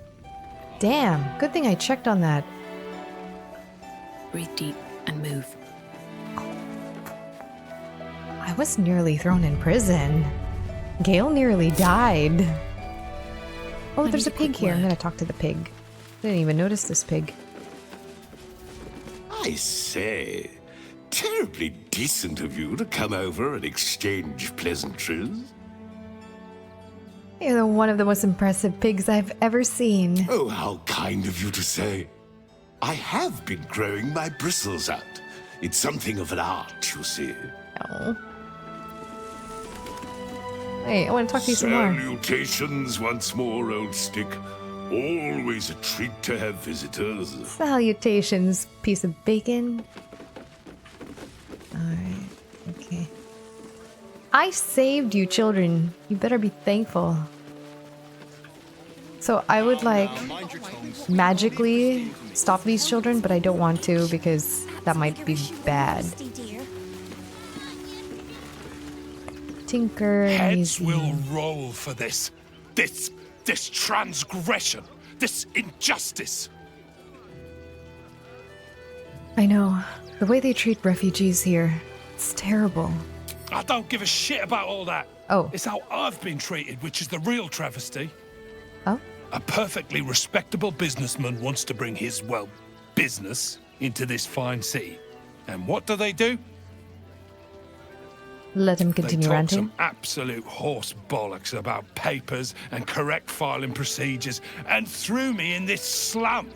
S1: Damn, good thing I checked on that.
S11: Breathe deep and move.
S1: I was nearly thrown in prison. Gail nearly died. Oh, there's a pig here. I'm gonna talk to the pig. Didn't even notice this pig.
S13: I say, terribly decent of you to come over and exchange pleasantries.
S1: You're one of the most impressive pigs I've ever seen.
S13: Oh, how kind of you to say. I have been growing my bristles out. It's something of an art, you see.
S1: Oh. Hey, I want to talk to you some more.
S13: Salutations once more, old stick. Always a treat to have visitors.
S1: Salutations, piece of bacon. Alright, okay. I saved you, children. You better be thankful. So I would like magically stop these children, but I don't want to because that might be bad. Tinker,
S16: Heads
S1: easy.
S16: will roll for this. This transgression. This injustice.
S1: I know. The way they treat refugees here, it's terrible.
S16: I don't give a shit about all that.
S1: Oh.
S16: It's how I've been treated, which is the real travesty.
S1: Oh?
S16: A perfectly respectable businessman wants to bring his, well, business into this fine city. And what do?
S1: Let him continue
S16: They talk
S1: ranting.
S16: some absolute horse bollocks about papers and correct filing procedures and threw me in this slum.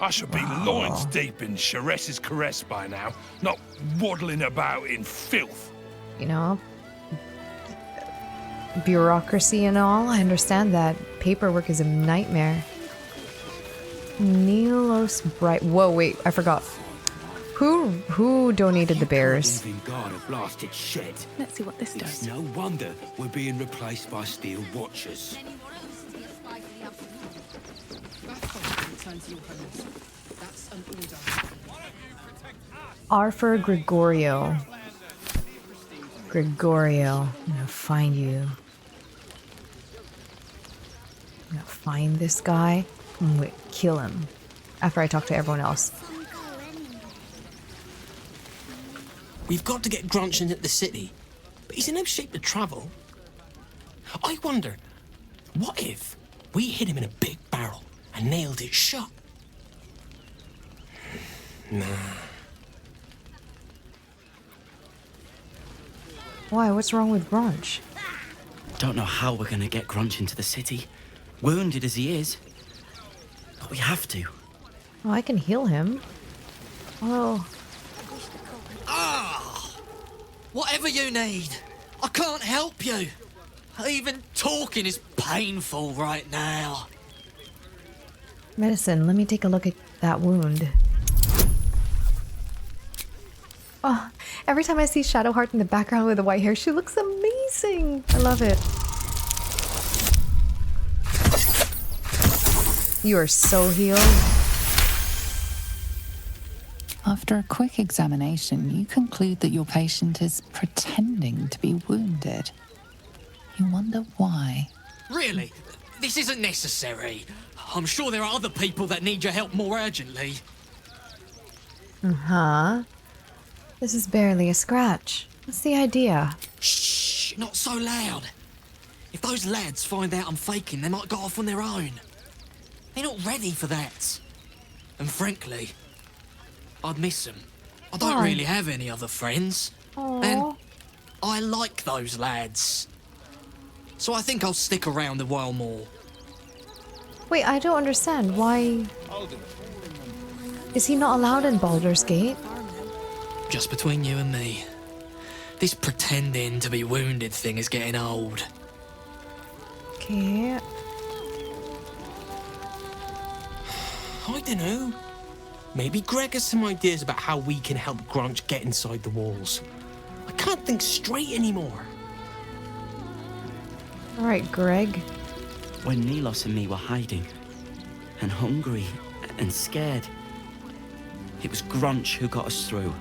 S16: I should be loins deep in Sharess's caress by now, not waddling about in filth.
S1: You know, bureaucracy and all. I understand that. Paperwork is a nightmare. Nilos Bright. Whoa, wait, I forgot. Who donated the bears?
S8: Guard a blasted shed.
S11: Let's see what this
S8: It's
S11: does.
S8: no wonder we're being replaced by steel watchers.
S1: Arthur Gregorio. Gregorio. I'm gonna find you. I'm gonna find this guy. I'm gonna kill him. After I talk to everyone else.
S17: We've got to get Grunch into the city, but he's in no shape to travel. I wonder, what if we hit him in a big barrel and nailed it shut? Nah.
S1: Why? What's wrong with Grunch?
S17: Don't know how we're gonna get Grunch into the city, wounded as he is. But we have to.
S1: Oh, I can heal him. Oh.
S17: Whatever you need, I can't help you. Even talking is painful right now.
S1: Medicine. Let me take a look at that wound. Oh, every time I see Shadowheart in the background with the white hair, she looks amazing. I love it. You are so healed.
S3: After a quick examination, you conclude that your patient is pretending to be wounded. You wonder why.
S17: Really? This isn't necessary. I'm sure there are other people that need your help more urgently.
S1: Uh-huh. This is barely a scratch. What's the idea?
S17: Shh, not so loud. If those lads find out I'm faking, they might go off on their own. They're not ready for that. And frankly, I'd miss them. I don't
S1: Why?
S17: really have any other friends.
S1: Aww.
S17: And I like those lads. So I think I'll stick around a while more.
S1: Wait, I don't understand. Why... Is he not allowed in Baldur's Gate?
S17: Just between you and me, this pretending to be wounded thing is getting old.
S1: Okay.
S17: I don't know. Maybe Greg has some ideas about how we can help Grunch get inside the walls. I can't think straight anymore.
S1: Alright, Greg.
S17: When Nilos and me were hiding, and hungry, and scared, it was Grunch who got us through.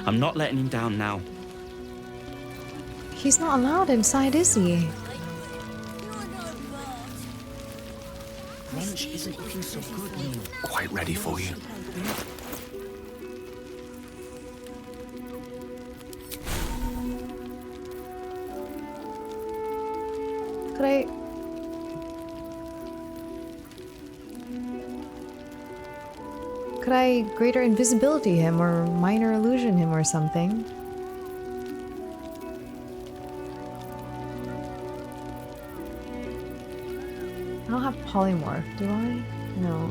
S17: I'm not letting him down now.
S1: He's not allowed inside, is he?
S17: Grunch isn't looking so good, Neil.
S5: Quite ready for you.
S1: Could I... Could I greater invisibility him or minor illusion him or something? I don't have polymorph, do I? No.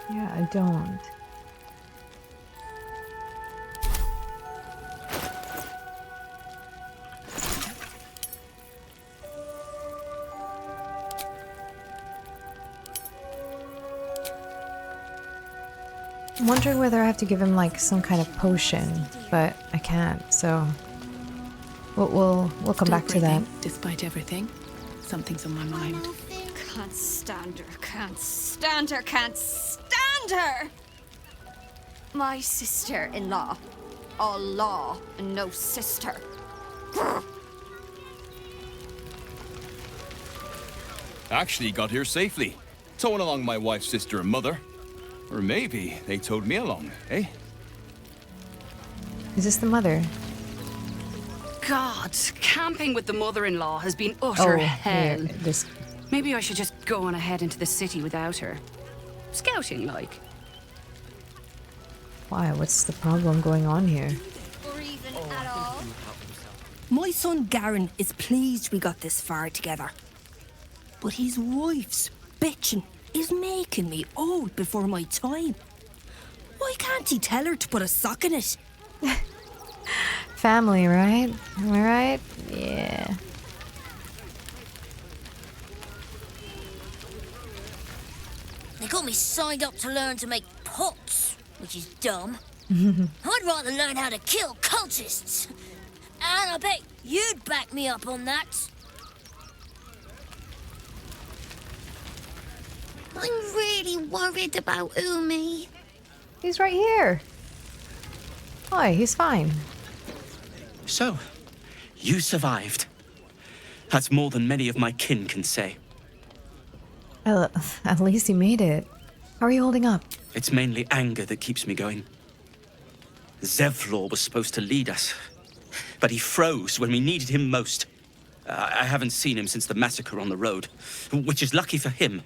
S1: Yeah, I don't. I'm wondering whether I have to give him like some kind of potion, but I can't, so we'll come back to that.
S11: Despite everything, something's on my mind.
S23: Can't stand her, can't stand her, can't stand her! My sister-in-law. All law and no sister.
S15: Actually got here safely. Towing along my wife's sister and mother. Or maybe they towed me along, eh?
S1: Is this the mother?
S11: God, camping with the mother-in-law has been utter hell.
S1: Here, this...
S11: Maybe I should just go on ahead into the city without her. Scouting, like.
S1: Why? What's the problem going on here?
S23: Or even at all.
S10: My son Garen is pleased we got this far together. But his wife's bitching is making me old before my time. Why can't he tell her to put a sock in it?
S1: Family, right? Am I right? Yeah.
S2: They got me signed up to learn to make pots, which is dumb. I'd rather learn how to kill cultists. And I bet you'd back me up on that. I'm really worried about Umi.
S1: He's right here. Hi, he's fine.
S18: So, you survived. That's more than many of my kin can say.
S1: At least he made it. How are you holding up?
S18: It's mainly anger that keeps me going. Zevlor was supposed to lead us, but he froze when we needed him most. I haven't seen him since the massacre on the road, which is lucky for him.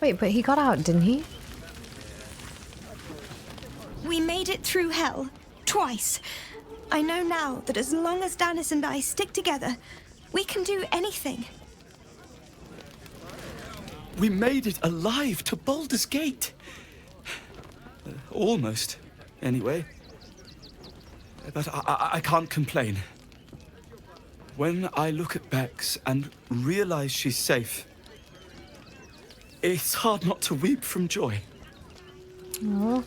S1: Wait, but he got out, didn't he?
S19: We made it through hell. Twice. I know now that as long as Danis and I stick together, we can do anything.
S18: We made it alive to Baldur's Gate. Almost, anyway. But I can't complain. When I look at Bex and realize she's safe, it's hard not to weep from joy.
S1: Oh.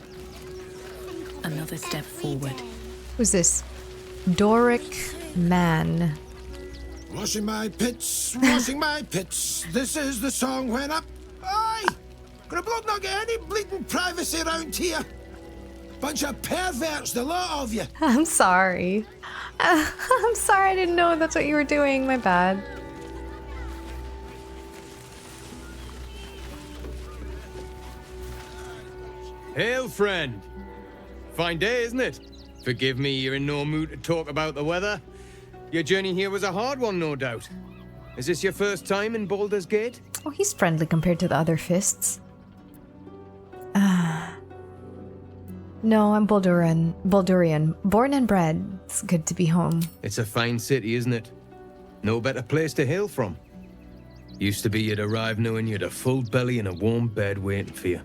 S11: Another step forward.
S1: Who's this? Doric Man.
S24: Washing my pits, washing my pits. This is the song when up. Aye! Gonna blood not get any bleeding privacy around here. Bunch of perverts, the lot of you.
S1: I'm sorry. I'm sorry, I didn't know that's what you were doing. My bad.
S20: Hail, friend. Fine day, isn't it? Forgive me, you're in no mood to talk about the weather. Your journey here was a hard one, no doubt. Is this your first time in Baldur's Gate?
S1: Oh, he's friendly compared to the other fists. No, I'm Baldurian. Born and bred. It's good to be home.
S20: It's a fine city, isn't it? No better place to hail from. Used to be you'd arrive knowing you'd a full belly and a warm bed waiting for you.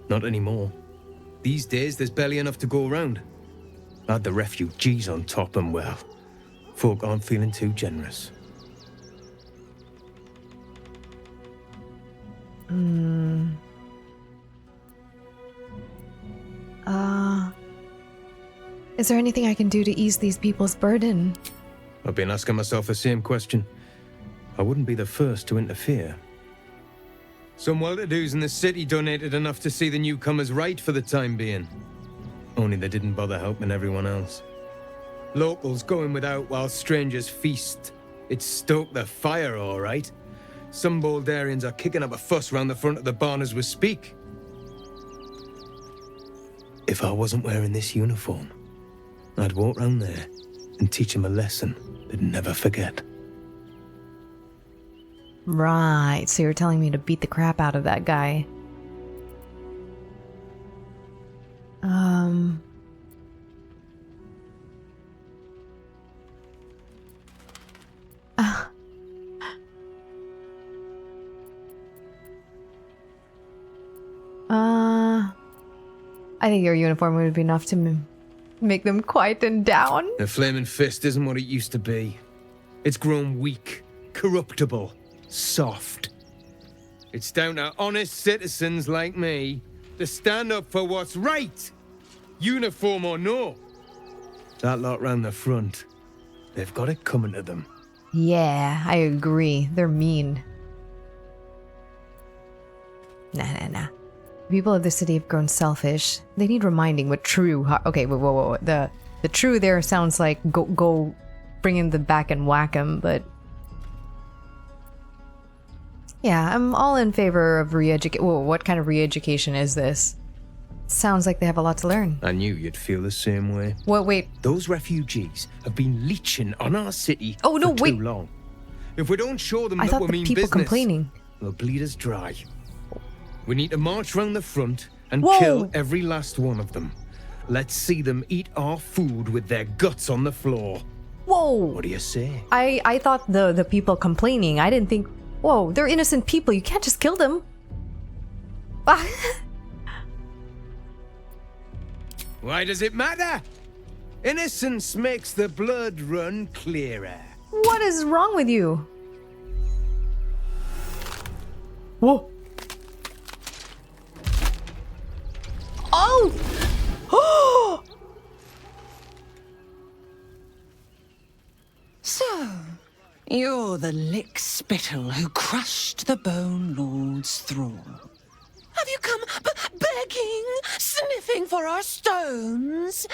S20: Not anymore. These days, there's barely enough to go around. Add the refugees on top and, well, folk aren't feeling too generous.
S1: Is there anything I can do to ease these people's burden?
S20: I've been asking myself the same question. I wouldn't be the first to interfere. Some well-to-dos in the city donated enough to see the newcomers right for the time being. Only they didn't bother helping everyone else. Locals going without while strangers feast. It stoked the fire, all right. Some Baldurians are kicking up a fuss round the front of the barn as we speak. If I wasn't wearing this uniform, I'd walk round there and teach them a lesson they'd never forget.
S1: Right, so you're telling me to beat the crap out of that guy. I think your uniform would be enough to make them quiet and down.
S20: The flaming fist isn't what it used to be. It's grown weak, corruptible, soft. It's down to honest citizens like me to stand up for what's right, uniform or no. That lot round the front, they've got it coming to them.
S1: Yeah, I agree. They're mean. Nah. People of the city have grown selfish. They need reminding what true... Okay, whoa. The true there sounds like go bring in the back and whack him, but... Yeah, I'm all in favor of re-education. Whoa, what kind of re-education is this? Sounds like they have a lot to learn.
S20: I knew you'd feel the same way.
S1: What? Wait.
S20: Those refugees have been leeching on our city
S1: for
S20: too long. If we don't show them
S1: I
S20: that
S1: thought
S20: we
S1: the
S20: mean
S1: people
S20: business,
S1: complaining.
S20: they'll bleed us dry. We need to march round the front and
S1: Whoa.
S20: kill every last one of them. Let's see them eat our food with their guts on the floor.
S1: Whoa!
S20: What do you say?
S1: I thought the people complaining. I didn't think... Whoa, they're innocent people. You can't just kill them.
S20: Why does it matter? Innocence makes the blood run clearer.
S1: What is wrong with you? Whoa. Oh!
S6: So, you're the lick-spittle who crushed the Bone Lord's thrall. Have you come begging, sniffing for our stones?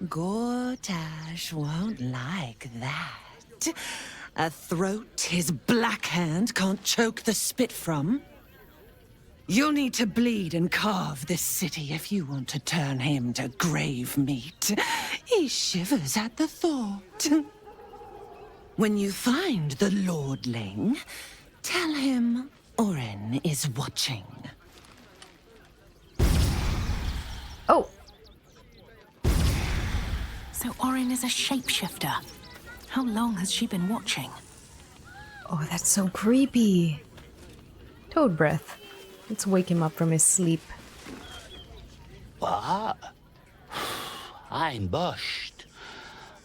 S6: Gortash won't like that. A throat his black hand can't choke the spit from. You'll need to bleed and carve this city if you want to turn him to grave meat. He shivers at the thought. When you find the Lordling, tell him Orin is watching.
S1: Oh.
S11: So Orin is a shapeshifter. How long has she been watching?
S1: Oh, that's so creepy. Toad breath. Let's wake him up from his sleep.
S12: What? I'm bushed.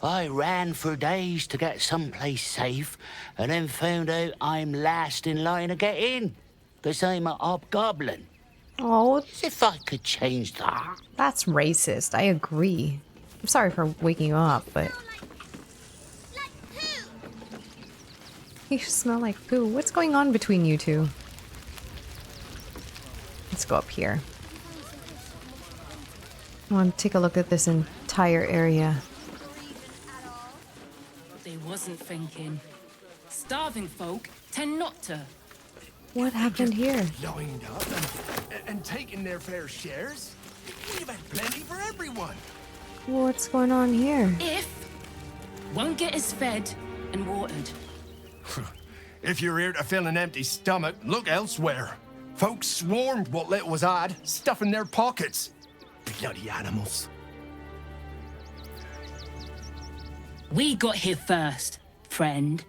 S12: I ran for days to get someplace safe, and then found out I'm last in line to get in, because I'm a hobgoblin.
S1: Oh.
S12: As if I could change that.
S1: That's racist. I agree. I'm sorry for waking you up, but... You smell like poo. What's going on between you two? Let's go up here. I want to take a look at this entire area.
S21: They wasn't thinking. Starving folk tend not to.
S1: What happened here?
S5: Lined up and taking their fair shares. We've had plenty for everyone.
S1: What's going on here?
S21: If one get us fed and watered.
S5: If you're here to fill an empty stomach, look elsewhere. Folks swarmed what little was odd, stuffing their pockets. Bloody animals.
S21: We got here first, friend.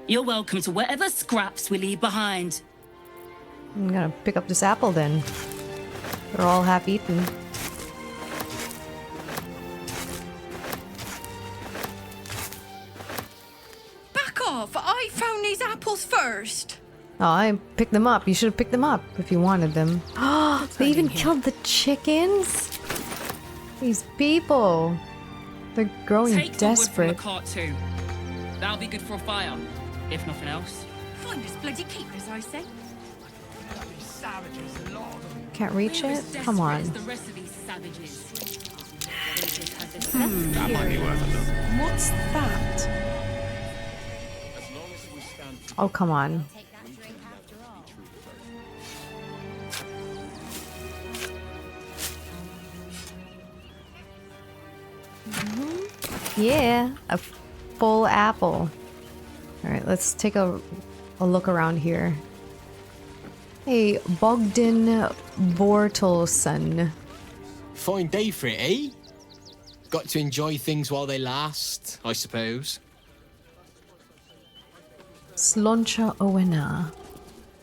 S21: You're welcome to whatever scraps we leave behind.
S1: I'm gonna pick up this apple then. They're all half-eaten.
S22: Back off! I found these apples first.
S1: Oh, I picked them up. You should have picked them up if you wanted them. Oh, they even killed the chickens? These people. They're growing
S21: Take
S1: desperate.
S21: the wood from the cart too. That'll be good for a fire, if nothing else.
S22: Find us bloody keepers, I say.
S1: Can't reach it? Come on.
S21: The rest of these savages.
S5: That might be worth a look.
S1: What's that? Oh, come on. Yeah, a full apple. All right, let's take a look around here. Hey, Bogdan Bortolson.
S25: Fine day for it, eh? Got to enjoy things while they last, I suppose.
S1: Sloncha Owena.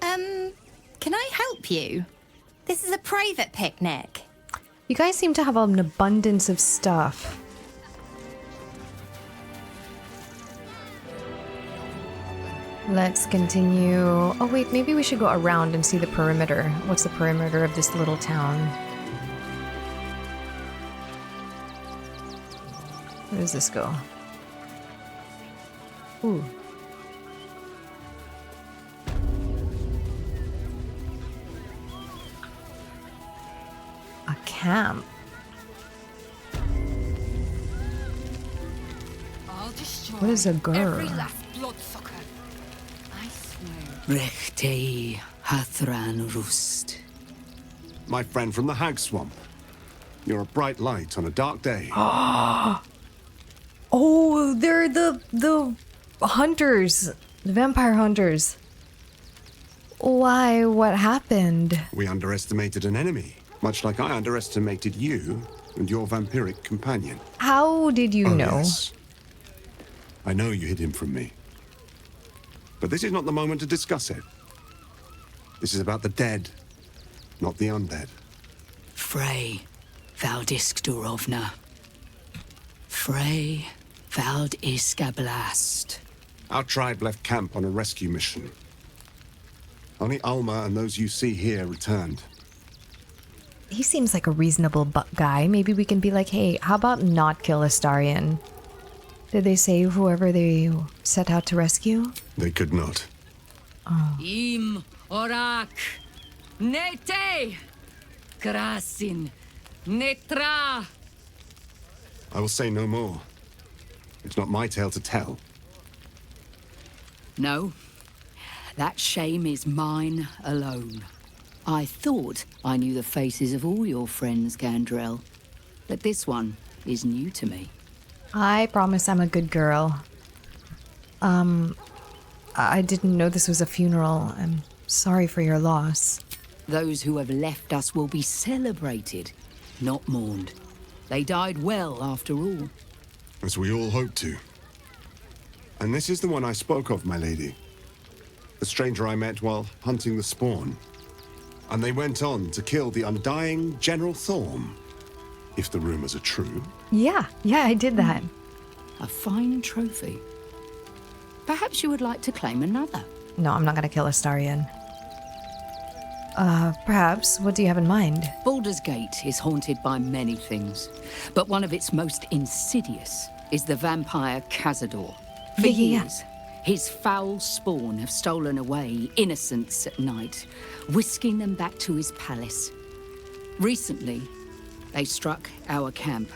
S26: Can I help you? This is a private picnic.
S1: You guys seem to have an abundance of stuff. Let's continue. Oh wait, maybe we should go around and see the perimeter. What's the perimeter of this little town? Where does this go? Ooh. A camp. What is a gur?
S4: Rechtei Hathran Rust.
S7: My friend from the Hag Swamp. You're a bright light on a dark day.
S1: Oh, they're the hunters, the vampire hunters. Why? What happened?
S7: We underestimated an enemy, much like I underestimated you and your vampiric companion.
S1: How did you know?
S7: Yes. I know you hid him from me. But this is not the moment to discuss it. This is about the dead, not the undead.
S4: Frey Valdisk Durovna. Frey Valdiskablast.
S7: Our tribe left camp on a rescue mission. Only Alma and those you see here returned.
S1: He seems like a reasonable guy. Maybe we can be like, hey, how about not kill Astarion? Did they save whoever they set out to rescue?
S7: They could not.
S1: Oh.
S4: Im Orak. Nete. Krasin. Netra.
S7: I will say no more. It's not my tale to tell.
S4: No. That shame is mine alone. I thought I knew the faces of all your friends, Gandrel. But this one is new to me.
S1: I promise I'm a good girl. I didn't know this was a funeral. I'm sorry for your loss.
S4: Those who have left us will be celebrated, not mourned. They died well, after all.
S7: As we all hope to. And this is the one I spoke of, my lady. The stranger I met while hunting the spawn. And they went on to kill the undying General Thorm. If the rumors are true.
S1: Yeah, I did that.
S4: A fine trophy. Perhaps you would like to claim another.
S1: No, I'm not gonna kill Astarion. Perhaps. What do you have in mind?
S4: Baldur's Gate is haunted by many things, but one of its most insidious is the vampire Cazador. For years, his foul spawn have stolen away innocents at night, whisking them back to his palace. Recently, they struck our camp.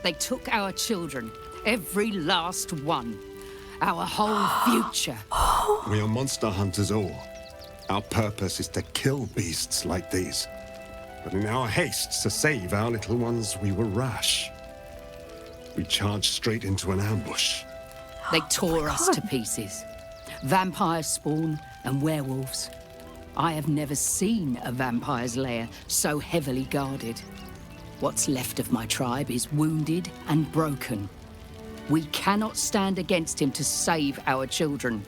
S4: They took our children, every last one. Our whole future.
S7: We are monster hunters all. Our purpose is to kill beasts like these. But in our haste to save our little ones, we were rash. We charged straight into an ambush.
S4: They tore us to pieces. Vampire spawn and werewolves. I have never seen a vampire's lair so heavily guarded. What's left of my tribe is wounded and broken. We cannot stand against him to save our children.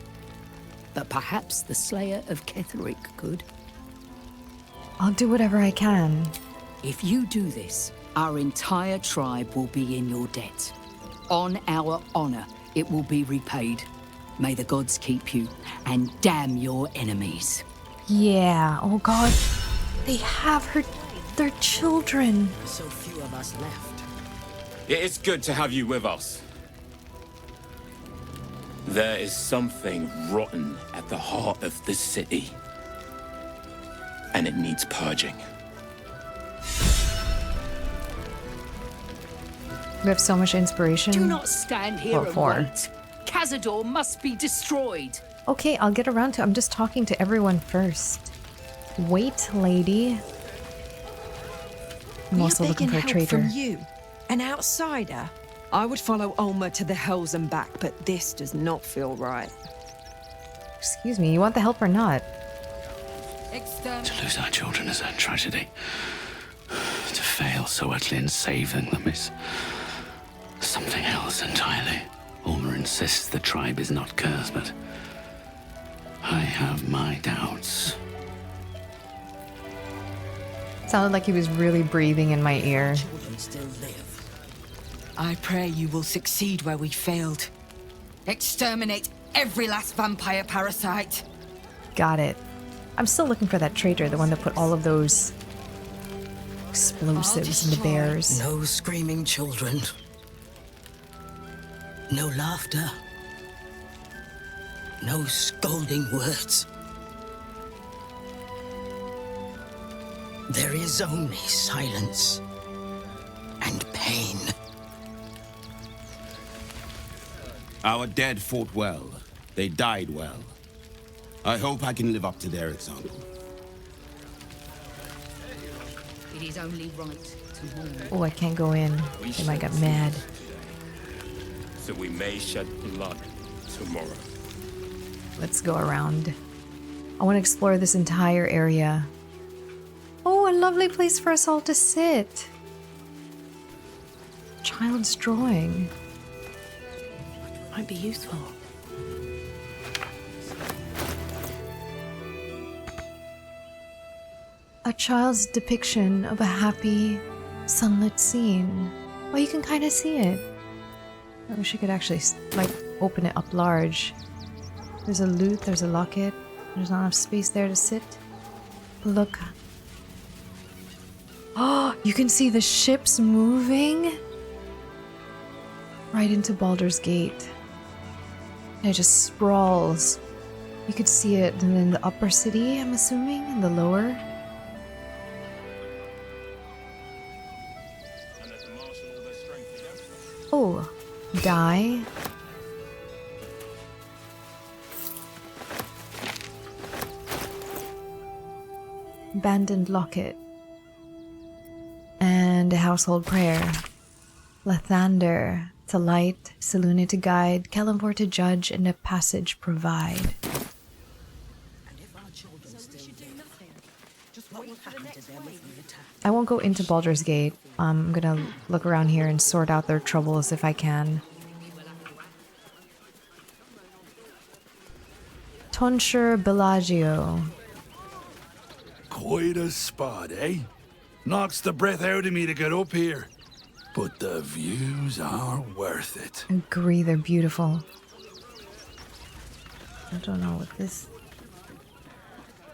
S4: But perhaps the Slayer of Ketheric could.
S1: I'll do whatever I can.
S4: If you do this, our entire tribe will be in your debt. On our honor, it will be repaid. May the gods keep you, and damn your enemies.
S1: Yeah, oh god. They have their children.
S17: So few of us left.
S9: It is good to have you with us. There is something rotten at the heart of this city. And it needs purging.
S1: We have so much inspiration.
S4: Do not stand here and
S1: for.
S4: wait. Cazador must be destroyed.
S1: Okay, I'll get around to it. I'm just talking to everyone first. Wait, lady. I'm also looking for a traitor.
S13: From you, an outsider. I would follow Ulma to the Hells and back, but this does not feel right.
S1: Excuse me, you want the help or not?
S12: To lose our children is a tragedy. To fail so utterly in saving them is something else entirely. Ulma insists the tribe is not cursed, but I have my doubts.
S1: Sounded like he was really breathing in my ear.
S6: I pray you will succeed where we failed. Exterminate every last vampire parasite.
S1: Got it. I'm still looking for that traitor, the one that put all of those explosives in the bears.
S3: No screaming children. No laughter. No scolding words. There is only silence and pain.
S8: Our dead fought well. They died well. I hope I can live up to their example.
S4: It is only right to mourn.
S1: Oh, I can't go in. They might get mad.
S9: So we may shed blood tomorrow.
S1: Let's go around. I want to explore this entire area. Oh, a lovely place for us all to sit. Child's drawing.
S11: Might be useful.
S1: A child's depiction of a happy, sunlit scene. Oh, you can kind of see it. I wish I could actually, like, open it up large. There's a lute, there's a locket. There's not enough space there to sit. Look. Oh, you can see the ships moving right into Baldur's Gate. And it just sprawls. You could see it in the upper city, I'm assuming, and the lower. Oh, die. Abandoned locket. And a household prayer. Lathander to light, Selûne to guide, Celeborn to judge, and a passage provide. I won't go into Baldur's Gate. I'm gonna look around here and sort out their troubles if I can. Tonsure Bellagio.
S14: Quite a spot, eh? Knocks the breath out of me to get up here. But the views are worth it.
S1: Agree, they're beautiful. I don't know what this...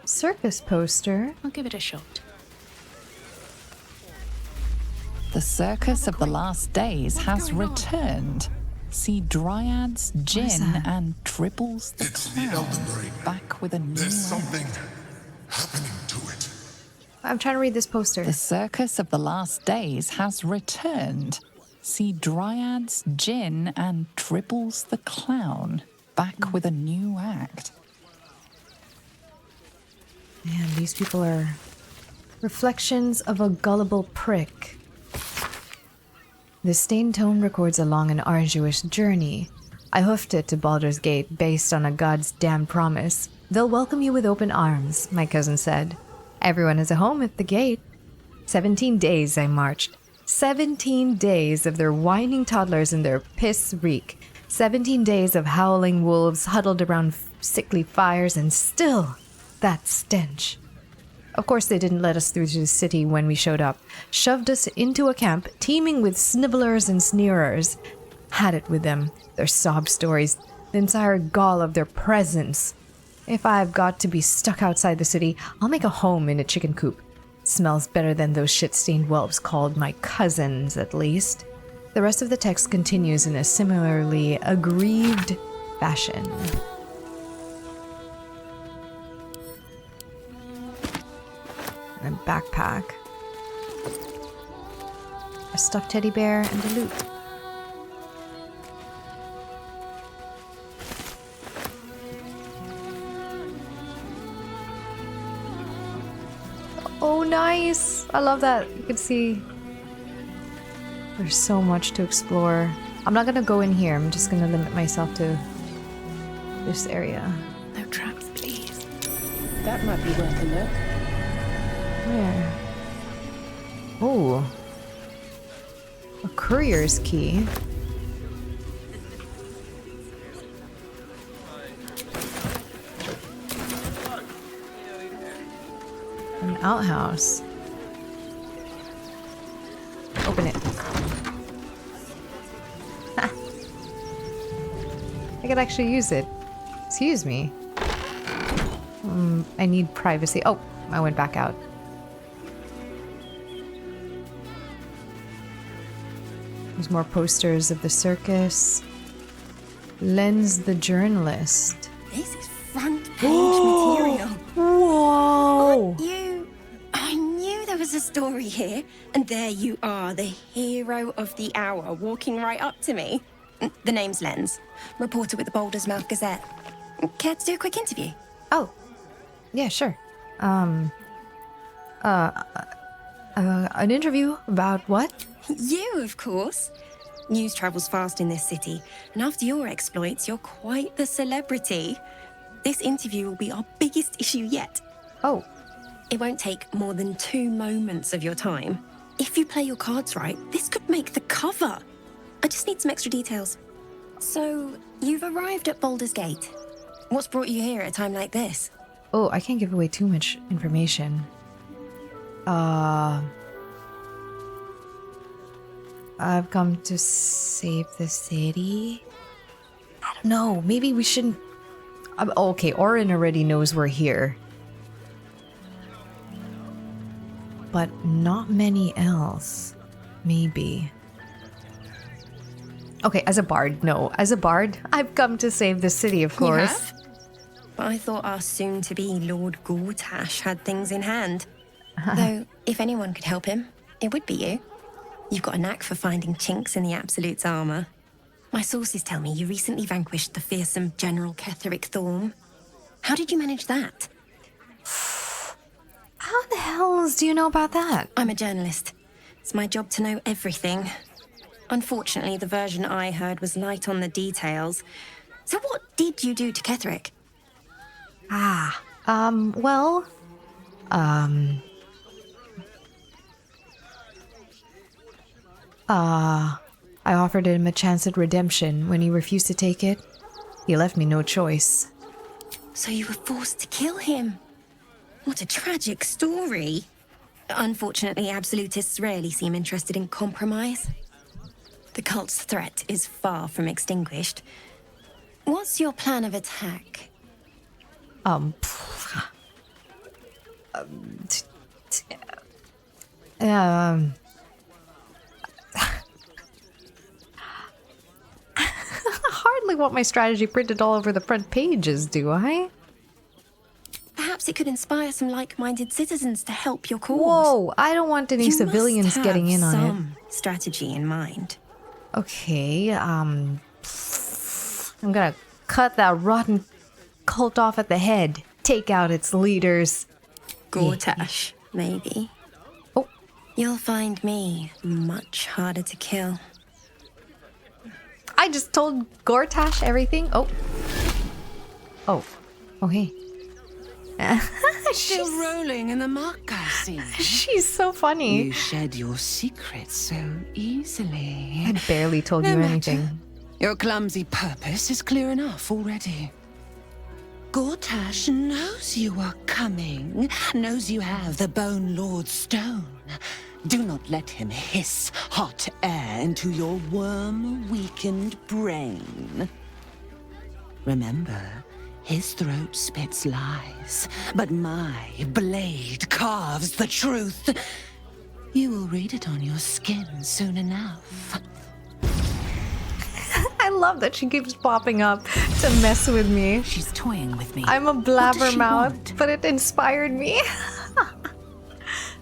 S1: Circus poster?
S11: I'll give it a shot.
S15: The Circus of the Last Days has returned. See Dryads, Jinn, and Tribbles the Clown back with a new...
S16: There's something happening to it.
S1: I'm trying to read this poster.
S15: The Circus of the Last Days has returned. See Dryads, Jinn, and Tribbles the Clown back with a new act.
S1: Man, these people are reflections of a gullible prick. The stained tome records a long and arduous journey. I hoofed it to Baldur's Gate based on a god's damn promise. They'll welcome you with open arms, my cousin said. Everyone has a home at the gate. 17 days I marched. 17 days of their whining toddlers and their piss reek. 17 days of howling wolves huddled around sickly fires, and still that stench. Of course they didn't let us through to the city when we showed up. Shoved us into a camp teeming with snibblers and sneerers. Had it with them, their sob stories, the entire gall of their presence. If I've got to be stuck outside the city, I'll make a home in a chicken coop. Smells better than those shit-stained whelps called my cousins, at least. The rest of the text continues in a similarly aggrieved fashion. A backpack. A stuffed teddy bear and a lute. Oh, nice! I love that. You can see there's so much to explore. I'm not gonna go in here. I'm just gonna limit myself to this area.
S11: No traps, please. That might be worth a look.
S1: Where? Oh. A courier's key. An outhouse. Open it. I could actually use it. Excuse me. I need privacy. Oh, I went back out. There's more posters of the circus. Lens the journalist.
S2: This is front page material.
S1: Whoa!
S2: Aren't you? I knew there was a story here. And there you are, the hero of the hour, walking right up to me. The name's Lens, reporter with the Baldur's Mouth Gazette. Care to do a quick interview?
S1: Oh, yeah, sure. An interview about what?
S2: You, of course. News travels fast in this city, and after your exploits, you're quite the celebrity. This interview will be our biggest issue yet.
S1: Oh.
S2: It won't take more than 2 moments of your time. If you play your cards right, this could make the cover. I just need some extra details. So, you've arrived at Baldur's Gate. What's brought you here at a time like this?
S1: Oh, I can't give away too much information. I've come to save the city. I don't know. Maybe we shouldn't. Okay, Orin already knows we're here. But not many else. Maybe. Okay, as a bard, no. As a bard, I've come to save the city, of course.
S2: You have? But I thought our soon-to-be Lord Gortash had things in hand. Though, if anyone could help him, it would be you. You've got a knack for finding chinks in the Absolute's armor. My sources tell me you recently vanquished the fearsome General Ketheric Thorm. How did you manage that?
S1: How the hells do you know about that?
S2: I'm a journalist. It's my job to know everything. Unfortunately, the version I heard was light on the details. So what did you do to Ketheric?
S1: I offered him a chance at redemption. When he refused to take it, he left me no choice.
S2: So you were forced to kill him? What a tragic story. Unfortunately, absolutists rarely seem interested in compromise. The cult's threat is far from extinguished. What's your plan of attack?
S1: Hardly want my strategy printed all over the front pages, do I?
S2: Perhaps it could inspire some like-minded citizens to help your cause.
S1: Whoa, I don't want any civilians getting in on it.
S2: Some strategy in mind.
S1: Okay, I'm gonna cut that rotten cult off at the head. Take out its leaders.
S2: Gortash, maybe.
S1: Oh.
S2: You'll find me much harder to kill.
S1: I just told Gortash everything. Oh. Oh. Okay.
S6: Still rolling in the muck, I see.
S1: She's so funny.
S6: You shed your secrets so easily.
S1: I barely told you anything.
S6: Your clumsy purpose is clear enough already. Gortash knows you are coming, knows you have the Bone Lord's stone. Do not let him hiss hot air into your worm-weakened brain. Remember, his throat spits lies, but my blade carves the truth. You will read it on your skin soon enough.
S1: I love that she keeps popping up to mess with me.
S11: She's toying with me.
S1: I'm a blabbermouth, but it inspired me.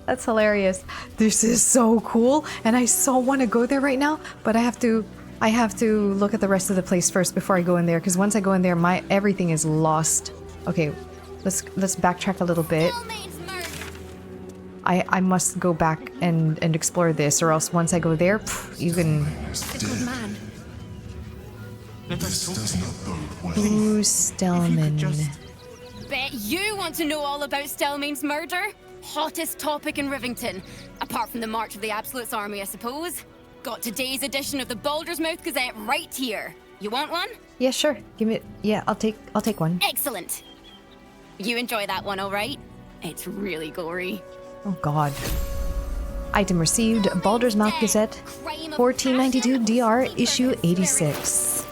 S1: That's hilarious. This is so cool, and I so want to go there right now, but I have to look at the rest of the place first before I go in there, because once I go in there, everything is lost. Okay, let's backtrack a little bit. I must go back and explore this, or else once I go there, you can.
S2: Good man.
S16: This does not bode well.
S1: Ooh, Stellman.
S10: Bet you want to know all about Stellmane's murder? Hottest topic in Rivington. Apart from the March of the Absolute's army, I suppose. Got today's edition of the Baldur's Mouth Gazette right here. You want one?
S1: Yeah, sure. Give me. Yeah, I'll take one.
S10: Excellent. You enjoy that one, all right? It's really gory.
S1: Oh God. Item received, Baldur's Mouth Gazette, 1492 DR, issue 86.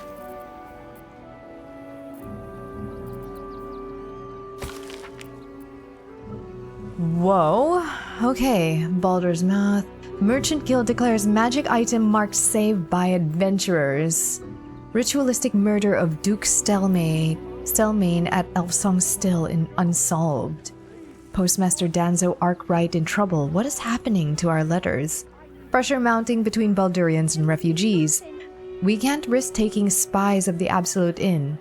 S1: Whoa. Okay, Baldur's Mouth. Merchant Guild declares magic item marked saved by adventurers. Ritualistic murder of Duke Stelmane at Elfsong Still in unsolved. Postmaster Danzo Arkwright in trouble. What is happening to our letters? Pressure mounting between Baldurians and refugees. We can't risk taking spies of the Absolute Inn.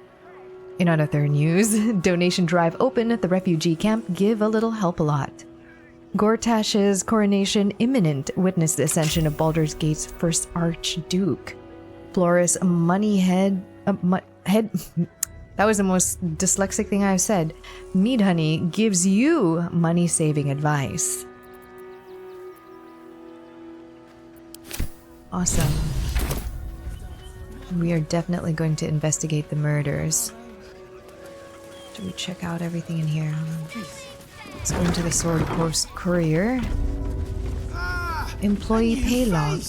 S1: In other news, donation drive open at the refugee camp. Give a little, help a lot. Gortash's coronation imminent. Witness the ascension of Baldur's Gate's first Archduke. Floris Moneyhead... That was the most dyslexic thing I've said. Mead Honey gives you money-saving advice. Awesome. We are definitely going to investigate the murders. Do we check out everything in here? Let's go into the Sword Coast Courier. Employee pay log.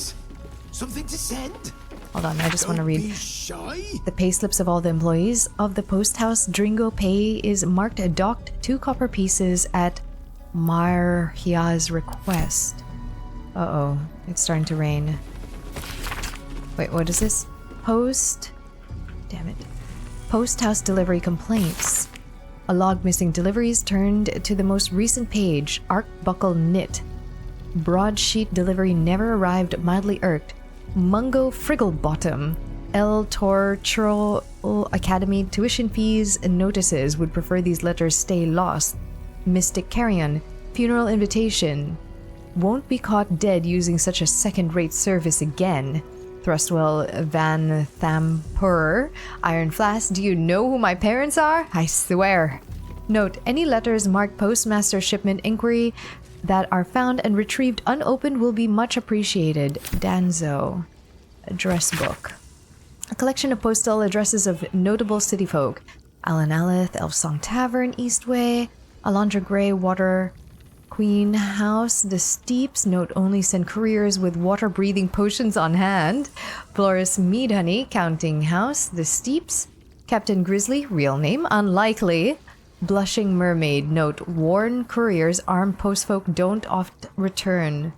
S5: Something to send?
S1: Hold on, I just want to read the pay slips of all the employees of the post house. Dringo pay is marked docked 2 copper pieces at Marhia's request. Uh-oh, it's starting to rain. Wait, what is this? Damn it. Post house delivery complaints. A log missing deliveries turned to the most recent page. Arc buckle knit. Broadsheet delivery never arrived, mildly irked. Mungo Frigglebottom. El Torchero Academy tuition fees and notices would prefer these letters stay lost. Mystic Carrion. Funeral invitation. Won't be caught dead using such a second-rate service again. Thrustwell Van Thampur. Iron Flask. Do you know who my parents are? I swear. Note, any letters marked postmaster shipment inquiry that are found and retrieved unopened will be much appreciated. Danzo. Address book. A collection of postal addresses of notable city folk. Alan Aleth, Elfsong Tavern, Eastway, Alondra Grey, Water Queen House, The Steeps. Note only send couriers with water-breathing potions on hand. Floris Mead Honey, Counting House, The Steeps. Captain Grizzly, real name, unlikely. Blushing Mermaid. Note, worn couriers, armed postfolk don't oft return.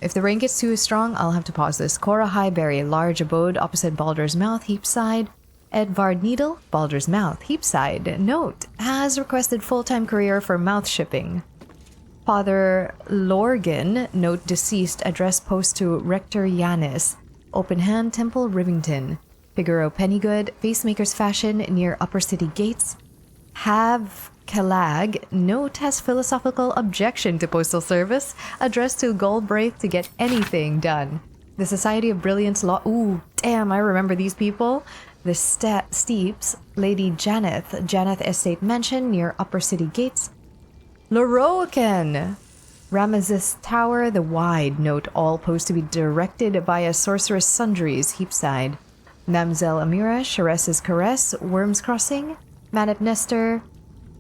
S1: If the rain gets too strong, I'll have to pause this. Cora Highberry, large abode opposite Baldur's Mouth, Heapside. Edvard Needle, Baldur's Mouth, Heapside. Note, has requested full-time courier for mouth shipping. Father Lorgan, note deceased, address post to Rector Yanis. Open Hand Temple, Rivington. Figaro Pennygood, Facemaker's Fashion near Upper City Gates. Have Kalag, note has philosophical objection to postal service, addressed to Galbraith to get anything done. The Society of Brilliance Law. Ooh, damn, I remember these people. The Steeps, Lady Janeth Estate Mansion near Upper City Gates. Loroakan, Ramesses Tower, the Wide. Note all posts to be directed via Sorceress Sundries, Heapside. Mamselle Amira, Shares's Caress, Worms Crossing. Manip Nestor,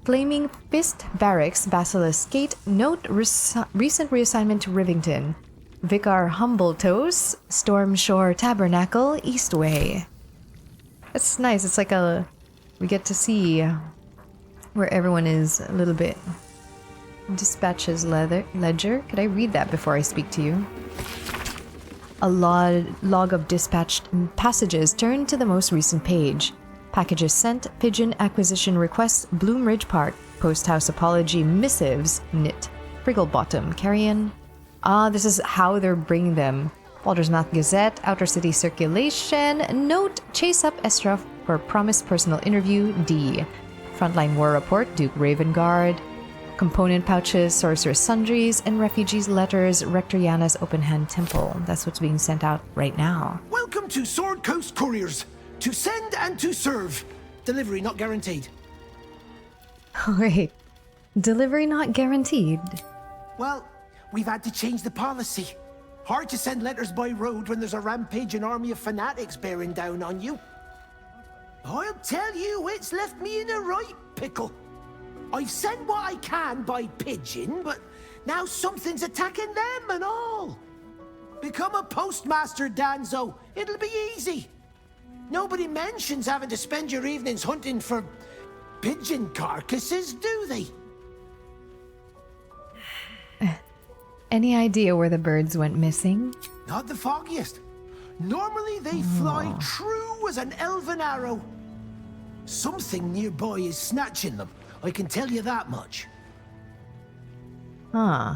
S1: Flaming Fist Barracks, Basilisk Gate. Note recent reassignment to Rivington. Vicar Humbletoes, Storm Shore Tabernacle, Eastway. It's nice. It's like we get to see where everyone is a little bit. Dispatches ledger. Could I read that before I speak to you? A log of dispatched passages. Turn to the most recent page. Packages sent. Pigeon acquisition requests. Bloom Ridge Park. Post house apology missives. Knit. Frigglebottom. Carrion. This is how they're bringing them. Baldur's Mouth Gazette. Outer City Circulation. Note. Chase up Estraf for promised personal interview. D. Frontline War Report. Duke Ravengard. Component pouches, Sorceress Sundries, and Refugees letters, Rector Yana's Open Hand Temple. That's what's being sent out right now.
S5: Welcome to Sword Coast Couriers. To send and to serve. Delivery not guaranteed.
S1: Wait. Delivery not guaranteed?
S5: Well, we've had to change the policy. Hard to send letters by road when there's a rampaging army of fanatics bearing down on you. I'll tell you, it's left me in a right pickle. I've sent what I can by pigeon, but Now something's attacking them and all. Become a postmaster, Danzo. It'll be easy. Nobody mentions having to spend your evenings hunting for pigeon carcasses, do they?
S1: Any idea where the birds went missing?
S5: Not the foggiest. Normally they fly true as an elven arrow. Something nearby is snatching them. I can tell you that much.
S1: Huh.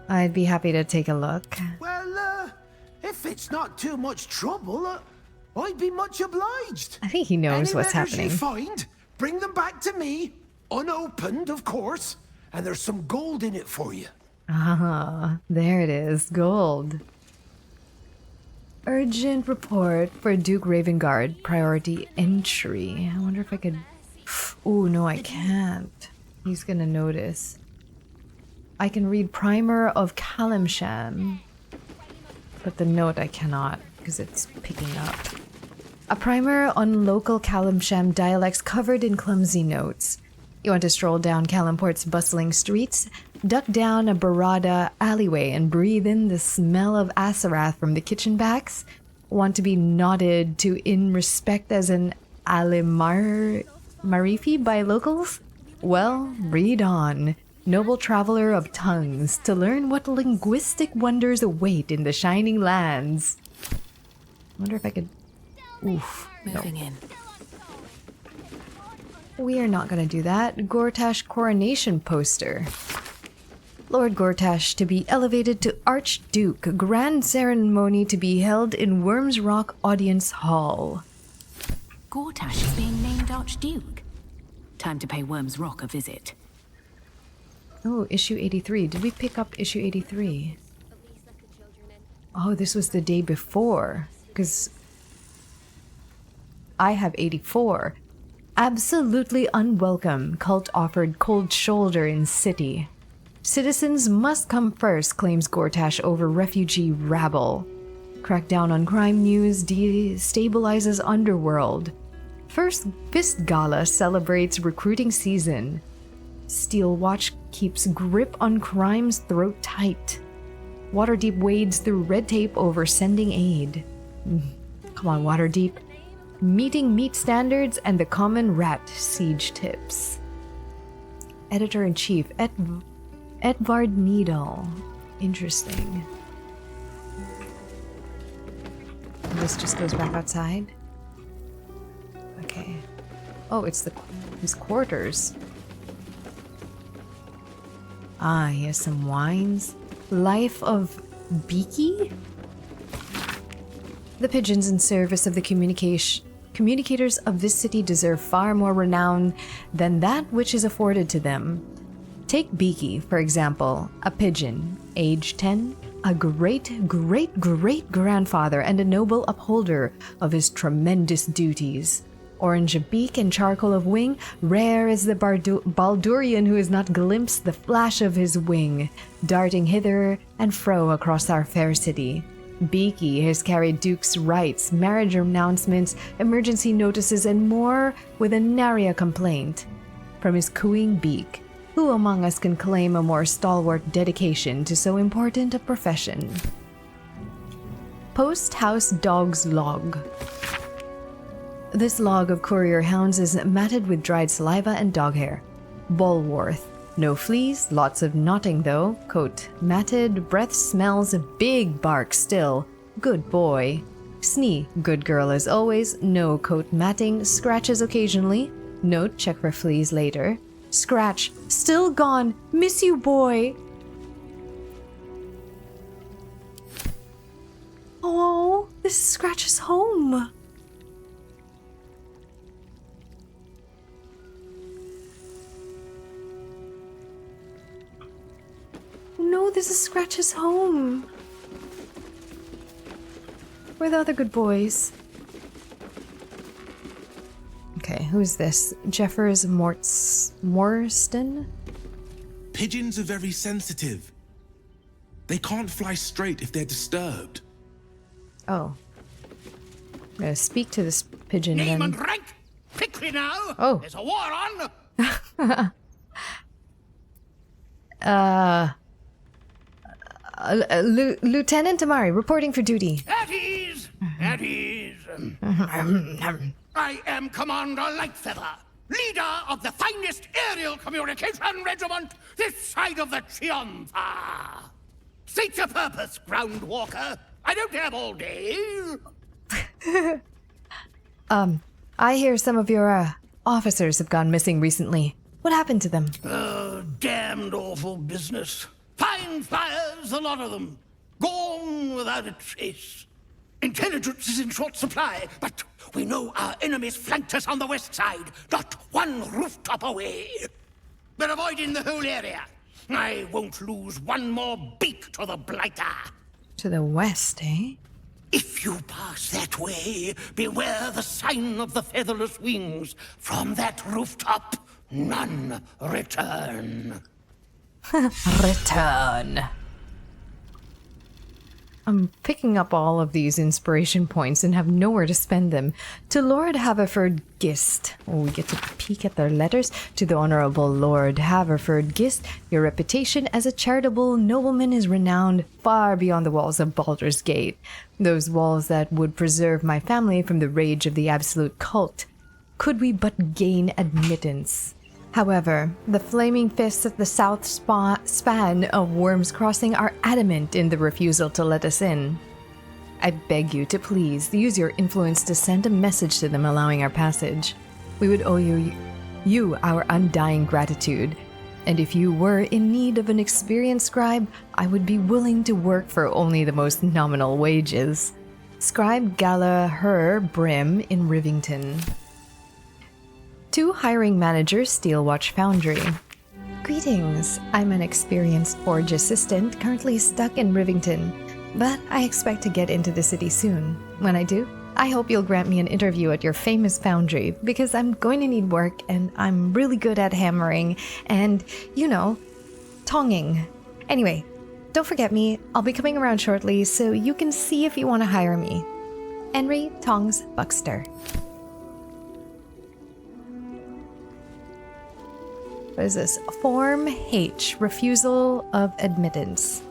S1: I'd be happy to take a look.
S5: Well, if it's not too much trouble, I'd be much obliged.
S1: I think he knows what's
S5: letters
S1: happening.
S5: You find, bring them back to me, unopened, of course, and there's some gold in it for you.
S1: Ah, there it is. Gold. Urgent report for Duke Ravengard. Priority entry. I wonder if I could... Oh, no, I can't. He's gonna notice. I can read Primer of Calimsham, but the note I cannot because it's picking up. A primer on local Calimsham dialects covered in clumsy notes. You want to stroll down Calimport's bustling streets, duck down a Barada alleyway and breathe in the smell of Asarath from the kitchen backs? Want to be nodded to in respect as an HeyAmarii by locals? Well, read on. Noble traveler of tongues, to learn what linguistic wonders await in the shining lands. Wonder if I could... Oof.
S11: Moving in.
S1: We are not going to do that. Gortash coronation poster. Lord Gortash to be elevated to Archduke. Grand ceremony to be held in Worms Rock Audience Hall.
S11: Gortash is being named Archduke. Time to pay Worms Rock a visit.
S1: Oh, issue 83. Did we pick up issue 83? Oh, this was the day before. Because I have 84. Absolutely unwelcome. Cult offered cold shoulder in city. Citizens must come first, claims Gortash over refugee rabble. Crackdown on crime news destabilizes underworld. First Fist Gala celebrates recruiting season. Steel Watch keeps grip on crime's throat tight. Waterdeep wades through red tape over sending aid. Come on, Waterdeep. Meeting meat standards and the common rat siege tips. Editor-in-Chief Edvard Needle. Interesting. And this just goes back outside? Okay. Oh, it's his quarters. Ah, he has some wines. Life of Beaky? The pigeons in service of the communicators of this city deserve far more renown than that which is afforded to them. Take Beaky, for example, a pigeon, age 10, a great-great-great-grandfather and a noble upholder of his tremendous duties. Orange of beak and charcoal of wing, rare is the Baldurian who has not glimpsed the flash of his wing, darting hither and fro across our fair city. Beaky has carried Duke's rights, marriage announcements, emergency notices, and more with a nary a complaint. From his cooing beak, who among us can claim a more stalwart dedication to so important a profession? Post House Dog's Log. This log of courier hounds is matted with dried saliva and dog hair. Bulworth. No fleas, lots of knotting though. Coat matted, breath smells, big bark still. Good boy. Snee, good girl as always, no coat matting, scratches occasionally. Note, check for fleas later. Scratch, still gone, miss you boy. Oh, this is Scratch's home. No, this is Scratch's home. Where are the other good boys? Okay, who's this? Jeffers Morstan?
S18: Pigeons are very sensitive. They can't fly straight if they're disturbed.
S1: Oh. I'm gonna speak to this pigeon
S12: Name
S1: then.
S12: and rank! Quickly now!
S1: Oh.
S12: There's a war on!
S1: Lieutenant HeyAmarii, reporting for duty.
S19: At ease! At ease! I am Commander Lightfeather, leader of the finest aerial communication regiment this side of the Chianfa. State your purpose, ground walker. I don't have all day.
S1: I hear some of your, officers have gone missing recently. What happened to them?
S19: Damned awful business. Fine flyers, a lot of them. Gone without a trace. Intelligence is in short supply, but we know our enemies flanked us on the west side, not one rooftop away. We're avoiding the whole area. I won't lose one more beak to the blighter.
S1: To the west, eh?
S19: If you pass that way, beware the sign of the featherless wings. From that rooftop, none return.
S1: Return. I'm picking up all of these inspiration points and have nowhere to spend them. To Lord Haverford Gist. Oh, we get to peek at their letters. To the Honorable Lord Haverford Gist, your reputation as a charitable nobleman is renowned far beyond the walls of Baldur's Gate. Those walls that would preserve my family from the rage of the absolute cult. Could we but gain admittance. However, the flaming fists at the south span of Worm's Crossing are adamant in the refusal to let us in. I beg you to please use your influence to send a message to them allowing our passage. We would owe you our undying gratitude, and if you were in need of an experienced scribe, I would be willing to work for only the most nominal wages. Scribe Gallagher Brim in Rivington. To hiring manager, Steelwatch Foundry. Greetings, I'm an experienced forge assistant currently stuck in Rivington, but I expect to get into the city soon. When I do, I hope you'll grant me an interview at your famous foundry, because I'm going to need work and I'm really good at hammering and, tonging. Anyway, don't forget me, I'll be coming around shortly so you can see if you want to hire me. Henry Tongs Buxter. What is this? Form H, refusal of admittance.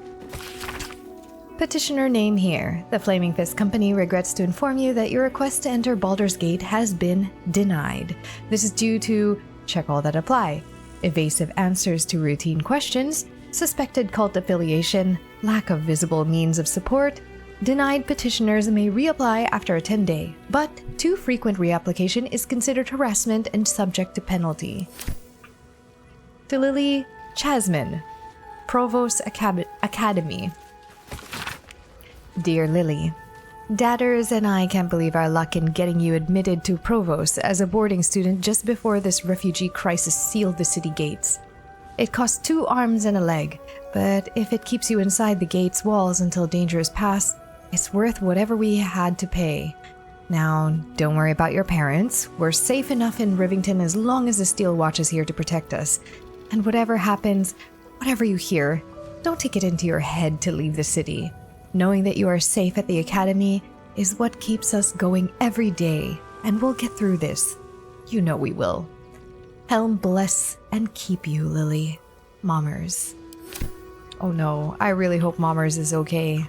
S1: Petitioner name here. The Flaming Fist Company regrets to inform you that your request to enter Baldur's Gate has been denied. This is due to check all that apply. Evasive answers to routine questions, suspected cult affiliation, lack of visible means of support. Denied petitioners may reapply after a 10-day, but too frequent reapplication is considered harassment and subject to penalty. To Lily Chasman, Provost Academy. Dear Lily, Dadders and I can't believe our luck in getting you admitted to Provost as a boarding student just before this refugee crisis sealed the city gates. It costs 2 arms and a leg, but if it keeps you inside the gate's walls until danger is past, it's worth whatever we had to pay. Now, don't worry about your parents. We're safe enough in Rivington as long as the Steel Watch is here to protect us. And whatever happens, whatever you hear, don't take it into your head to leave the city. Knowing that you are safe at the Academy is what keeps us going every day, and we'll get through this. You know we will. Helm bless and keep you, Lily. Mommers. Oh no, I really hope Mommers is okay.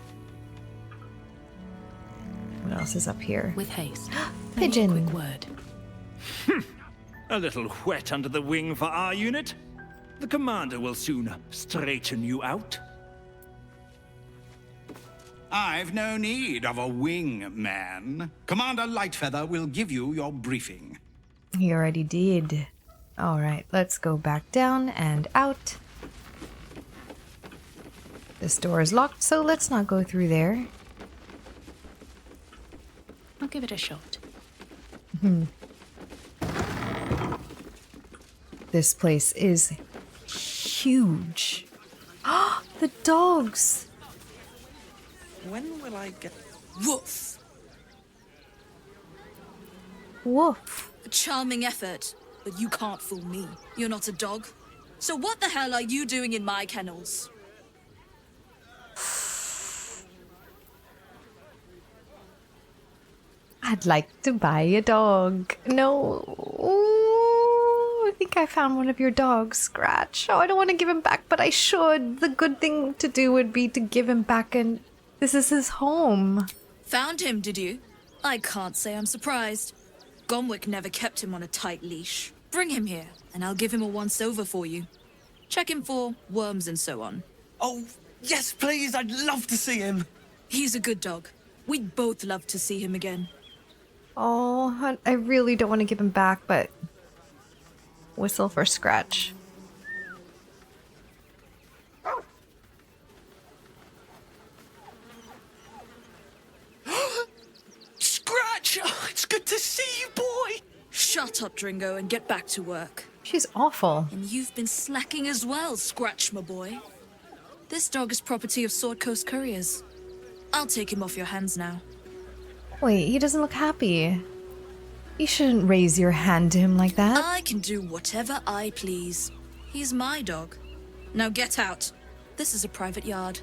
S1: What else is up here?
S11: With haste.
S1: Pigeon.
S11: Quick word.
S20: A little wet under the wing for our unit. The commander will soon straighten you out.
S8: I've no need of a wing man. Commander Lightfeather will give you your briefing.
S1: He already did. Alright, let's go back down and out. This door is locked, so let's not go through there.
S11: I'll give it a shot.
S1: This place is huge. Ah, the dogs!
S17: When will I get...
S22: Woof!
S1: Woof.
S22: A charming effort, but you can't fool me. You're not a dog. So what the hell are you doing in my kennels?
S1: I'd like to buy a dog. No. Ooh, I think I found one of your dogs, Scratch. Oh, I don't want to give him back, but I should. The good thing to do would be to give him back, and this is his home.
S22: Found him, did you? I can't say I'm surprised. Gomwick never kept him on a tight leash. Bring him here, and I'll give him a once-over for you. Check him for worms and so on.
S7: Oh, yes, please. I'd love to see him.
S22: He's a good dog. We'd both love to see him again.
S1: Oh, I really don't want to give him back, but whistle for Scratch.
S7: Scratch! Oh, it's good to see you, boy!
S22: Shut up, Dringo, and get back to work.
S1: She's awful.
S22: And you've been slacking as well, Scratch, my boy. This dog is property of Sword Coast Couriers. I'll take him off your hands now.
S1: Wait, he doesn't look happy. You shouldn't raise your hand to him like that.
S22: I can do whatever I please. He's my dog. Now get out. This is a private yard.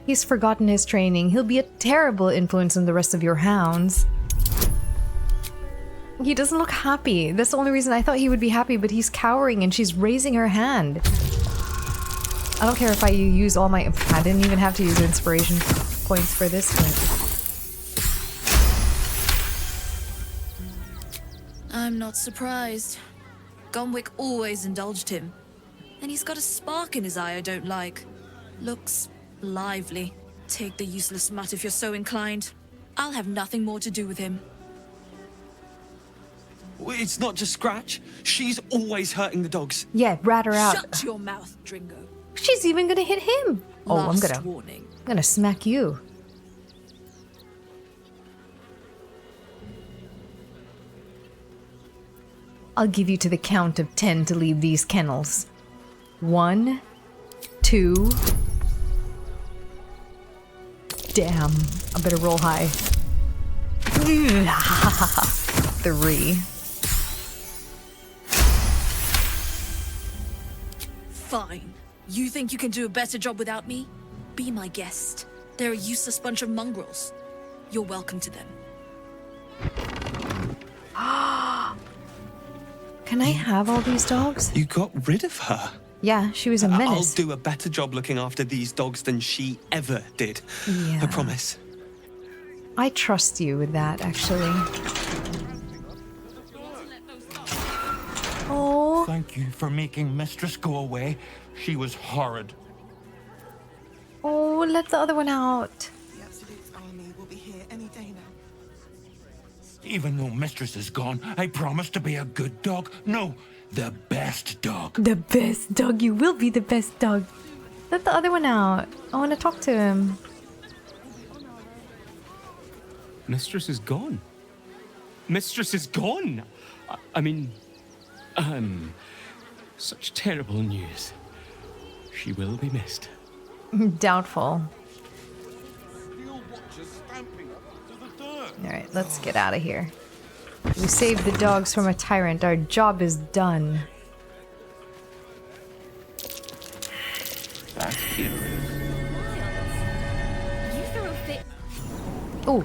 S1: He's forgotten his training. He'll be a terrible influence on the rest of your hounds. He doesn't look happy. That's the only reason I thought he would be happy, but he's cowering and she's raising her hand. I don't care if I use all my... I didn't even have to use inspiration points for this one.
S22: I'm not surprised. Gomwick always indulged him. And he's got a spark in his eye I don't like. Looks lively. Take the useless mutt if you're so inclined. I'll have nothing more to do with him.
S7: It's not just Scratch. She's always hurting the dogs.
S1: Yeah, rat her out.
S22: Shut your mouth, Dringo.
S1: She's even gonna hit him. Oh, I'm
S22: warning.
S1: gonna smack you. I'll give you to the count of 10 to leave these kennels. 1, 2. Damn, I better roll high. 3.
S22: Fine. You think you can do a better job without me? Be my guest. They're a useless bunch of mongrels. You're welcome to them.
S1: Can I have all these dogs?
S7: You got rid of her.
S1: Yeah, she was a menace.
S7: I'll do a better job looking after these dogs than she ever did.
S1: Yeah.
S7: I promise.
S1: I trust you with that, actually. Oh.
S21: Thank you for making Mistress go away. She was horrid.
S1: Oh, let the other one out.
S21: The Absolute Army will be here any day now. Even though Mistress is gone, I promise to be a good dog. No, the best dog.
S1: The best dog. You will be the best dog. Let the other one out. I want to talk to him.
S23: Mistress is gone. Mistress is gone. I mean, such terrible news. She will be missed.
S1: Doubtful. Alright, let's get out of here. We saved the dogs from a tyrant. Our job is done.
S12: That's curious.
S1: Oh.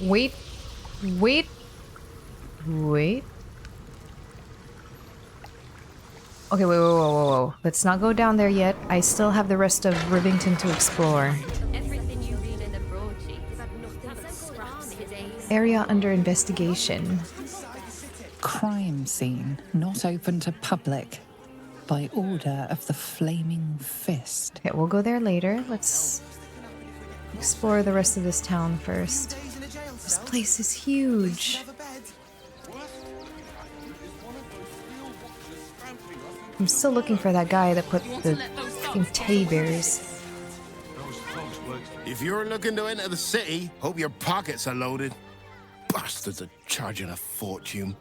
S1: Wait. Wait. Wait. Okay, wait, whoa. Let's not go down there yet. I still have the rest of Rivington to explore. Area under investigation.
S15: Crime scene not open to public by order of the Flaming Fist.
S1: Okay, we'll go there later. Let's explore the rest of this town first. This place is huge. I'm still looking for that guy that put the fucking teddy bears.
S8: If you're looking to enter the city, hope your pockets are loaded. Bastards are charging a fortune.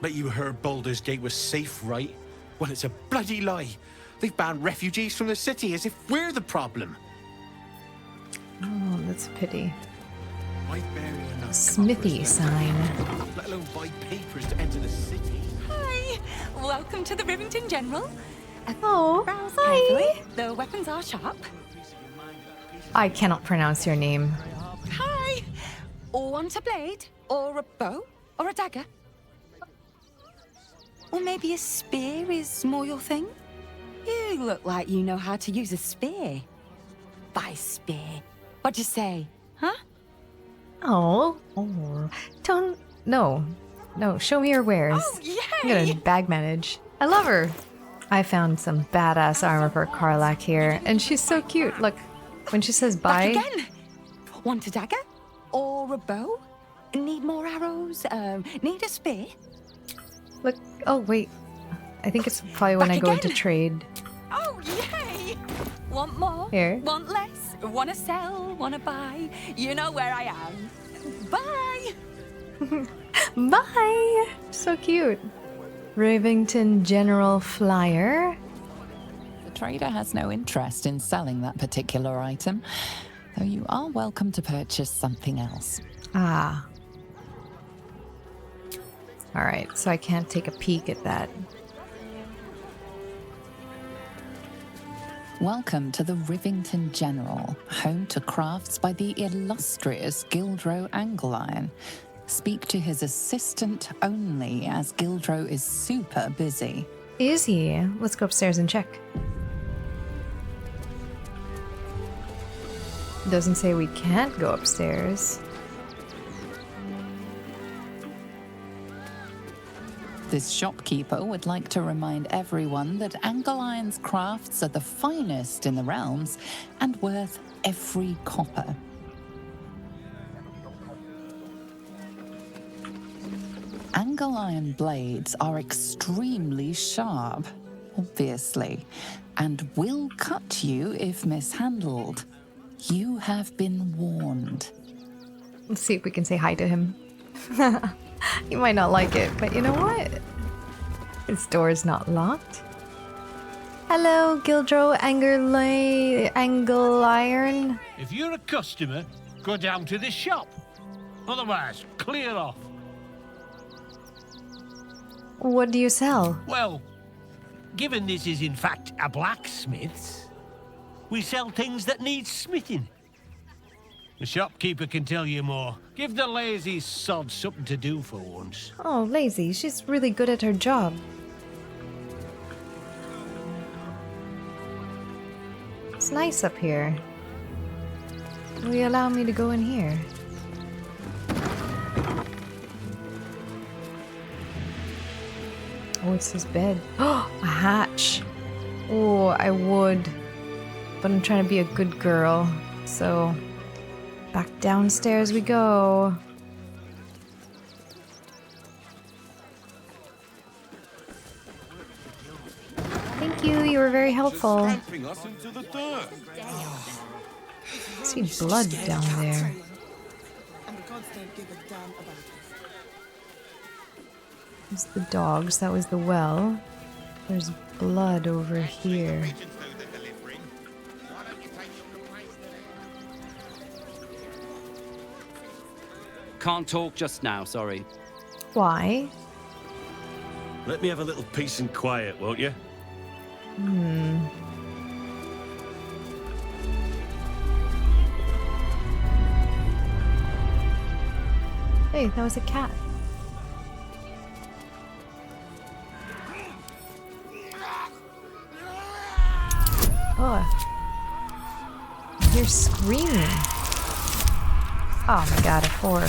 S24: Bet you heard Baldur's Gate was safe, right? Well, it's a bloody lie. They've banned refugees from the city as if we're the problem.
S1: Oh, that's a pity.
S24: Why bury enough
S1: Smithy sign.
S24: let alone buy papers to enter the city?
S25: Hi! Welcome to the Rivington General.
S1: Oh,
S25: browse
S1: hi.
S25: carefully. The weapons are sharp.
S1: I cannot pronounce your name.
S25: Hi! Or want a blade? Or a bow? Or a dagger? Or maybe a spear is more your thing? You look like you know how to use a spear. By spear. What'd you say? Huh?
S1: Oh. Don't. No. No, show me your wares.
S25: Oh, yay!
S1: I'm gonna bag manage. I love her. I found some badass armor for Karlach here, and she's so cute. Look, when she says bye.
S25: Back again. Want a dagger? Or a bow? Need more arrows? Need a spear?
S1: Look. Oh, wait. I think it's probably when I go into trade.
S25: Oh, yay! Want more?
S1: Here.
S25: Want less? Want to sell? Want to buy? You know where I am. Bye!
S1: Bye! So cute. Rivington General Flyer.
S15: The trader has no interest in selling that particular item, though you are welcome to purchase something else.
S1: Ah. Alright, so I can't take a peek at that.
S15: Welcome to the Rivington General, home to crafts by the illustrious Gildro Angleiron. Speak to his assistant only, as Gildro is super busy.
S1: Is he? Let's go upstairs and check. Doesn't say we can't go upstairs.
S15: This shopkeeper would like to remind everyone that Angeleiron's crafts are the finest in the realms and worth every copper. Angleiron blades are extremely sharp, obviously, and will cut you if mishandled. You have been warned.
S1: Let's see if we can say hi to him. He might not like it, but you know what? His door is not locked. Hello, Gildro Angleiron.
S3: If you're a customer, go down to the shop. Otherwise, clear off.
S1: What do you sell?
S3: Well, given this is in fact a blacksmith's, we sell things that need smithing. The shopkeeper can tell you more. Give the lazy sod something to do for once.
S1: Oh, lazy. She's really good at her job. It's nice up here. Will you allow me to go in here? Oh, it's his bed. Oh, a hatch. Oh, I would. But I'm trying to be a good girl, so... Back downstairs we go. Thank you, you were very helpful. I see blood down there. There's the dogs, that was the well. There's blood over here.
S4: Can't talk just now, sorry.
S1: Why?
S9: Let me have a little peace and quiet, won't you?
S1: Hey, that was a cat. Oh. You're screaming. Oh my god, a 4.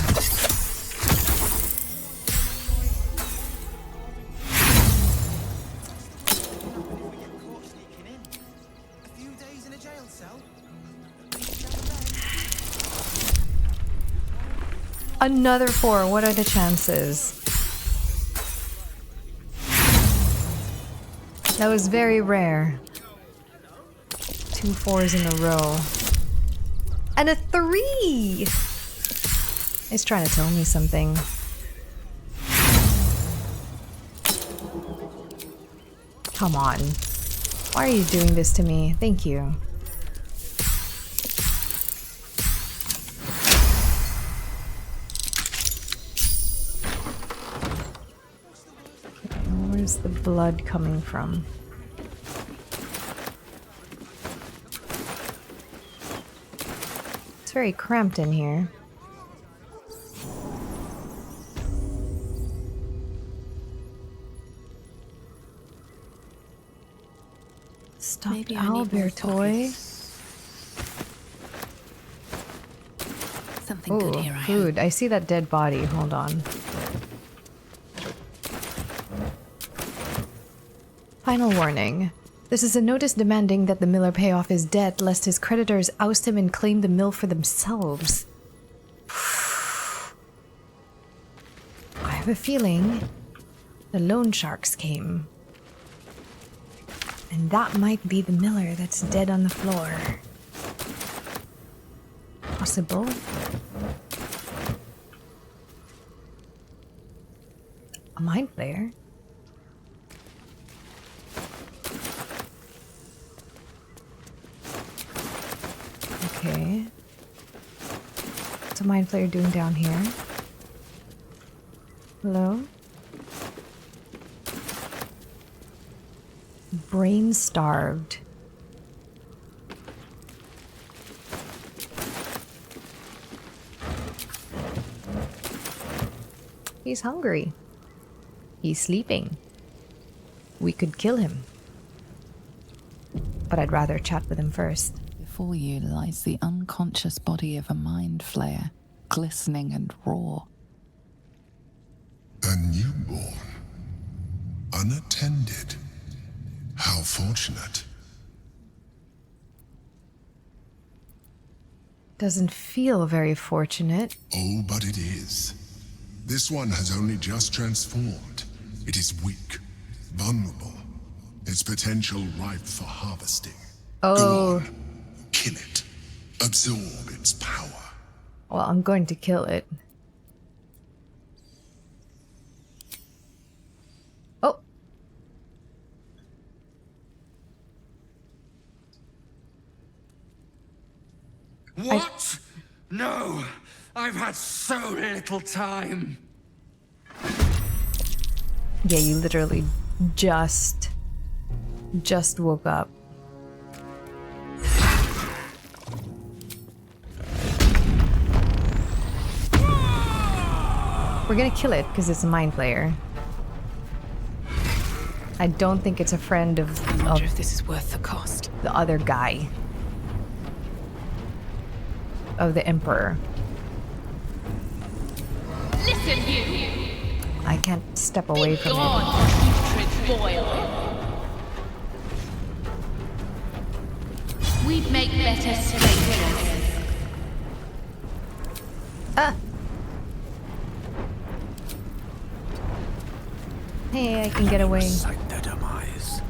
S1: Another 4. What are the chances? That was very rare. 2 4s in a row. And a 3! He's trying to tell me something. Come on. Why are you doing this to me? Thank you. Where's the blood coming from? It's very cramped in here. Stuffed
S11: Maybe I need more
S1: owlbear toy.
S11: Something good here, I
S1: food. I see that dead body. Hold on. Final warning. This is a notice demanding that the miller pay off his debt, lest his creditors oust him and claim the mill for themselves. I have a feeling the loan sharks came. And that might be the miller that's dead on the floor. Possible. A mind flayer. Okay. What's a mind flayer doing down here? Hello? Brain starved. He's hungry. He's sleeping. We could kill him. But I'd rather chat with him first.
S15: Before you lies the unconscious body of a mind flayer, glistening and raw.
S2: A newborn. Unattended. How fortunate.
S1: Doesn't feel very fortunate.
S2: Oh, but it is. This one has only just transformed. It is weak, vulnerable. Its potential ripe for harvesting.
S1: Oh.
S2: Go on. Kill it. Absorb its power.
S1: Well, I'm going to kill it. Oh.
S21: What? No! I've had so little time!
S1: Yeah, you literally just woke up. We're gonna kill it because it's a mind flayer. I don't think it's a friend of
S11: if this is worth the cost.
S1: The other guy. Of the Emperor.
S6: Listen, you!
S1: I can't step away from
S6: Gone,
S1: it.
S6: putrid boil! We'd make better strangers.
S1: Ah! Hey, I can get away.
S21: Recite their demise.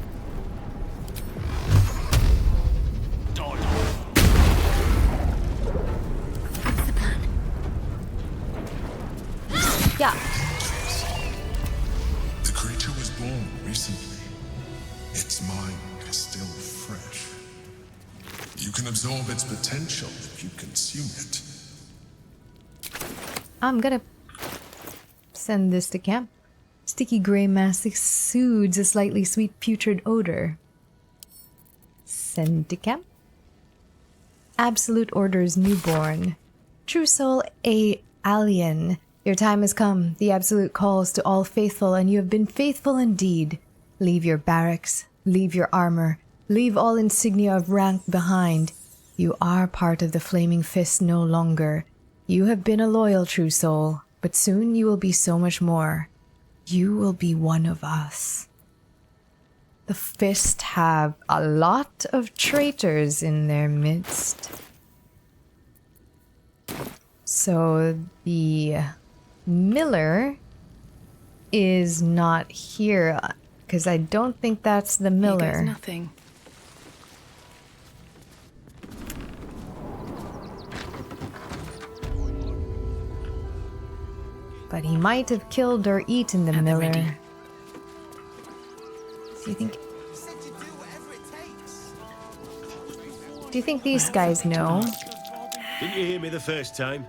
S6: What's the plan?
S1: Yeah.
S2: The creature was born recently. Its mind is still fresh. You can absorb its potential if you consume it.
S1: I'm gonna send this to camp. Sticky gray mass exudes a slightly sweet putrid odor. Send to camp. Absolute orders newborn. True soul a alien. Your time has come. The absolute calls to all faithful, and you have been faithful indeed. Leave your barracks. Leave your armor. Leave all insignia of rank behind. You are part of the Flaming Fist no longer. You have been a loyal true soul, but soon you will be so much more. You will be one of us. The Fist have a lot of traitors in their midst. So the Miller is not here, because I don't think that's the Miller.
S11: There's nothing.
S1: But he might have killed or eaten the Miller. Do you think? Do you think these guys know?
S9: Didn't you hear me the first time?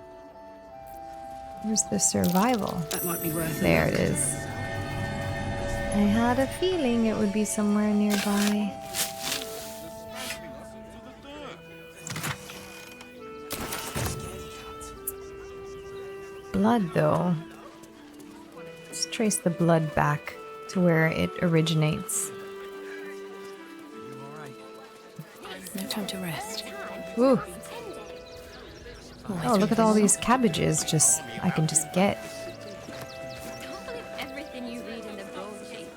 S1: Where's the survival?
S11: That might be worth it.
S1: There it is. I had a feeling it would be somewhere nearby. Blood, though. Let's trace the blood back to where it originates.
S11: time to rest.
S1: Ooh. Oh, look at all these cabbages I can just get.
S5: Everything you read in the broadsheets.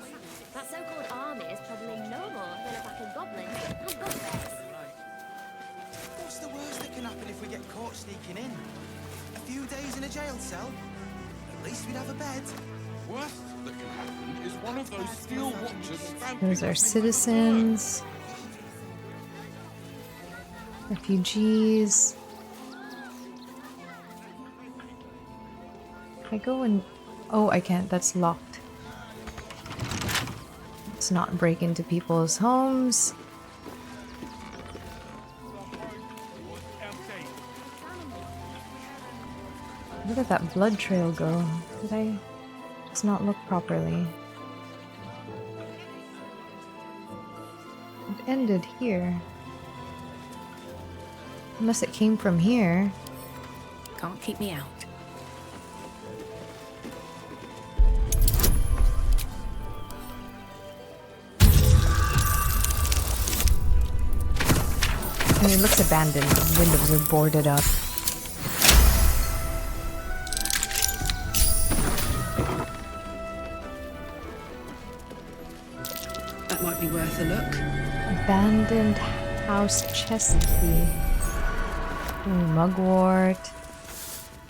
S5: That so-called army is probably no more than a pack of goblins and bugbears.
S10: What's the worst that can happen if we get caught sneaking in? A few days in a jail cell? At least we'd have a bed.
S8: Worst that can happen is one of those steel watchers stamping.
S1: Those are citizens. Refugees. Can I go and... Oh, I can't. That's locked. Let's not break into people's homes. Where did that blood trail go? Did I... Let's not look properly. It ended here. Unless it came from here.
S11: Can't keep me out.
S1: I mean, it looks abandoned. The windows are boarded up.
S11: That might be worth a look.
S1: Abandoned house chest key. Ooh, mugwort.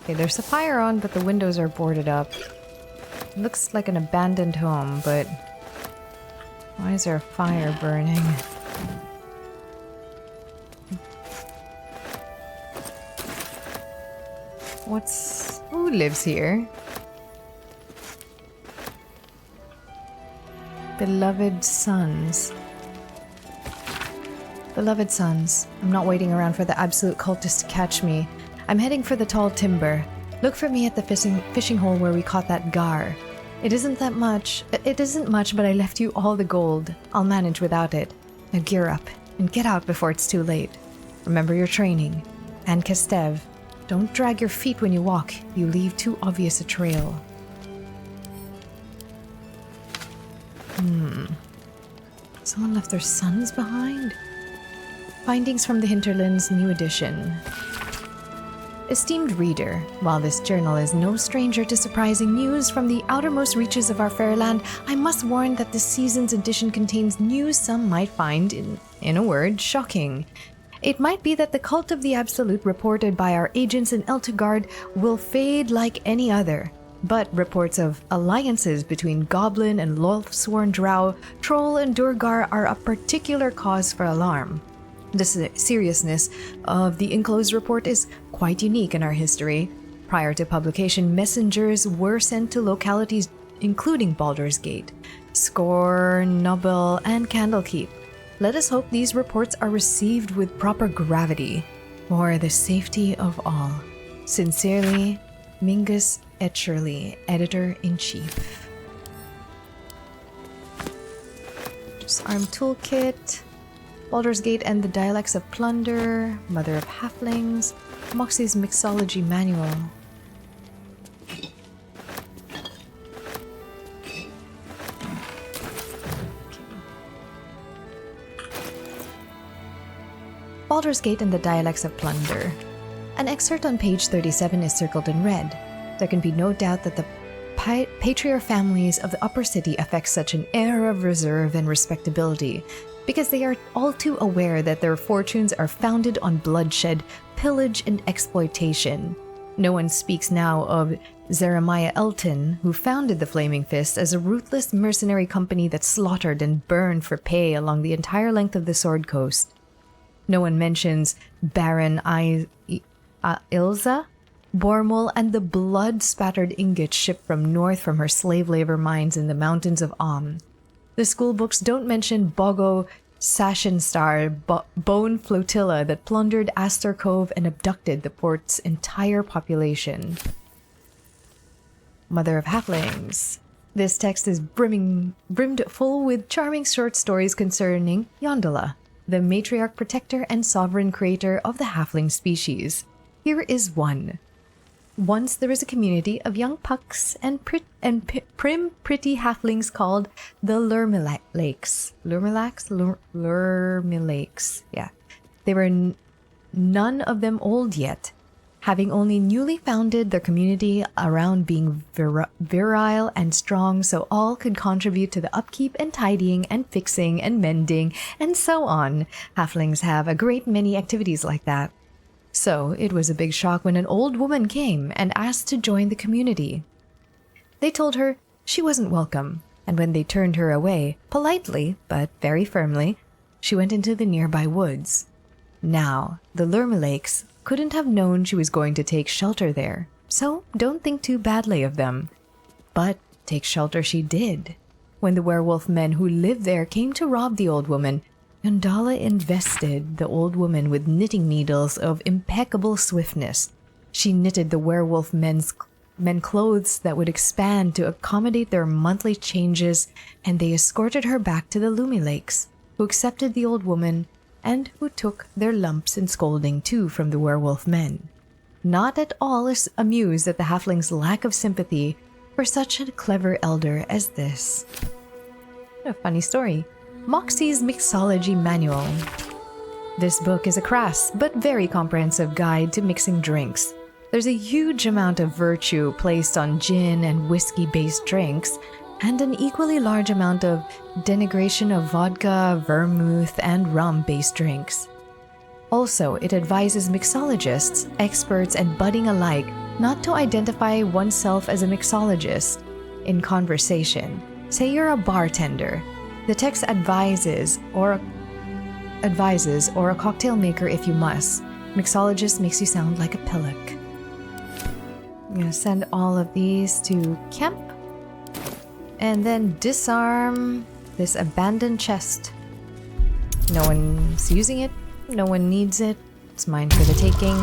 S1: Okay, there's a fire on, but the windows are boarded up. It looks like an abandoned home, but why is there a fire burning? Who lives here? Beloved sons. Beloved sons, I'm not waiting around for the absolute cultists to catch me. I'm heading for the tall timber. Look for me at the fishing hole where we caught that gar. It isn't much, but I left you all the gold. I'll manage without it. Now gear up and get out before it's too late. Remember your training. And Kestev, don't drag your feet when you walk. You leave too obvious a trail. Someone left their sons behind? Findings from the Hinterlands, new edition. Esteemed reader, while this journal is no stranger to surprising news from the outermost reaches of our fair land, I must warn that this season's edition contains news some might find, in a word, shocking. It might be that the cult of the Absolute reported by our agents in Eltegard will fade like any other, but reports of alliances between Goblin and Lothsworn Drow, Troll and Durgar are a particular cause for alarm. The seriousness of the enclosed report is quite unique in our history. Prior to publication, messengers were sent to localities including Baldur's Gate, Scorn, Nubble, and Candlekeep. Let us hope these reports are received with proper gravity for the safety of all. Sincerely, Mingus Etcherly, Editor-in-Chief. Disarm Toolkit, Baldur's Gate and the Dialects of Plunder, Mother of Halflings, Moxie's Mixology Manual. Baldur's Gate and the Dialects of Plunder. An excerpt on page 37 is circled in red. There can be no doubt that the patriarch families of the upper city affect such an air of reserve and respectability, because they are all too aware that their fortunes are founded on bloodshed, pillage, and exploitation. No one speaks now of Jeremiah Elton, who founded the Flaming Fist as a ruthless mercenary company that slaughtered and burned for pay along the entire length of the Sword Coast. No one mentions Baron Ilza, Bormel, and the blood-spattered ingots shipped from north from her slave labor mines in the mountains of Om. The school books don't mention Bogo Sashenstar Bone Flotilla that plundered Astor Cove and abducted the port's entire population. Mother of Halflings. This text is brimmed full with charming short stories concerning Yondala, the matriarch protector and sovereign creator of the halfling species. Here is one. Once there was a community of young pucks and prim, pretty halflings called the Lurmilakes. Lurmilakes? Yeah. They were none of them old yet, having only newly founded their community around being virile and strong, so all could contribute to the upkeep and tidying and fixing and mending and so on. Halflings have a great many activities like that. So it was a big shock when an old woman came and asked to join the community. They told her she wasn't welcome, and when they turned her away, politely but very firmly, she went into the nearby woods. Now, the Lurmelakes couldn't have known she was going to take shelter there, so don't think too badly of them. But take shelter she did. When the werewolf men who lived there came to rob the old woman, Yondala invested the old woman with knitting needles of impeccable swiftness. She knitted the werewolf men clothes that would expand to accommodate their monthly changes, and they escorted her back to the Lumilakes, who accepted the old woman and who took their lumps and scolding too from the werewolf men. Not at all amused at the halfling's lack of sympathy for such a clever elder as this. What a funny story. Moxie's Mixology Manual. This book is a crass but very comprehensive guide to mixing drinks. There's a huge amount of virtue placed on gin and whiskey-based drinks, and an equally large amount of denigration of vodka, vermouth, and rum-based drinks. Also, it advises mixologists, experts, and budding alike not to identify oneself as a mixologist in conversation. Say you're a bartender. The text advises or a cocktail maker if you must. Mixologist makes you sound like a pillock. I'm gonna send all of these to Kemp. And then disarm this abandoned chest. No one's using it. No one needs it. It's mine for the taking.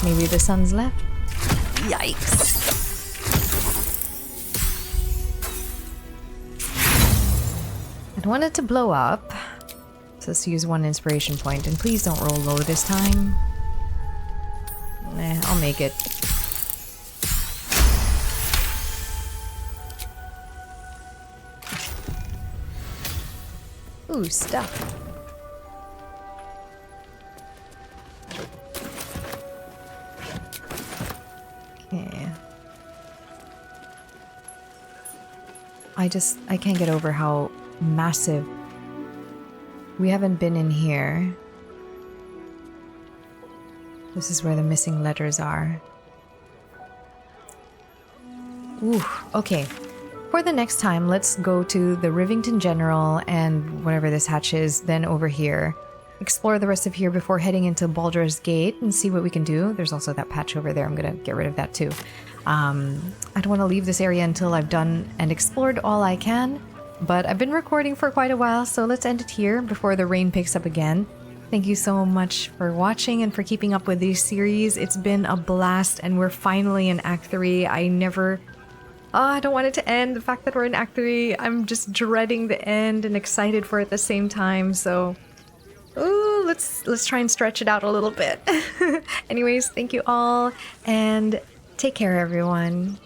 S1: Maybe the sun's left. Yikes. I don't want it to blow up. So let's use one inspiration point. And please don't roll low this time. I'll make it. Ooh, stuff. Okay. I can't get over how massive. We haven't been in here. This is where the missing letters are. Ooh, okay. For the next time, let's go to the Rivington General and whatever this hatch is, then over here. Explore the rest of here before heading into Baldur's Gate and see what we can do. There's also that patch over there. I'm gonna get rid of that too. I don't want to leave this area until I've done and explored all I can, but I've been recording for quite a while, so let's end it here before the rain picks up again. Thank you so much for watching and for keeping up with these series. It's been a blast, and we're finally in Act 3. I don't want it to end. The fact that we're in Act 3, I'm just dreading the end and excited for it at the same time. So, ooh, let's try and stretch it out a little bit. Anyways, thank you all, and take care, everyone.